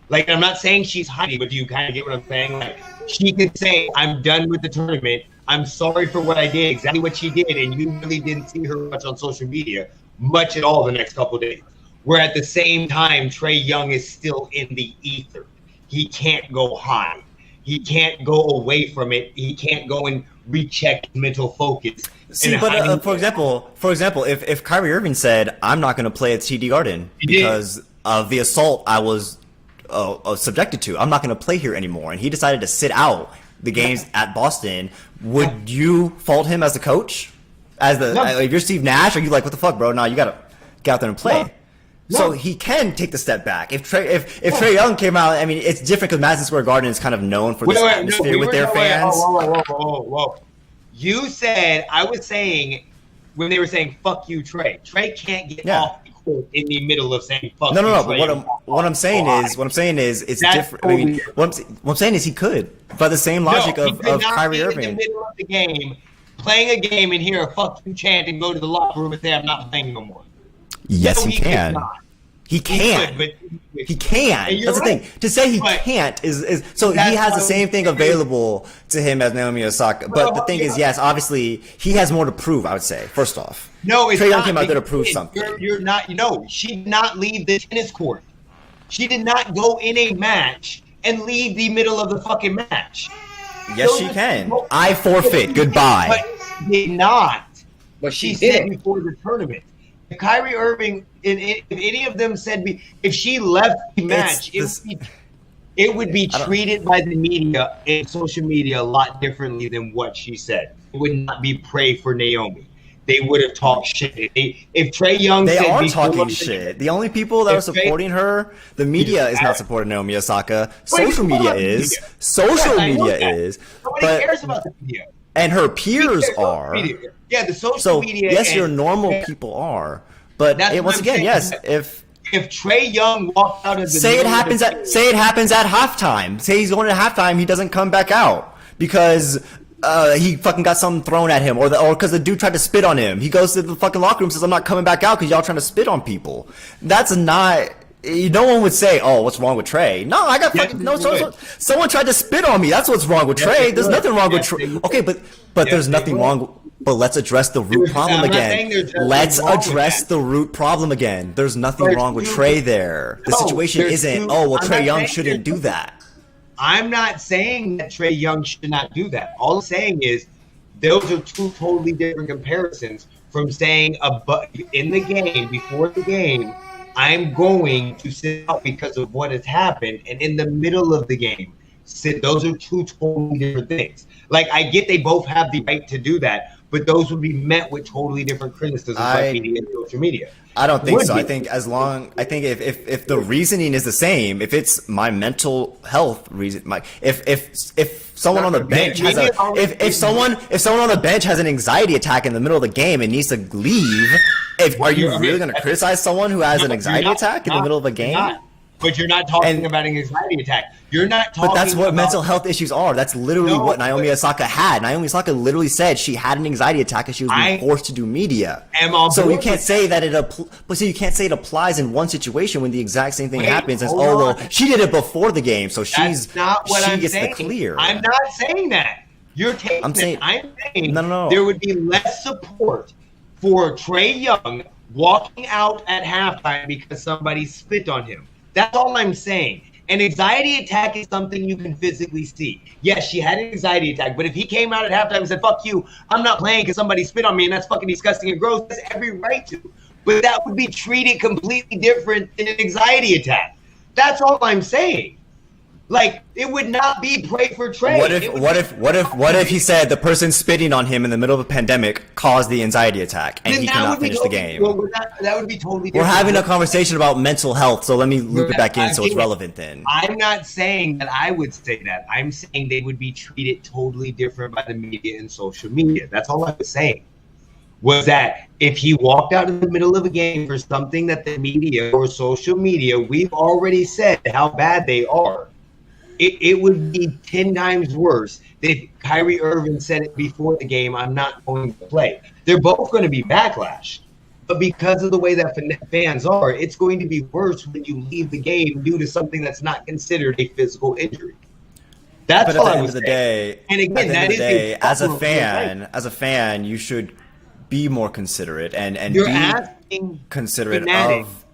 Like, I'm not saying she's hiding, but do you kind of get what I'm saying? Like, she can say, I'm done with the tournament, I'm sorry for what I did, exactly what she did, and you really didn't see her much on social media, much at all the next couple of days. Where at the same time, Trae Young is still in the ether. He can't go high. He can't go away from it. He can't go and recheck mental focus. See, but for example, if Kyrie Irving said, "I'm not going to play at TD Garden because of the assault I was subjected to. I'm not going to play here anymore," and he decided to sit out the games at Boston, would you fault him as the coach? If you're Steve Nash, are you like, what the fuck, bro? No, you got to get out there and play. No. So he can take the step back. If Trae Young came out, I mean, it's different because Madison Square Garden is kind of known for this atmosphere with their fans. Whoa. You said, I was saying, when they were saying, fuck you, Trae. Trae can't get off the court in the middle of saying, fuck you, No, but what I'm saying is, it's different. I mean, what I'm saying is he could, by the same logic of Kyrie Irving. In the middle of the game, playing a game and hear a fuck you chant and go to the locker room and say, I'm not playing no more. Yes, he can. He can. He can. That's the thing. To say he can't is so he has the same thing available to him as Naomi Osaka. But the thing is, yes, obviously he has more to prove. I would say, first off, Trae Young came out there to prove something. You're not. She did not leave the tennis court. She did not go in a match and leave the middle of the fucking match. Yes, she can. I forfeit. Goodbye. But did not. But she said before the tournament. If Kyrie Irving, if any of them said, if she left the match, it would be treated by the media and social media a lot differently than what she said. It would not be pray for Naomi. they would have talked shit. If Trae Young They said are before talking the- shit. The only people that are supporting her, the media is not supporting Naomi Osaka. Social media is. Social media is. Nobody But cares about the media. and her peers are. Yeah, the social So media. yes, and- your normal people are. But That's what once I'm again, saying. yes, if Trae Young walked out of the say it happens at halftime. Say he's going to halftime, he doesn't come back out because he fucking got something thrown at him, or because the dude tried to spit on him. He goes to the fucking locker room and says, "I'm not coming back out because y'all trying to spit on people." That's not. No one would say, "Oh, what's wrong with Trae?" No, I got fucking no. Someone tried to spit on me. That's what's wrong with Trae. There's nothing wrong with Trae. Okay, but there's nothing wrong. But let's address the root problem again. Let's address the root problem again. There's nothing wrong with Trae there. The situation isn't, Trae Young shouldn't do that. I'm not saying that Trae Young should not do that. All I'm saying is those are two totally different comparisons from saying in the game, before the game, I'm going to sit out because of what has happened, and in the middle of the game, sit. Those are two totally different things. Like, I get they both have the right to do that, but those would be met with totally different criticisms by media and social media. I don't think so. I think if the reasoning is the same, if it's my mental health reason, if someone on the bench has if someone on the bench has an anxiety attack in the middle of the game and needs to leave, are you really going to criticize someone who has an anxiety attack in the middle of a game? But you're not talking about an anxiety attack. You're not talking. But that's what about mental health issues are. That's literally what Naomi Osaka had. Naomi Osaka literally said she had an anxiety attack and she was being forced to do media. So you can't say that you can't say it applies in one situation when the exact same thing happens. As she did it before the game, so she gets the clear. I'm not saying that. You're taking. I'm saying no. There would be less support for Trae Young walking out at halftime because somebody spit on him. That's all I'm saying. An anxiety attack is something you can physically see. Yes, she had an anxiety attack, but if he came out at halftime and said, "Fuck you, I'm not playing because somebody spit on me," and that's fucking disgusting and gross, that's every right to. But that would be treated completely different than an anxiety attack. That's all I'm saying. Like, it would not be pray for Trae. What if he said the person spitting on him in the middle of a pandemic caused the anxiety attack and he cannot finish the game? Well, that would be totally different. We're having a conversation about mental health, so let me loop it back in so it's relevant then. I'm not saying that I would say that. I'm saying they would be treated totally different by the media and social media. That's all I was saying. Was that if he walked out in the middle of a game for something that the media or social media, we've already said how bad they are. It would be 10 times worse if Kyrie Irving said it before the game, "I'm not going to play." They're both going to be backlash. But because of the way that fans are, it's going to be worse when you leave the game due to something that's not considered a physical injury. That's all I was saying. And again, that is as a fan, you should be more considerate and you're be asking considerate fanatics. of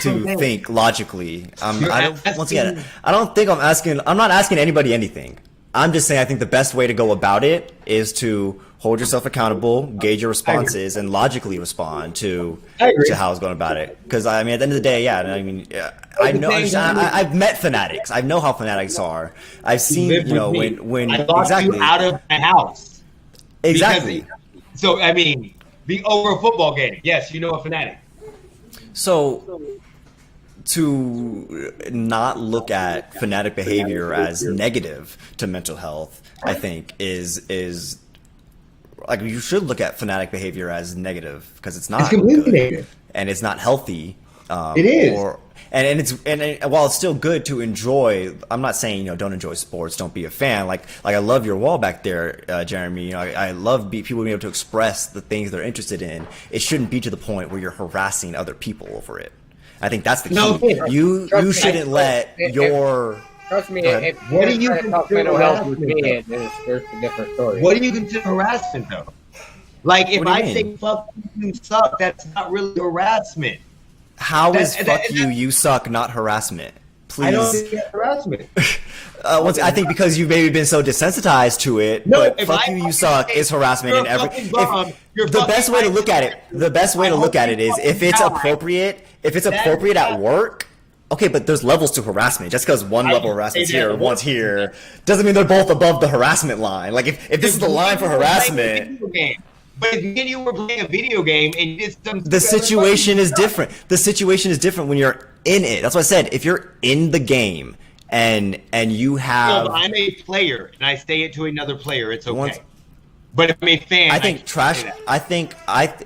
to think logically. I'm not asking anybody anything. I'm just saying I think the best way to go about it is to hold yourself accountable, gauge your responses, and logically respond to how it's going about it. Because I mean, at the end of the day, I've met fanatics. I know how fanatics are. I've seen when I locked you out of my house. Exactly. So I mean, be over a football game. Yes, you know a fanatic. So, to not look at fanatic behavior as negative to mental health, I think is like you should look at fanatic behavior as negative because it's not completely negative and it's not healthy. It is. And while it's still good to enjoy, I'm not saying don't enjoy sports, don't be a fan. Like I love your wall back there, Jeremy. I love people being able to express the things they're interested in. It shouldn't be to the point where you're harassing other people over it. I think that's the key. No, you shouldn't let your. Trust me, if what do you talk mental health with me, there's a different story. What do you consider harassment though? Like if I say "fuck you suck," that's not really harassment. How is "fuck you suck" not harassment? Please. I don't think it's harassment. I think because you've maybe been so desensitized to it. No, but "fuck you suck" is harassment in every. The best way to look at it is if it's appropriate. If it's appropriate at work, Okay, but there's levels to harassment. Just because one level of harassment's here, one's here, doesn't mean they're both above the harassment line. Like if this is the line for harassment. But if me and you were playing a video game and you did some, the situation is different. The situation is different when you're in it. That's what I said. If you're in the game and you have, well, I'm a player and I say it to another player, it's okay. But if I'm a fan, I think trash.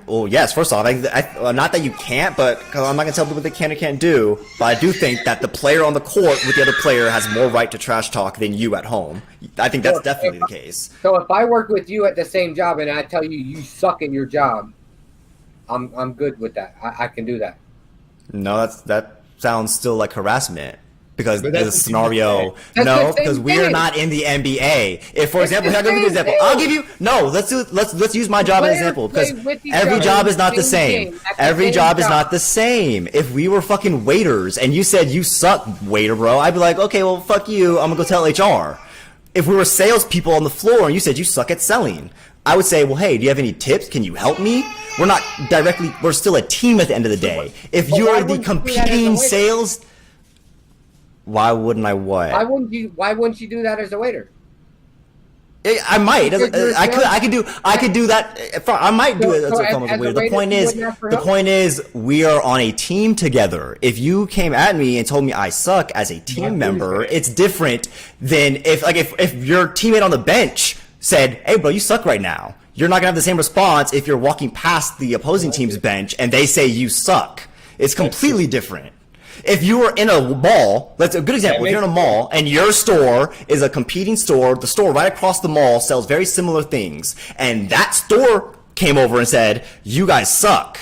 Well, yes. First off, not that you can't, but because I'm not gonna tell people what they can or can't do. But I do think that the player on the court with the other player has more right to trash talk than you at home. I think that's definitely the case. So if I work with you at the same job and I tell you you suck in your job, I'm good with that. I can do that. No, that sounds still like harassment. Because the scenario, because we are not in the NBA. If, for example, I'll give you an example. Let's use my job as an example because every job is not the same. Every job is not the same. If we were fucking waiters and you said you suck, waiter bro, I'd be like, okay, well, fuck you. I'm gonna go tell HR. If we were salespeople on the floor and you said you suck at selling, I would say, well, hey, do you have any tips? Can you help me? We're still a team at the end of the day. If you're the competing sales. Why wouldn't I what? Why wouldn't you do that as a waiter? I might. I could do that. I might do it as a waiter. The point is, we are on a team together. If you came at me and told me I suck as a team member, it's different than if your teammate on the bench said, "Hey, bro, you suck right now." You're not gonna have the same response if you're walking past the opposing team's bench and they say you suck. It's completely different. If you were in a mall, that's a good example. If you're in a mall and your store is a competing store, the store right across the mall sells very similar things, and that store came over and said, you guys suck.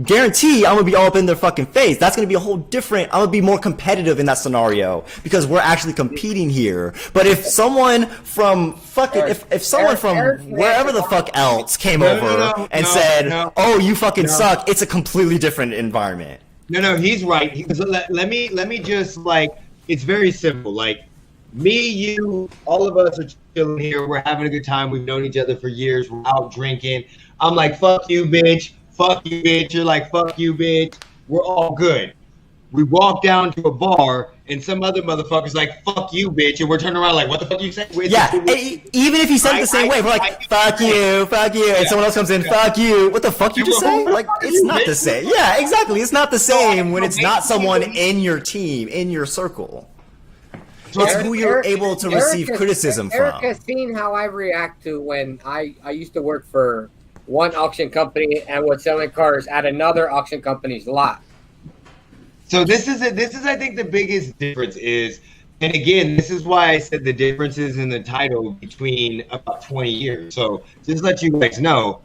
Guarantee I'm going to be all up in their fucking face. That's going to be a whole different, I'm going to be more competitive in that scenario because we're actually competing here. But if someone from if someone from wherever the fuck else came over and said, oh, you fucking suck, it's a completely different environment. No, he's right. Let me just it's very simple. Like me, you, all of us are chilling here. We're having a good time. We've known each other for years. We're out drinking. I'm like, fuck you, bitch. Fuck you, bitch. You're like, fuck you, bitch. We're all good. We walk down to a bar and some other motherfucker's like, fuck you, bitch. And we're turning around like, what the fuck you say? Yeah, even if he said it the same way, we're like, fuck you. And someone else comes in, fuck you. What the fuck you just say? Like, it's not the same. Yeah, exactly. It's not the same when it's not someone in your team, in your circle. It's who you're able to receive criticism from. Eric has seen how I react to when I used to work for one auction company and was selling cars at another auction company's lot. So this is I think the biggest difference is, and again, this is why I said the differences in the title between about 20 years. So just to let you guys know,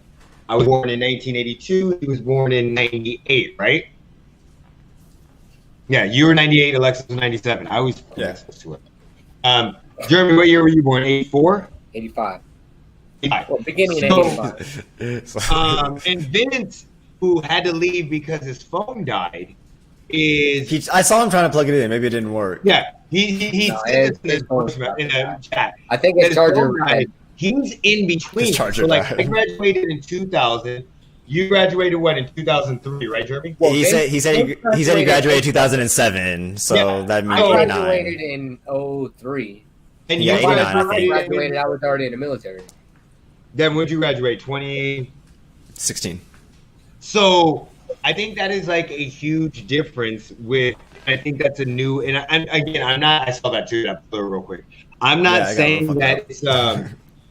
I was born in 1982. He was born in 98, right? Yeah, you were 98. Alexis was 97. I was close to it. Jeremy, what year were you born? 84? 85. Well, beginning of 85. And Vince, who had to leave because his phone died, I saw him trying to plug it in. Maybe it didn't work. Yeah, he said this in the chat. I think his charger died. He's in between. So I graduated in 2000. You graduated what in 2003, right, Jeremy? Well, he said he graduated in 2007. So that means I graduated in 03. And you graduated, I was already in the military. Then when did you graduate? 2016. So I think that is like a huge difference with. I think that's a new. And again, I'm not. I saw that too. That blew real quick. I'm not saying that it's.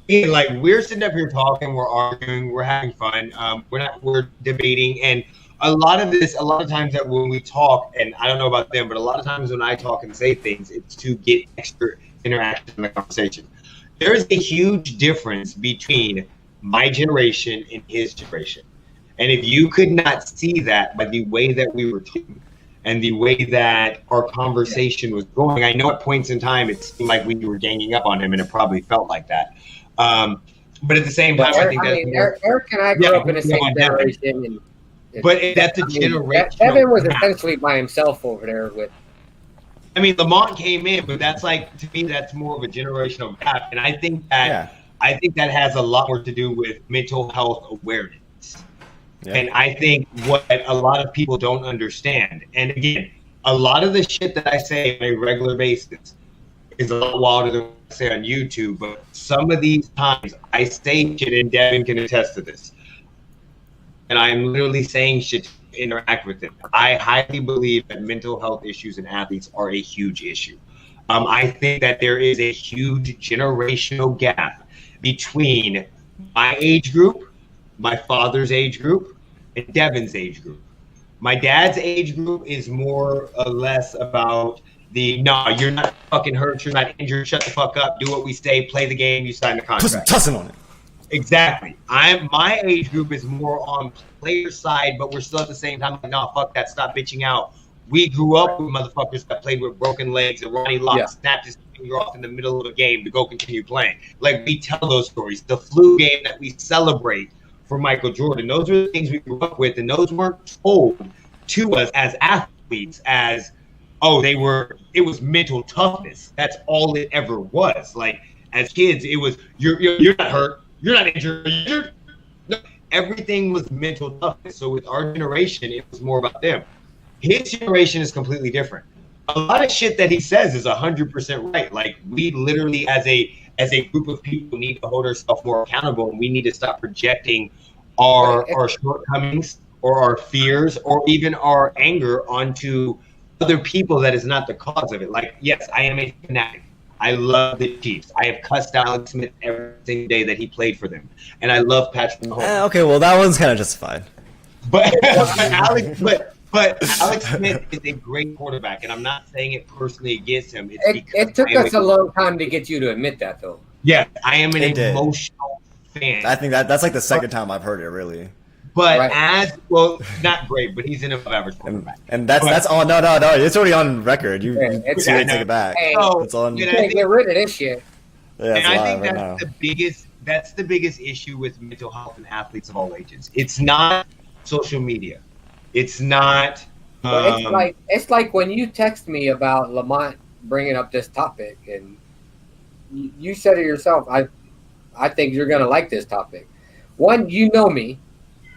Like we're sitting up here talking, we're arguing, we're having fun. We're debating, and a lot of times that when we talk, and I don't know about them, but a lot of times when I talk and say things, it's to get extra interaction in the conversation. There is a huge difference between my generation and his generation. And if you could not see that by the way that we were talking and the way that our conversation was going, I know at points in time it seemed like we were ganging up on him, and it probably felt like that. But at the same time, I think Eric and I grew up in the same generation. But that's a generation. Devin was essentially by himself over there with. I mean, Lamont came in, but that's like, to me, that's more of a generational gap. And I think that has a lot more to do with mental health awareness. Yeah. And I think what a lot of people don't understand, and again, A lot of the shit that I say on a regular basis is a lot wilder than what I say on YouTube, but some of these times I say shit, and Devin can attest to this, and I'm literally saying shit to interact with them. I highly believe that mental health issues in athletes are a huge issue. I think that there is a huge generational gap between my age group, my father's age group, and Devin's age group. My dad's age group is more or less about no, you're not fucking hurt, you're not injured, shut the fuck up, do what we say, play the game, you sign the contract. Tussing on it. Exactly. My age group is more on player side, but we're still at the same time like, no, fuck that, stop bitching out. We grew up with motherfuckers that played with broken legs, and Ronnie Lott snapped his finger off in the middle of a game to go continue playing. Like, we tell those stories. The flu game that we celebrate for Michael Jordan, those are the things we grew up with, and those weren't told to us as athletes as, it was mental toughness. That's all it ever was. Like, as kids, it was, you're not hurt, you're not injured. No, everything was mental toughness. So with our generation, it was more about them. His generation is completely different. A lot of shit that he says is 100% right. Like, we literally, as a group of people, need to hold ourselves more accountable, and we need to stop projecting our shortcomings or our fears or even our anger onto other people that is not the cause of it. Like, yes, I am a fanatic. I love the Chiefs. I have cussed Alex Smith every single day that he played for them, and I love Patrick Mahomes. Okay, well, that one's kind of justified. But Alex Smith is a great quarterback, and I'm not saying it personally against him. It took us a long time to get you to admit that, though. Yeah, I am an emotional fan. I think that's like the second time I've heard it, really. But not great, but he's an above-average quarterback. And that's all. No, it's already on record. You take it back. Hey, it's on. You can't get rid of this shit. Yeah, and I think that's the biggest issue with mental health in athletes of all ages. It's not social media. It's not. It's like when you text me about Lamont bringing up this topic, and you said to yourself, "I think you're gonna like this topic." One, you know me.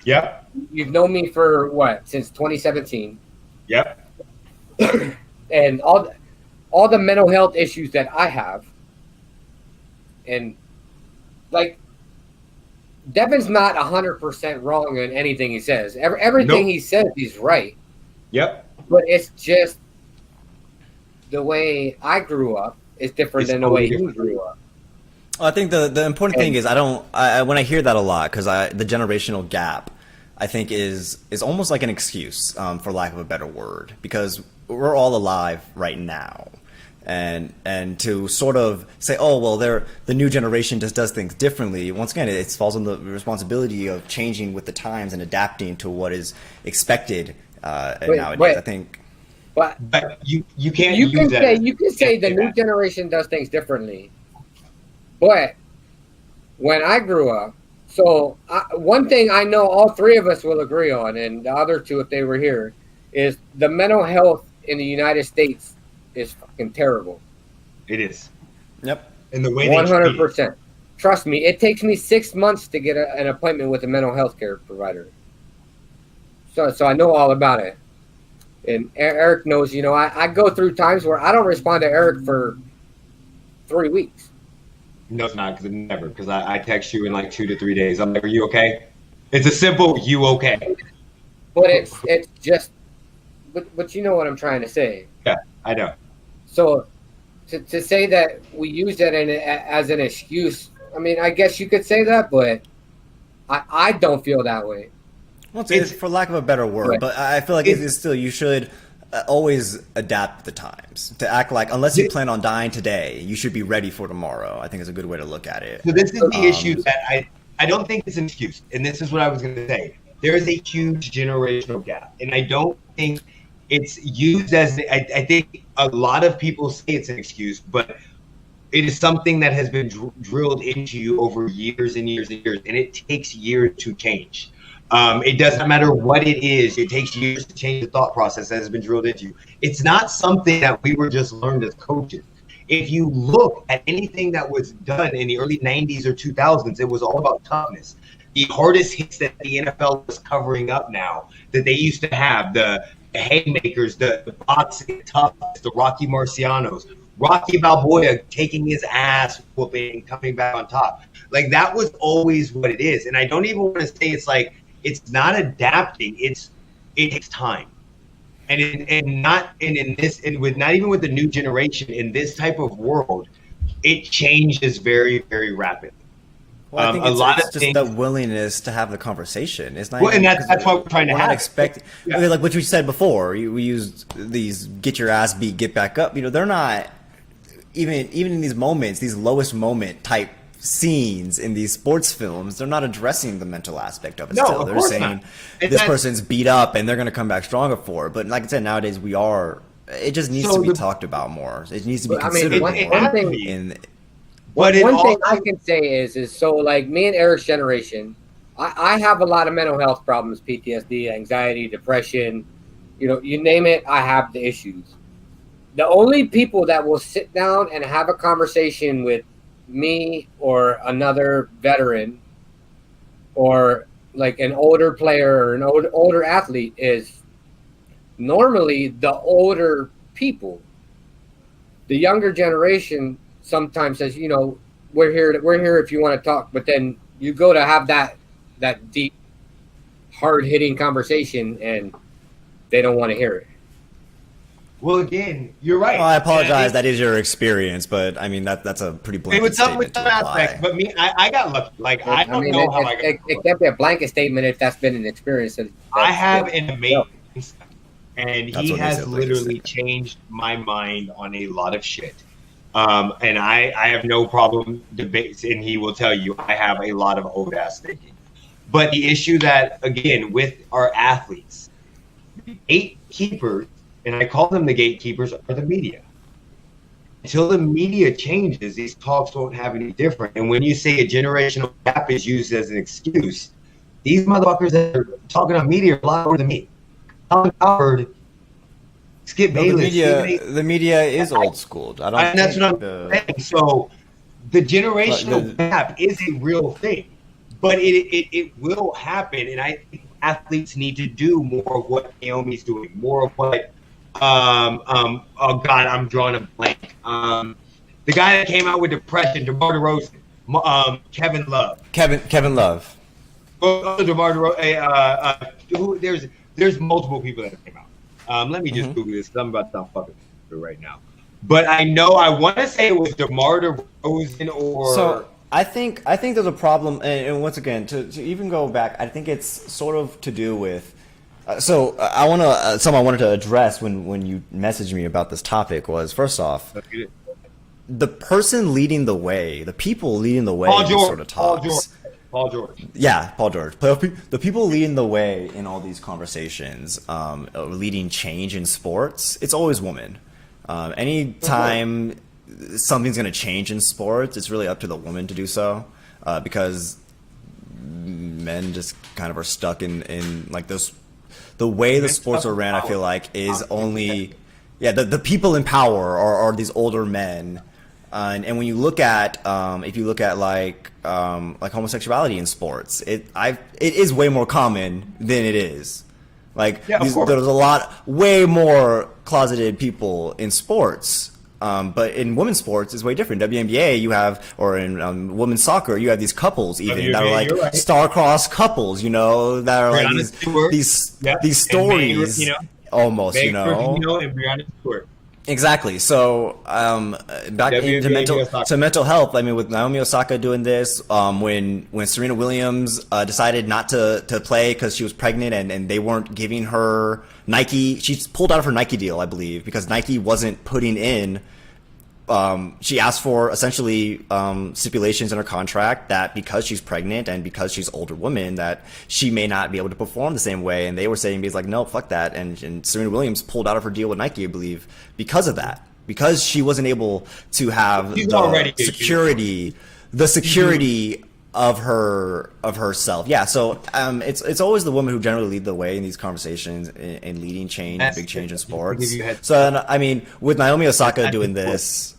Yep. You've known me for what, since 2017. Yep. And all the mental health issues that I have, and like, Devin's not 100% wrong in anything he says. Everything he says, he's right. Yep. But it's just the way I grew up is different than the way you grew up. I think the important thing is when I hear that a lot, because the generational gap, I think is almost like an excuse, for lack of a better word, because we're all alive right now, and to sort of say, oh well, the new generation just does things differently. Once again, it falls on the responsibility of changing with the times and adapting to what is expected nowadays. I think. But you can't. You can say the new generation does things differently. But when I grew up, one thing I know all three of us will agree on, and the other two, if they were here, is the mental health in the United States is fucking terrible. It is. Yep. And the way 100%. Trust me, it takes me 6 months to get an appointment with a mental health care provider. So I know all about it. And Eric knows, I go through times where I don't respond to Eric for 3 weeks. No, it's not, because I text you in like 2 to 3 days. I'm like, are you okay? It's a simple, you okay? But it's just, but you know what I'm trying to say. Yeah, I know. So to say that we use that as an excuse, I mean, I guess you could say that, but I don't feel that way. Well, it's for lack of a better word, but I feel like it's still, you should always adapt the times to act like, unless you plan on dying today, you should be ready for tomorrow. I think is a good way to look at it. So this is the issue that I don't think it's an excuse, and this is what I was going to say. There is a huge generational gap, and I don't think it's used as I think a lot of people say it's an excuse, but it is something that has been drilled into you over years and years and years, and it takes years to change. It doesn't matter what it is. It takes years to change the thought process that has been drilled into you. It's not something that we were just learned as coaches. If you look at anything that was done in the early 90s or 2000s, it was all about toughness. The hardest hits that the NFL is covering up now, that they used to have, the haymakers, the boxing toughs, the Rocky Marcianos, Rocky Balboa taking his ass whooping and coming back on top. Like, that was always what it is. And I don't even want to say it's like, it's not adapting. It takes time. And not even with the new generation, in this type of world, it changes very, very rapidly. Well, I think it's just the willingness to have the conversation. It's not. Well, and that's what we're trying to have. Like what you said before. We used these "get your ass beat, get back up." They're not even in these moments, these lowest moment type scenes in these sports films. They're not addressing the mental aspect of it. No, they're saying this person's beat up and they're going to come back stronger for it. But like I said, nowadays we are. It just needs to be talked about more. It needs to be considered more. One thing I can say is so like me and Eric's generation, I have a lot of mental health problems, PTSD, anxiety, depression, you name it, I have the issues. The only people that will sit down and have a conversation with me or another veteran or like an older player or an older athlete is normally the older people. The younger generation sometimes says, we're here if you want to talk, but then you go to have that deep, hard-hitting conversation and they don't want to hear it. Well, again, you're right. Well, I apologize. That is your experience, but I mean that's a pretty blanket statement. With some aspects, but me, I got lucky. Like I don't know how I got. It can't be a blanket statement if that's been an experience. I have an amazing, and he has literally changed my mind on a lot of shit. And I have no problem debates, and he will tell you I have a lot of old ass thinking. But the issue that, again, with our athletes, the gatekeepers, and I call them the gatekeepers, are the media. Until the media changes, these talks won't have any different. And when you say a generational gap is used as an excuse, these motherfuckers that are talking on media are a lot more than me. Colin Cowherd, Skip Bayless. The media is old school. That's what I'm saying. So the generational gap is a real thing, but it will happen. And I think athletes need to do more of what Naomi's doing, more of what oh God, I'm drawing a blank. The guy that came out with depression, DeMar DeRozan, Kevin Love. Kevin Love. DeMar DeRozan. There's multiple people that came out. Let me just Google this because I'm about to sound fucking right now. But I want to say it was DeMar DeRozan or. So I think there's a problem, and once again, to even go back, I think it's sort of to do with. Something I wanted to address when you messaged me about this topic was, first off, the person leading the way, the people leading the way in these sort of talks. Paul George. Yeah, Paul George. The people leading the way in all these conversations, leading change in sports, it's always women. Anytime something's going to change in sports, it's really up to the woman to do so, because men just kind of are stuck in like this. The way the sports are ran, I feel like, is only, the people in power are these older men, and when you look at, if you look at like homosexuality in sports, it is way more common than it is. Like there's a way more closeted people in sports. But in women's sports, it's way different. WNBA, you have, or in women's soccer, you have these couples even that are like star-crossed couples, that are like these stories, almost, and Brianna Stewart. Exactly. So back into mental health. I mean, with Naomi Osaka doing this, when Serena Williams decided not to play because she was pregnant and they weren't giving her Nike, she pulled out of her Nike deal, I believe, because Nike wasn't putting in. She asked for essentially stipulations in her contract that because she's pregnant and because she's an older woman, that she may not be able to perform the same way. And they were saying, he's like, no, fuck that. And Serena Williams pulled out of her deal with Nike, I believe, because of that, because she wasn't able to have the security of herself. Yeah. So it's always the woman who generally lead the way in these conversations in leading change, big change in sports. So I mean, with Naomi Osaka doing this.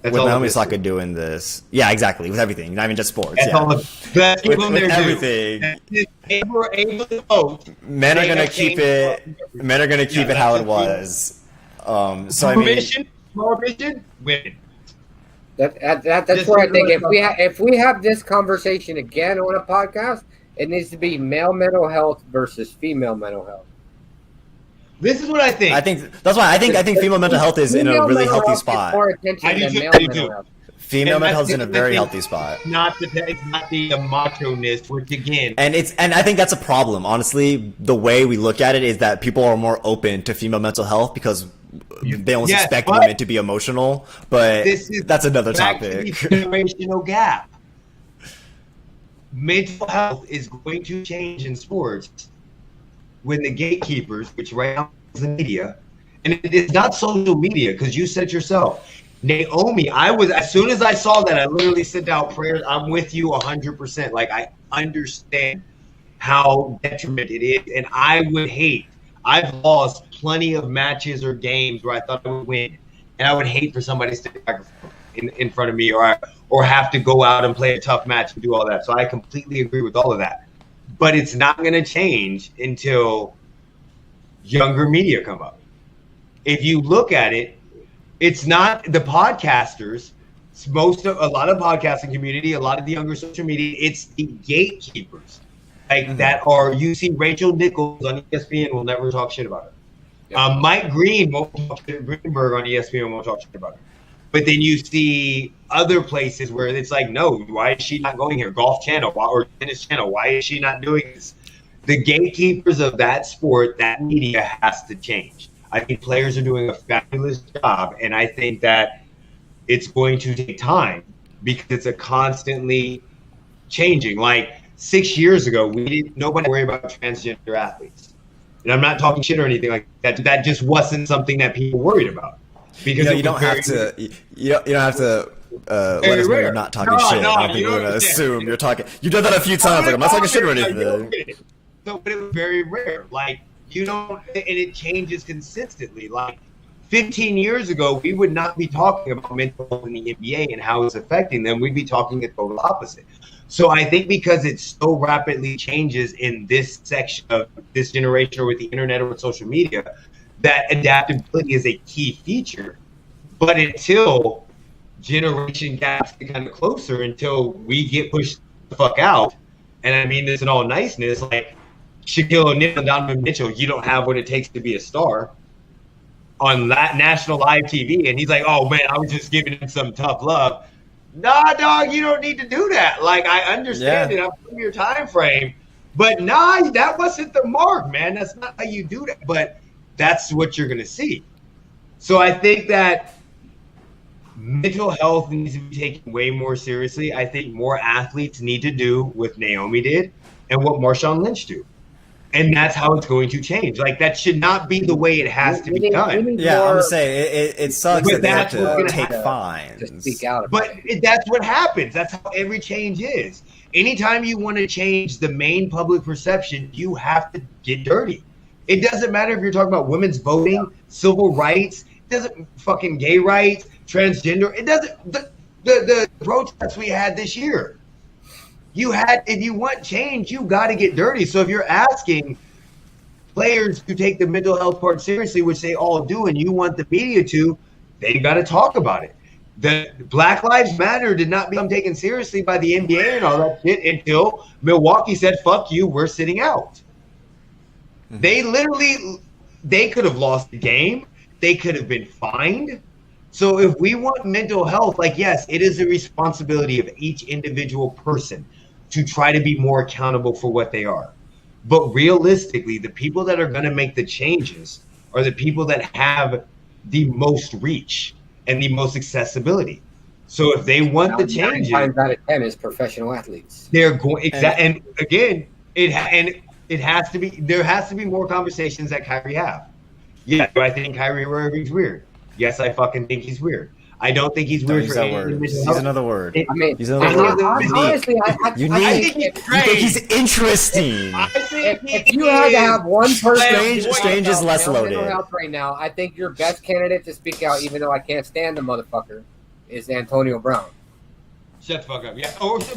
That's with all Naomi it is. Osaka doing this. Yeah, exactly. With everything, not even just sports. That's all. That's with everything. everything. They were able to vote. Men are gonna keep it. Men are gonna keep it how it was. So I mean, prohibition, women. That's where I think if we have this conversation again on a podcast, it needs to be male mental health versus female mental health. This is what I think. I think that's why I think female mental health is in a really healthy spot. More attention than male mental health. Female mental health is in a very healthy spot. It's not the macho-ness, which again, and I think that's a problem. Honestly, the way we look at it is that people are more open to female mental health because they almost expect women to be emotional. But that's another topic. Generational gap. Mental health is going to change in sports when the gatekeepers, which right now is the media, and it is not social media, because you said yourself, Naomi, as soon as I saw that, I literally sent out prayers. I'm with you 100%. Like, I understand how detriment it is, and I've lost plenty of matches or games where I thought I would win, and I would hate for somebody to stick back in front of me or have to go out and play a tough match and do all that. So I completely agree with all of that. But it's not going to change until younger media come up. If you look at it, it's not the podcasters. A lot of podcasting community, a lot of the younger social media. It's the gatekeepers, that are. You see Rachel Nichols on ESPN will never talk shit about her. Yep. Mike Greenberg on ESPN won't talk shit about her. But then you see other places where it's like, no, why is she not going here? Golf Channel or Tennis Channel, why is she not doing this? The gatekeepers of that sport, that media has to change. I think players are doing a fabulous job, and I think that it's going to take time because it's a constantly changing. Like 6 years ago, nobody worried about transgender athletes. And I'm not talking shit or anything like that. That just wasn't something that people worried about. Because you don't have to let us know you're not talking shit. I don't think we're gonna assume you're talking. You've done that a few times. Like, I'm not talking shit or anything. So, but it was very rare. Like, and it changes consistently. Like 15 years ago, we would not be talking about mental health in the NBA and how it's affecting them. We'd be talking the total opposite. So I think because it so rapidly changes in this section of this generation, or with the internet or with social media, that adaptability is a key feature. But until generation gaps get kind of closer, until we get pushed the fuck out, and I mean this in all niceness, like Shaquille O'Neal and Donovan Mitchell, you don't have what it takes to be a star on national live TV. And he's like, oh man, I was just giving him some tough love. Nah, dog, you don't need to do that. Like, I understand it. I'm from your time frame. But nah, that wasn't the mark, man. That's not how you do that. But that's what you're going to see. So I think that mental health needs to be taken way more seriously. I think more athletes need to do what Naomi did and what Marshawn Lynch do. And that's how it's going to change. Like, that should not be the way it has to be done. Yeah, I'm going to say, it sucks that they have to take fines. To speak out but that's what happens. That's how every change is. Anytime you want to change the main public perception, you have to get dirty. It doesn't matter if you're talking about women's voting, civil rights, it doesn't fucking gay rights, transgender. It doesn't. The protests we had this year, if you want change, you got to get dirty. So if you're asking players to take the mental health part seriously, which they all do, and you want the media to, they got to talk about it. The Black Lives Matter did not become taken seriously by the NBA and all that shit until Milwaukee said, fuck you, we're sitting out. They could have lost the game. They could have been fined. So if we want mental health, like, yes, it is the responsibility of each individual person to try to be more accountable for what they are. But realistically, the people that are going to make the changes are the people that have the most reach and the most accessibility. So if they want the changes, 9 times out of 10 is professional athletes. They're going and again, there has to be more conversations that Kyrie have. Yeah, do I think Kyrie Irving's weird? Yes, I fucking think he's weird. I don't think he's weird for any word. Use another word. Use another word. Honestly, I think he's interesting. If you had to have one person, strange is less loaded. Right now, I think your best candidate to speak out, even though I can't stand the motherfucker, is Antonio Brown. Shut the fuck up. Yeah.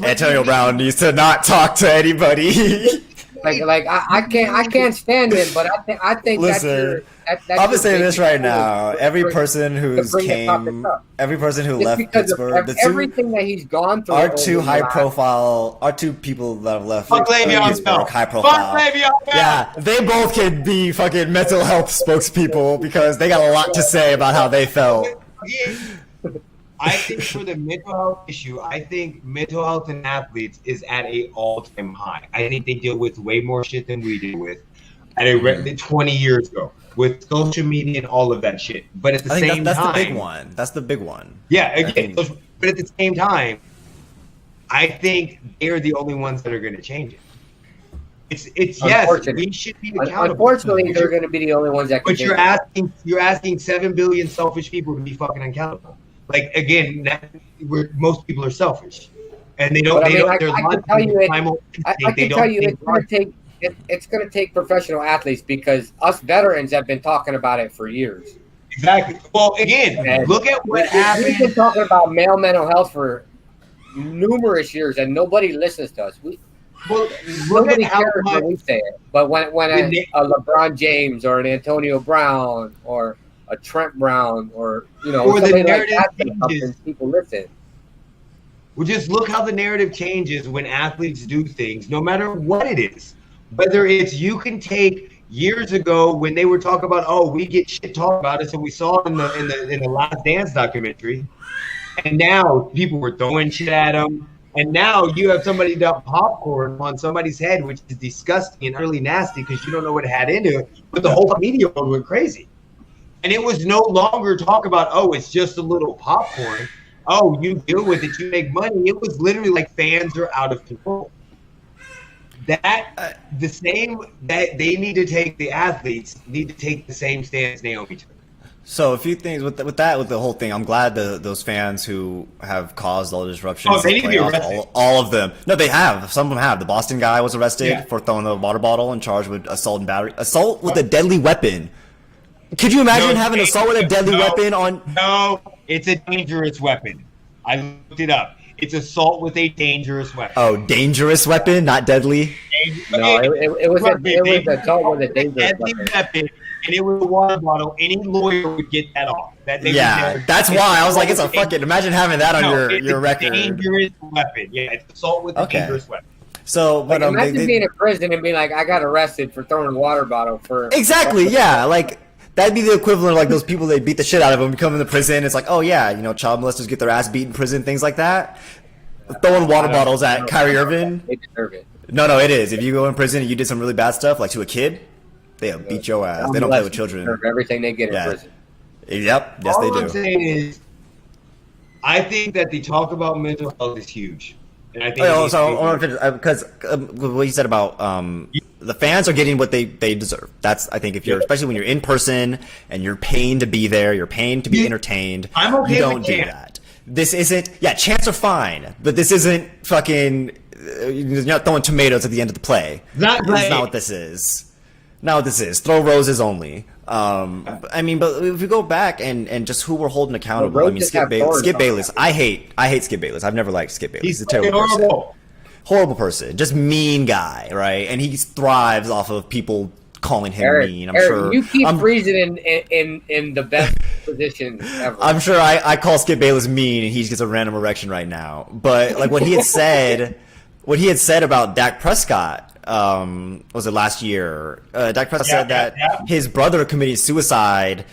Antonio Brown needs to not talk to anybody. I can't stand him, but I think Listen, that's I'm just saying this right now. Every person who left Pittsburgh, everything that he's gone through, our two people that have left Fuck Le'Veon Pittsburgh, Bell. high profile. Fuck Le'Veon Bell. Yeah, they both could be fucking mental health spokespeople because they got a lot to say about how they felt. I think for the mental health issue, I think mental health in athletes is at a all-time high. I think they deal with way more shit than we deal with than 20 years ago with social media and all of that shit. But at the same time, that's the big one. That's the big one. Yeah, again, but at the same time, I think they're the only ones that are going to change it. It's yes, we should be accountable. Unfortunately, they're going to be the only ones that can. But you're asking 7 billion selfish people to be fucking accountable. Like again, most people are selfish, and they don't. I can tell you, it's going to take professional athletes because us veterans have been talking about it for years. Exactly. Well, again, look at what happened. We've been talking about male mental health for numerous years, and nobody listens to us. Nobody cares when we say it, but when a LeBron James or an Antonio Brown or a Trent Brown or somebody like that, people listen. Well, just look how the narrative changes when athletes do things, no matter what it is. Whether it's you can take years ago when they were talking about, we get shit talked about us, and we saw it in the Last Dance documentary, and now people were throwing shit at them, and now you have somebody dump popcorn on somebody's head, which is disgusting and really nasty because you don't know what it had into it. But the whole media world went crazy. And it was no longer talk about, it's just a little popcorn. You deal with it, you make money. It was literally like fans are out of control. That the athletes need to take the same stance Naomi took. So a few things with the whole thing. I'm glad those fans who have caused all the disruptions. They need to be arrested. All of them. No, they have. Some of them have. The Boston guy was arrested for throwing the water bottle and charged with assault and battery. Assault with a deadly weapon. Could you imagine having assault with a deadly weapon on? No, it's a dangerous weapon. I looked it up. It's assault with a dangerous weapon. Oh, dangerous weapon, not deadly? No, it was assault with a dangerous weapon. And it was a water bottle. Any lawyer would get that off. That's why I was like, it's a fucking. Imagine having that on your record. It's a dangerous weapon. Yeah, it's assault with a dangerous weapon. So, but imagine being in prison and being like, I got arrested for throwing a water bottle for. Exactly. Yeah, like. That'd be the equivalent of like those people they beat the shit out of them, come into prison. It's like, child molesters get their ass beat in prison, things like that. Throwing water bottles at Kyrie Irving. They deserve it. No, it is. If you go in prison and you did some really bad stuff, like to a kid, they'll beat your ass. They don't play with children. Everything they get in prison. Yep. Yes, they do. All I'm saying is, I think that the talk about mental health is huge. And I think because what you said about the fans are getting what they deserve. That's, I think, if you're, especially when you're in person and you're paying to be there, you're paying to be entertained. I'm okay you don't with do that. This isn't. Yeah, chants are fine, but this isn't fucking. You're not throwing tomatoes at the end of the play. That's not what this is. Not what this is. Throw roses only. I mean, but if we go back and just who we're holding accountable, I mean, Skip Bayless. I hate Skip Bayless. I've never liked Skip Bayless. He's a terrible person. Horrible person. Just mean guy, right? And he thrives off of people calling him mean. I'm sure you keep freezing in the best position ever. I'm sure I call Skip Bayless mean, and he gets a random erection right now. But like what he had said about Dak Prescott. Was it last year? Dak Prescott said that his brother committing suicide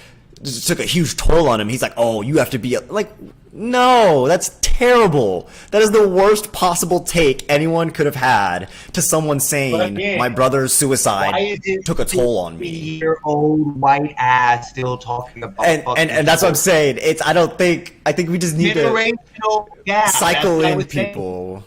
just took a huge toll on him. He's like, you have to be like, no, that's terrible. That is the worst possible take anyone could have had to someone saying my brother's suicide took a toll on me. Your old white ass still talking about and that's what I'm saying. I think we just need to cycle in people.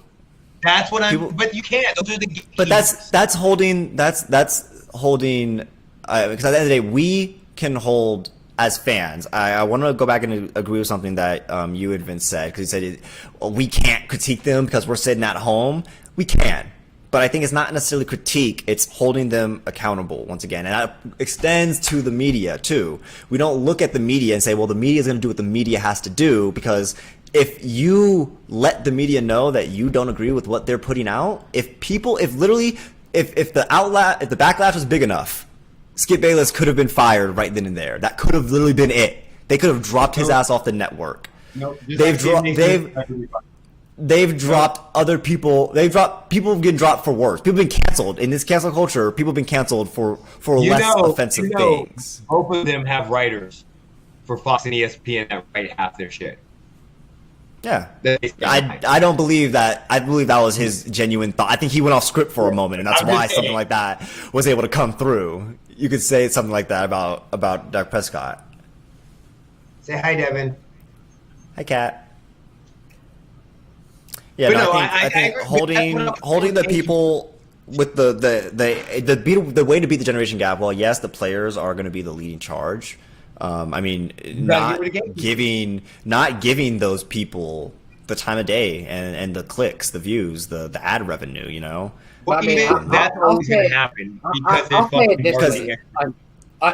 That's what but you can't. Those are the games. But that's holding. Because at the end of the day, we can hold as fans. I want to go back and agree with something that you and Vince said, because you said we can't critique them because we're sitting at home. We can, but I think it's not necessarily critique. It's holding them accountable once again, and that extends to the media too. We don't look at the media and say, well, the media is going to do what the media has to do, because if you let the media know that you don't agree with what they're putting out, if the backlash was big enough, Skip Bayless could have been fired right then and there. That could have literally been it. They could have dropped his ass off the network. They've dropped other people. People getting dropped for worse. People have been canceled in this cancel culture. People have been canceled for less offensive things. Both of them have writers for Fox and ESPN that write half their shit. Yeah, I don't believe that. I believe that was his genuine thought. I think he went off script for a moment, and that's why something like that was able to come through. You could say something like that about Dak Prescott. Say hi, Devin. Hi, Kat. Yeah, no, I think holding the people with the way to beat the generation gap. Well, yes, the players are going to be the leading charge. I mean, not giving those people the time of day and the clicks, the views, the ad revenue. You know. Well, I mean, that's always going to happen because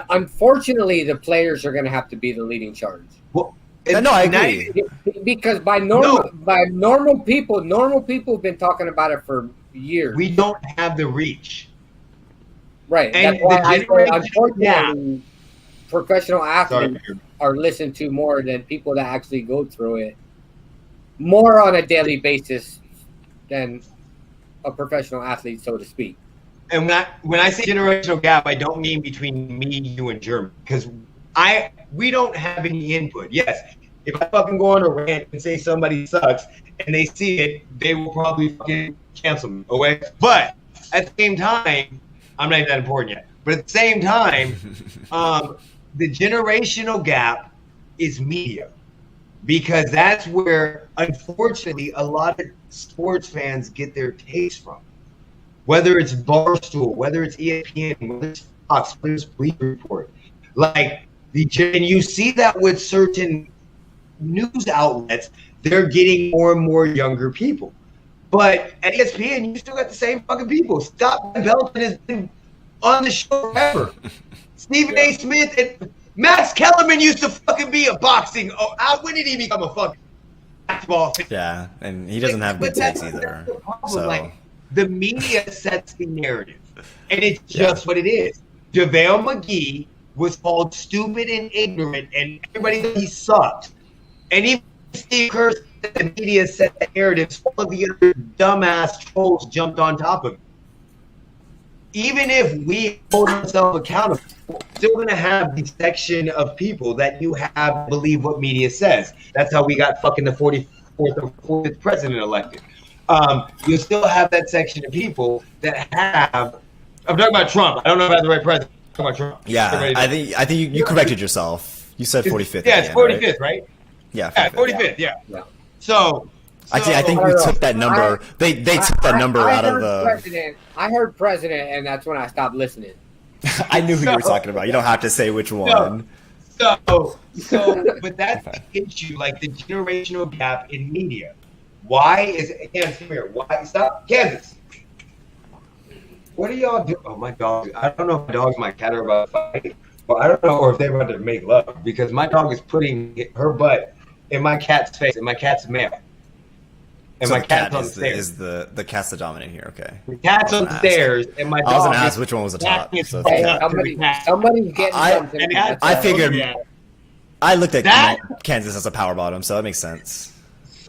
unfortunately, the players are going to have to be the leading charge. Well, no, I agree. Because by normal people have been talking about it for years. We don't have the reach, right? And that's why I say, unfortunately, professional athletes are listened to more than people that actually go through it more on a daily basis than a professional athlete, so to speak. And when I say generational gap, I don't mean between me, you, and German, because we don't have any input. Yes, if I fucking go on a rant and say somebody sucks and they see it, they will probably fucking cancel me. Okay, but at the same time, I'm not even that important yet. But at the same time, the generational gap is media, because that's where, unfortunately, a lot of sports fans get their taste from. Whether it's Barstool, whether it's ESPN, whether it's Fox, whether it's Bleacher Report. And you see that with certain news outlets, they're getting more and more younger people. But at ESPN, you still got the same fucking people. Scott Van Belton has been on the show forever. Stephen A. Smith and Max Kellerman used to fucking be a boxing. When did he become a fucking basketball fan? Yeah, and he doesn't have good takes either. So. The media sets the narrative, and it's just what it is. JaVale McGee was called stupid and ignorant, and everybody thought he sucked. And even Steve Kerr said the media set the narrative, all of the other dumbass trolls jumped on top of it. Even if we hold ourselves accountable, we're still going to have the section of people that you have to believe what media says. That's how we got fucking the 44th or 40th president elected. You'll still have that section of people that have. I'm talking about Trump. I don't know about the right president. I'm talking about Trump. Yeah, I think you corrected yourself. You said 45th. Yeah, it's 45th, right? Yeah, 45th. Yeah. So actually, I think we took that number. They took that number out of the. I heard president, and that's when I stopped listening. I knew who you were talking about. You don't have to say which one. But that's the issue, like the generational gap in media. Why is it? Kansas, come here. Why? Stop. Kansas. What are y'all doing? Oh, my dog. I don't know if my dog and my cat are about to fight. Well, I don't know or if they're about to make love, because my dog is putting her butt in my cat's face, and my cat's male. And so my cat's on the stairs. Is the cat's the dominant here? Okay. The cat's on the stairs, and my dog. I was gonna ask which one was the top. So somebody's getting something. I figured. I looked at Kansas as a power bottom, so that makes sense.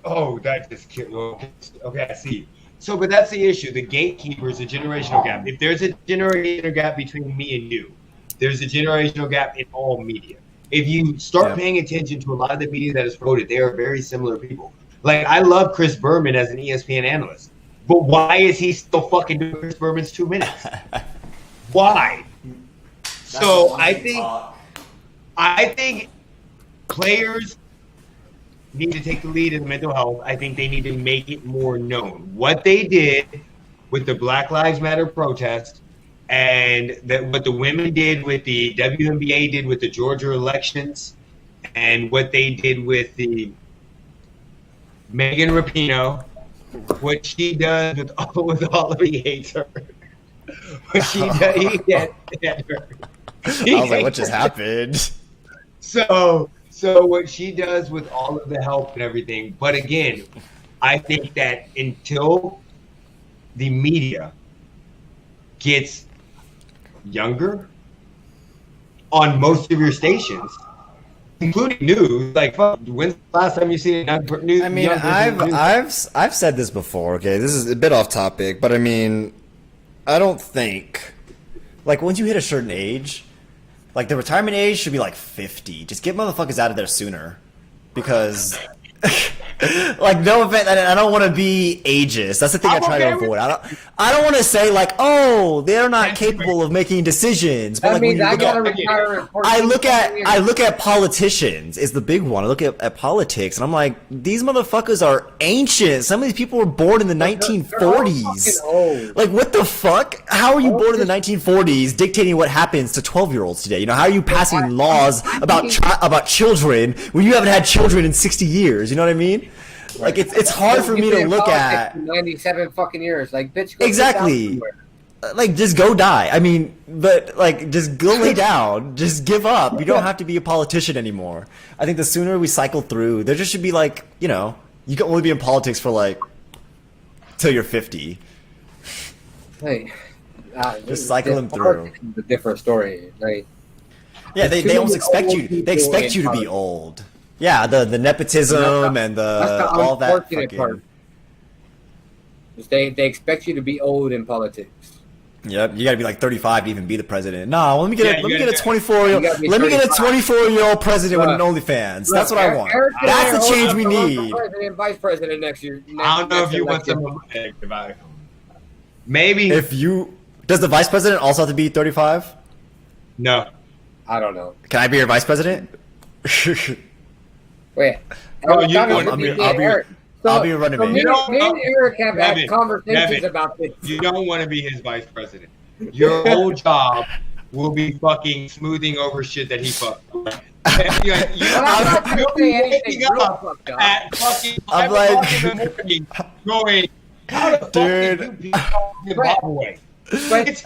Oh, that just killed. Okay, I see. So, but that's the issue. The gatekeeper is a generational gap. If there's a generational gap between me and you, there's a generational gap in all media. If you start paying attention to a lot of the media that is promoted, they are very similar people. Like, I love Chris Berman as an ESPN analyst, but why is he still fucking doing Chris Berman's 2 minutes? Why? So I think players need to take the lead in mental health. I think they need to make it more known. What they did with the Black Lives Matter protest, and what the women did with the WNBA did with the Georgia elections, and what they did with the Megan Rapinoe, what she does with all of he hates her. What she does, he gets her. I was like, what just happened? So So what she does with all of the help and everything, but again, I think that until the media gets younger on most of your stations, including news, like when's the last time you seen a news? I mean, I've said this before. Okay, this is a bit off topic, but I mean, I don't think like once you hit a certain age, like the retirement age should be like 50. Just get motherfuckers out of there sooner, because. Like, no offense, I don't want to be ageist. That's the thing I try to avoid. I don't want to say like, oh, they're not capable of making decisions. But that like, means I gotta retire. I look at politicians is the big one. I look at politics, and I'm like, these motherfuckers are ancient. Some of these people were born in the 1940s. Like, what the fuck? How are you born in the 1940s, dictating what happens to 12-year-olds today? You know, how are you passing laws about children when you haven't had children in 60 years? You know what I mean? Like it's hard for me to look at 97 fucking years. Like, bitch, exactly. Like, just go die. I mean, but like, just go lay down. Just give up. You don't have to be a politician anymore. I think the sooner we cycle through, there just should be like, you know, you can only be in politics for like till you're 50. Hey, just cycle them through. It's a different story. Like, yeah, they almost expect you. They expect you to be old. Yeah, the nepotism and all that fucking... part. They expect you to be old in politics. Yep, you got to be like 35 to even be the president. No, let me get a 24-year-old president with an OnlyFans. That's what I want. That's the change we need. President, vice president next year. I don't know if you want some. Maybe does the vice president also have to be 35? No, I don't know. Can I be your vice president? Wait. I'll be running mate. Me and Eric have had conversations about this. You don't want to be his vice president. Your whole job will be fucking smoothing over shit that he fucked. I'm like, going, how the fuck did you be Bob away? But it's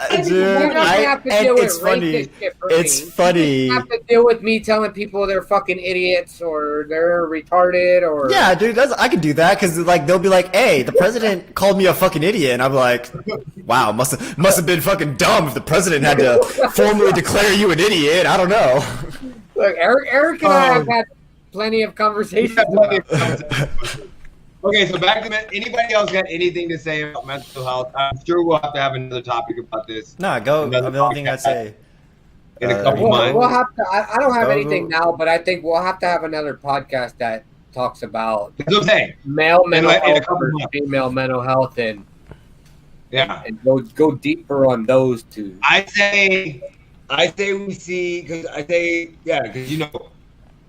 funny. It's funny. You have to deal with me telling people they're fucking idiots or they're retarded or. Yeah, dude, I can do that because like they'll be like, "Hey, the president called me a fucking idiot," and I'm like, "Wow, must have been fucking dumb if the president had to formally declare you an idiot." I don't know. Look, Eric and I have had plenty of conversations. Okay, so back to anybody else got anything to say about mental health? I'm sure we'll have to have another topic about this. Nah, go. The only thing I'd say in a couple months. We'll have to. I don't have anything now, but I think we'll have to have another podcast that talks about male mental health versus female mental health, and go deeper on those two. I say we see because you know,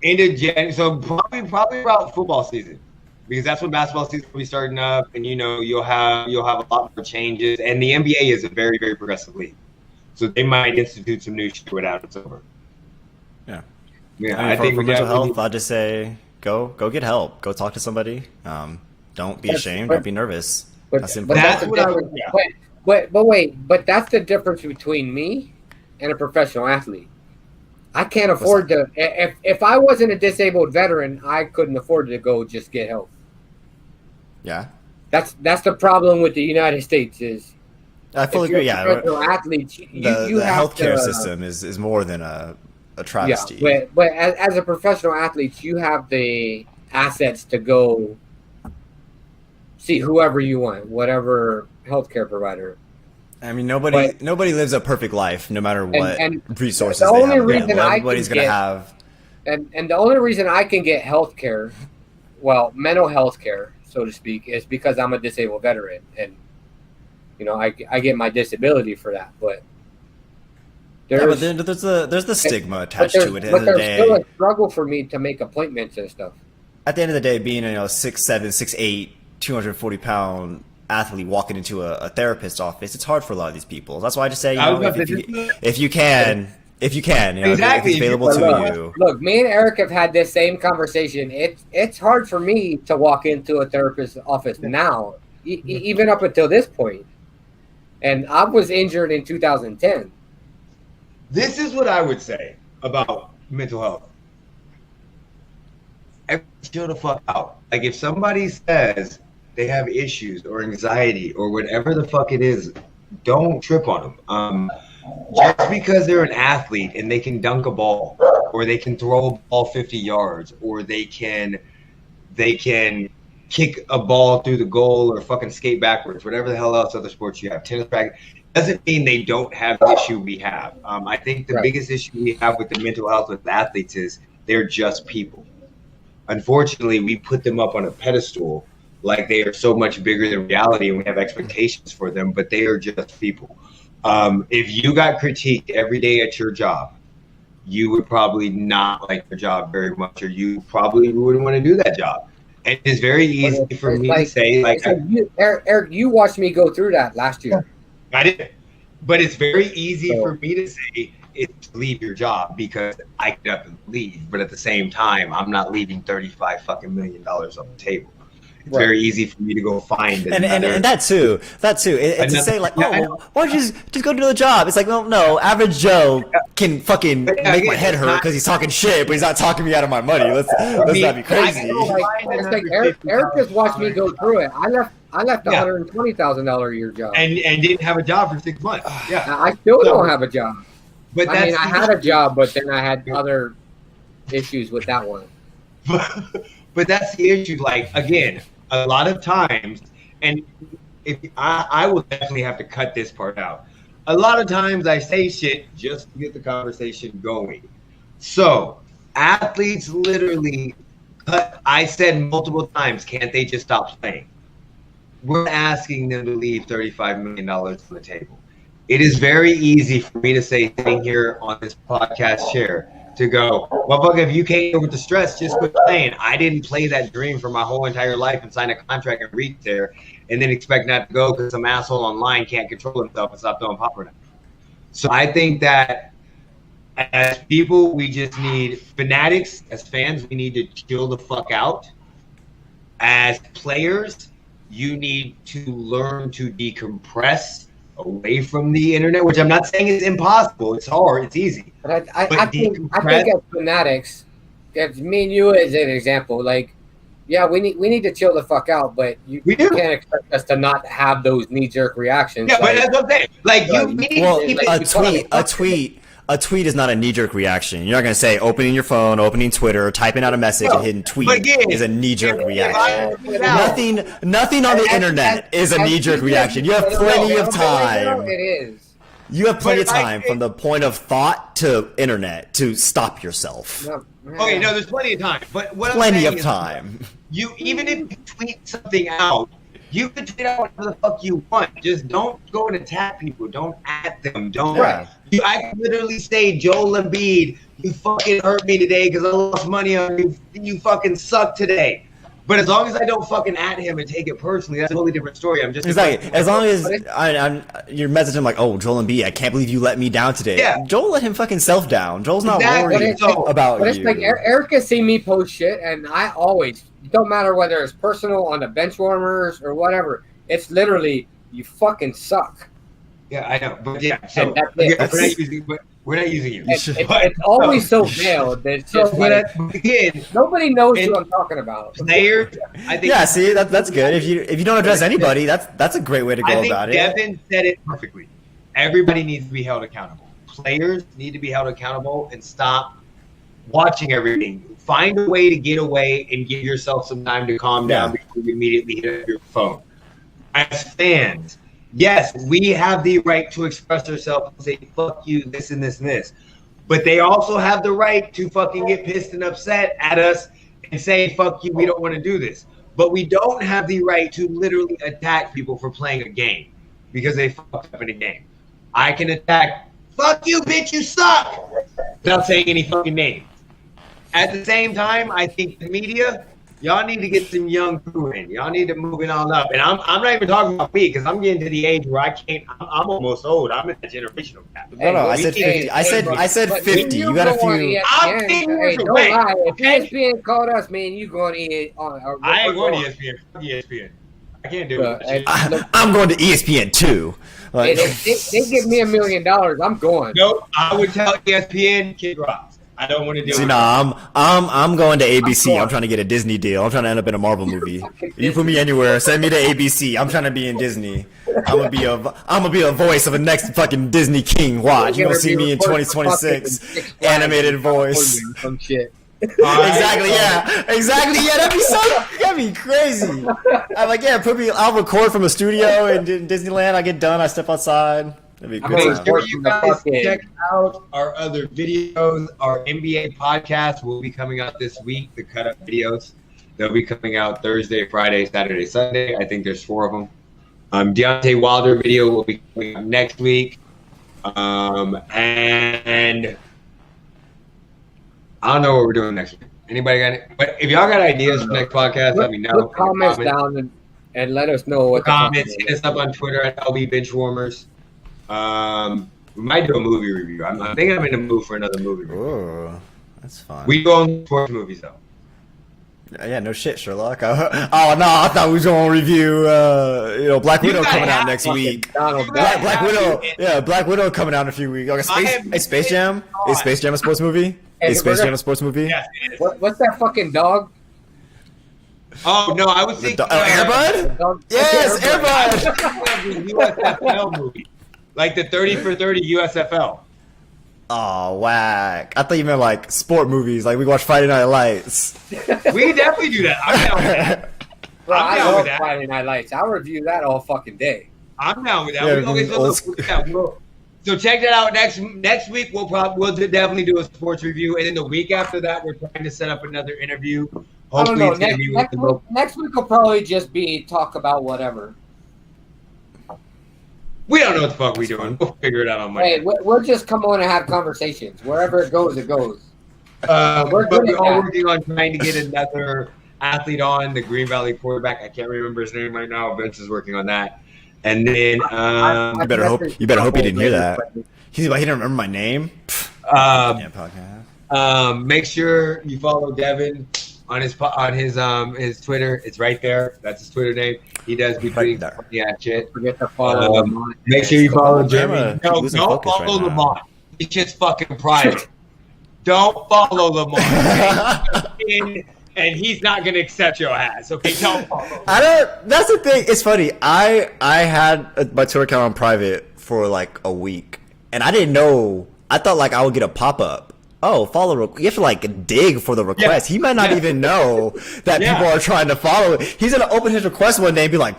into Jan, so probably about football season. Because that's when basketball season will be starting up, and you know you'll have a lot more changes. And the NBA is a very, very progressive league, so they might institute some new shit without it's over. Yeah. I think for mental health, I'll just say go get help. Go talk to somebody. Don't be ashamed. Don't be nervous. That's the difference between me and a professional athlete. I can't afford to. If I wasn't a disabled veteran, I couldn't afford to go just get help. Yeah, that's the problem with the United States is. I fully agree. Yeah, athletes, the healthcare system is more than a travesty. Yeah, but as a professional athlete, you have the assets to go see whoever you want, whatever healthcare provider. I mean, nobody lives a perfect life, no matter what resources the they only have. Reason everybody's going to have. And the only reason I can get health care, mental health care, so to speak, is because I'm a disabled veteran. And, you know, I get my disability for that. But there's the stigma attached to it. But there's still a struggle for me to make appointments and stuff. At the end of the day, being 6'7", 6'8", 240-pound athlete walking into a therapist's office, it's hard for a lot of these people. That's why I just say, if you can, exactly. If it's available to you. Look, me and Eric have had this same conversation. It's hard for me to walk into a therapist's office now, even up until this point. And I was injured in 2010. This is what I would say about mental health. chill the fuck out. Like, if somebody says they have issues or anxiety or whatever the fuck it is, don't trip on them. Just because they're an athlete and they can dunk a ball, or they can throw a ball 50 yards, or they can kick a ball through the goal or fucking skate backwards, whatever the hell else other sports you have, tennis racket, doesn't mean they don't have the issue we have. I think the biggest issue we have with the mental health with athletes is they're just people. Unfortunately, we put them up on a pedestal like they are so much bigger than reality, and we have expectations for them, but they are just people. If you got critiqued every day at your job, you would probably not like your job very much, or you probably wouldn't want to do that job. And it's very easy for me to say, Eric, you watched me go through that last year. I didn't. But it's very easy for me to say it's leave your job because I get up and leave. But at the same time, I'm not leaving $35 million on the table. It's very easy for me to go find and that too. It's to say like, why don't you just go do the job? It's like, no, average Joe can fucking make my head hurt because he's talking shit, but he's not talking me out of my money. Let's not be crazy. It's like Eric just watched me go through it. I left $120,000 a year job and didn't have a job for 6 months. Yeah, I still don't have a job. But I had a job, but then I had other issues with that one. But that's the issue. Like, again, a lot of times, and if I will definitely have to cut this part out. A lot of times I say shit just to get the conversation going. So athletes literally I said multiple times, can't they just stop playing? We're asking them to leave $35 million on the table. It is very easy for me to say, sitting here on this podcast chair, to go, well, fuck, if you can't deal with the stress, just quit playing. I didn't play that dream for my whole entire life and sign a contract and reach there and then expect not to go because some asshole online can't control himself and stop throwing popcorn. So I think that as people, we just need fanatics. As fans, we need to chill the fuck out. As players, you need to learn to decompress away from the internet, which I'm not saying is impossible. It's hard. It's easy. But I think as fanatics, as me and you as an example, like, yeah, we need to chill the fuck out, but you can't expect us to not have those knee-jerk reactions. Yeah, but that's what I'm saying. Like, a tweet is not a knee-jerk reaction. You're not going to say opening your phone, opening Twitter, typing out a message, and hitting tweet is a knee-jerk reaction. Nothing on the internet is a knee-jerk reaction. You have plenty of time. It is. You have plenty of time from the point of thought to internet to stop yourself. Okay, no, there's plenty of time. But what plenty of time. Even if you tweet something out, you can tweet out whatever the fuck you want. Just don't go and attack people. Don't at them. Don't. Right. I can literally say, Joel Embiid, you fucking hurt me today because I lost money on you. You fucking suck today. But as long as I don't fucking at him and take it personally, that's a totally different story. I'm just exactly. As long as you're messaging him like, oh, Joel Embiid, I can't believe you let me down today. Yeah. Joel let him fucking self down. Joel's not worried about you. But it's like Eric has seen me post shit, and I always, don't matter whether it's personal on the Benchwarmers or whatever, it's literally, you fucking suck. Yeah, I know. But yeah, so we're not using you. It's always so veiled that it's just nobody knows who I'm talking about. Players, I think. Yeah, see, that's good. If you don't address anybody, that's a great way to go about it. Devin said it perfectly. Everybody needs to be held accountable. Players need to be held accountable and stop watching everything. Find a way to get away and give yourself some time to calm down before you immediately hit up your phone. As fans, yes, we have the right to express ourselves and say, fuck you, this and this and this. But they also have the right to fucking get pissed and upset at us and say, fuck you, we don't want to do this. But we don't have the right to literally attack people for playing a game because they fucked up in a game. I can attack, fuck you, bitch, you suck, without saying any fucking name. At the same time, I think the media, y'all need to get some young crew in. Y'all need to move it on up. And I'm not even talking about me because I'm getting to the age where I can't. I'm almost old. I'm in the generational gap. No, I said 50. I said 50. You got a few. I'm 50 years away. If ESPN called us, man, you going to I ain't going to ESPN. Fuck ESPN. I can't do it. I'm going to ESPN too. If they give me $1 million, I'm going. Nope. I would tell ESPN, Kid Rocks. I don't want to deal See, with I'm going to ABC. I'm trying to get a Disney deal. I'm trying to end up in a Marvel movie. You put me anywhere, send me to ABC. I'm trying to be in Disney. I'm gonna be a voice of the next fucking Disney king. Watch, you gonna see me in 2026, animated voice. Some shit. Exactly, yeah. That'd be crazy. I'm like, yeah, I'll record from a studio in Disneyland. I get done, I step outside. That'd be Make good. sure you guys check out our other videos. Our NBA podcast will be coming out this week, the cut-up videos. They'll be coming out Thursday, Friday, Saturday, Sunday. I think there's 4 of them. Deontay Wilder video will be coming out next week. And I don't know what we're doing next week. Anybody got it? But if y'all got ideas for next podcast, let me know. Put comments down and let us know what comments. Hit us up on Twitter at LB Benchwarmers. We might do a movie review. I think I'm in the mood for another movie review. Oh, that's fun. We go on sports movies though. Yeah, no shit, Sherlock. I thought we was gonna review, Black Widow coming out next week. Black Widow, Black Widow coming out in a few weeks. Okay, Space Jam. Is Space Jam a sports movie? Is Space Jam a sports movie? Yes, what's that fucking dog? Oh no, I was thinking. Air Bud? Yes, Air Bud. USFL movie, like the 30 for 30 USFL. Oh, whack. I thought you meant like sport movies, like we watch Friday Night Lights. We can definitely do that. I'm down with that. I love Friday Night Lights. I'll review that all fucking day. I'm down with that. Yeah, So check that out. Next week we'll definitely do a sports review, and then the week after that we're trying to set up another interview. Hopefully, it's gonna be next week will probably just be talk about whatever. We don't know what the fuck we're doing. We'll figure it out on Monday. Hey, we'll just come on and have conversations. Wherever it goes, it goes. We're all working on trying to get another athlete on, the Green Valley quarterback. I can't remember his name right now. Vince is working on that. And then you better hope he didn't hear that. He's like, he didn't remember my name. Make sure you follow Devin on his Twitter. It's right there. That's his Twitter name. He does be tweeting funny ass shit. Forget to follow Lamont. Make sure you follow Jeremy. No, don't follow Lamont. It's just fucking private. Don't follow Lamont. And he's not gonna accept your ass. Okay, don't follow. That's the thing. It's funny. I had my Twitter account on private for like a week, and I didn't know. I thought like I would get a pop up. Oh, follow! You have to like dig for the request. Yeah. He might not even know that people are trying to follow. He's gonna open his request one day and be like,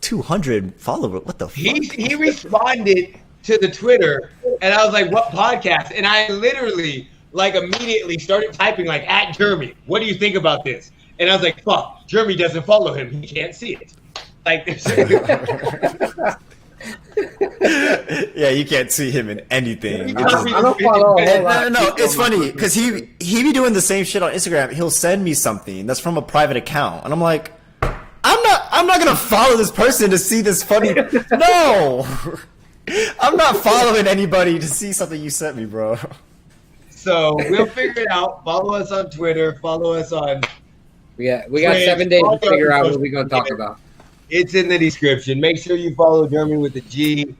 200 followers. What the fuck? He responded to the Twitter, and I was like, "What podcast?" And I literally like immediately started typing like at Jeremy. What do you think about this? And I was like, "Fuck, Jeremy doesn't follow him. He can't see it." Like. Yeah, you can't see him in anything. I don't follow a whole lot. No, it's funny because he be doing the same shit on Instagram. He'll send me something that's from a private account, and I'm like, I'm not gonna follow this person to see this funny. No, I'm not following anybody to see something you sent me, bro. So we'll figure it out. Follow us on Twitter. Follow us on. Yeah, we got 7 days to figure out what we're gonna talk about. It's in the description. Make sure you follow Jeremy with the G.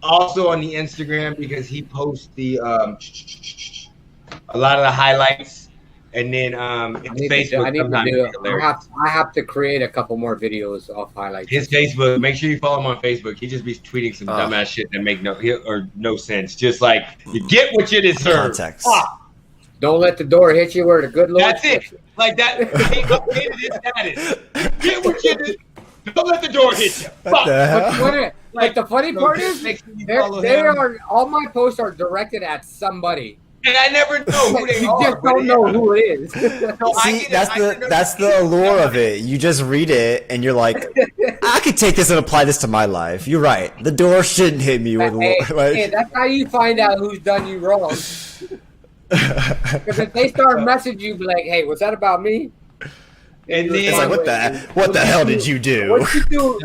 Also on the Instagram because he posts the a lot of the highlights, and then Facebook. I have to create a couple more videos of highlights. His Facebook. Make sure you follow him on Facebook. He just be tweeting some dumbass shit that make no sense. Just like you get what you deserve. Don't let the door hit you where the good looks. That's it. Like that. He updated his status. Get what you deserve. Don't let the door hit you. What the hell? Like the funny part is, all my posts are directed at somebody, and I never know who they are. You just don't know who it is. See, that's the allure of it. You just read it, and you're like, I could take this and apply this to my life. You're right. The door shouldn't hit me with hey, that's how you find out who's done you wrong. Because if they start messaging you, be like, "Hey, was that about me?" And then, it's like, what the hell did you do? What you do?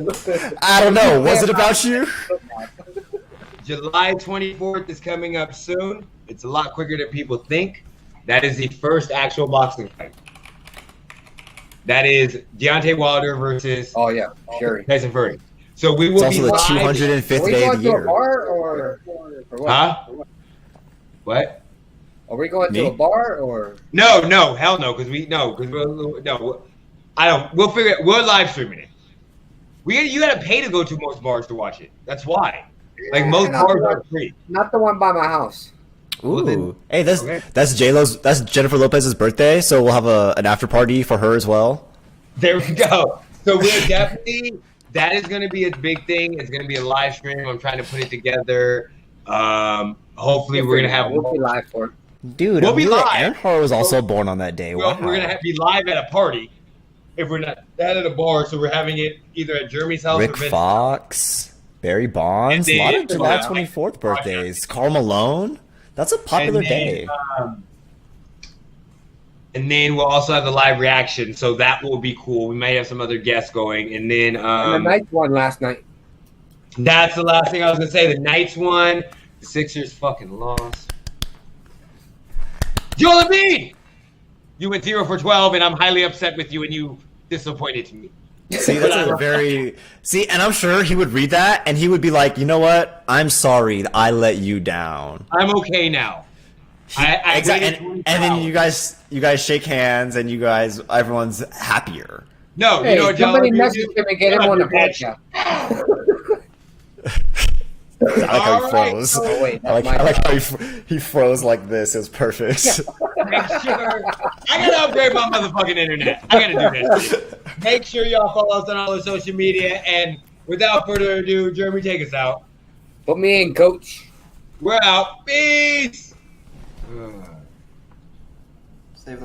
I don't know. Was it about you? July 24th is coming up soon. It's a lot quicker than people think. That is the first actual boxing fight. That is Deontay Wilder versus Tyson Fury. So we will be also the 205th day of the year. Or what? Huh? What? Are we going Me? to a bar or? No, hell no, because I don't. We'll figure it. We're live streaming it. You gotta pay to go to most bars to watch it. That's why. Like most bars are free. Not the one by my house. Ooh, hey, that's Jennifer Lopez's birthday, so we'll have an after party for her as well. There we go. So we're definitely that is going to be a big thing. It's going to be a live stream. I'm trying to put it together. Hopefully, we're going to have. We'll be live for it. Dude, we'll be live. Earnhart was also born on that day. Well, wow. we're going to be live at a party. If we're not that at a bar, so we're having it either at Jeremy's house Rick or Vince's Fox, Barry Bonds, a lot of July 24th birthdays. Karl Malone. That's a popular day. And then we'll also have the live reaction, so that will be cool. We might have some other guests going, and then And the Knights won last night. That's the last thing I was gonna say. The Knights won. The Sixers fucking lost. Joel Embiid, you went 0 for 12, and I'm highly upset with you, and you disappointed me. See, that's and I'm sure he would read that, and he would be like, you know what? I'm sorry, I let you down. I'm okay now. Exactly, and then you guys shake hands, and everyone's happier. No, hey, you know what, somebody message him and get him on the podcast. I like how he froze. Oh, wait, I like how he froze like this. It was perfect. Make sure I gotta upgrade my motherfucking internet. I gotta do that shit. Make sure y'all follow us on all the social media. And without further ado, Jeremy, take us out. Put me in, coach. We're out. Peace. Save the world.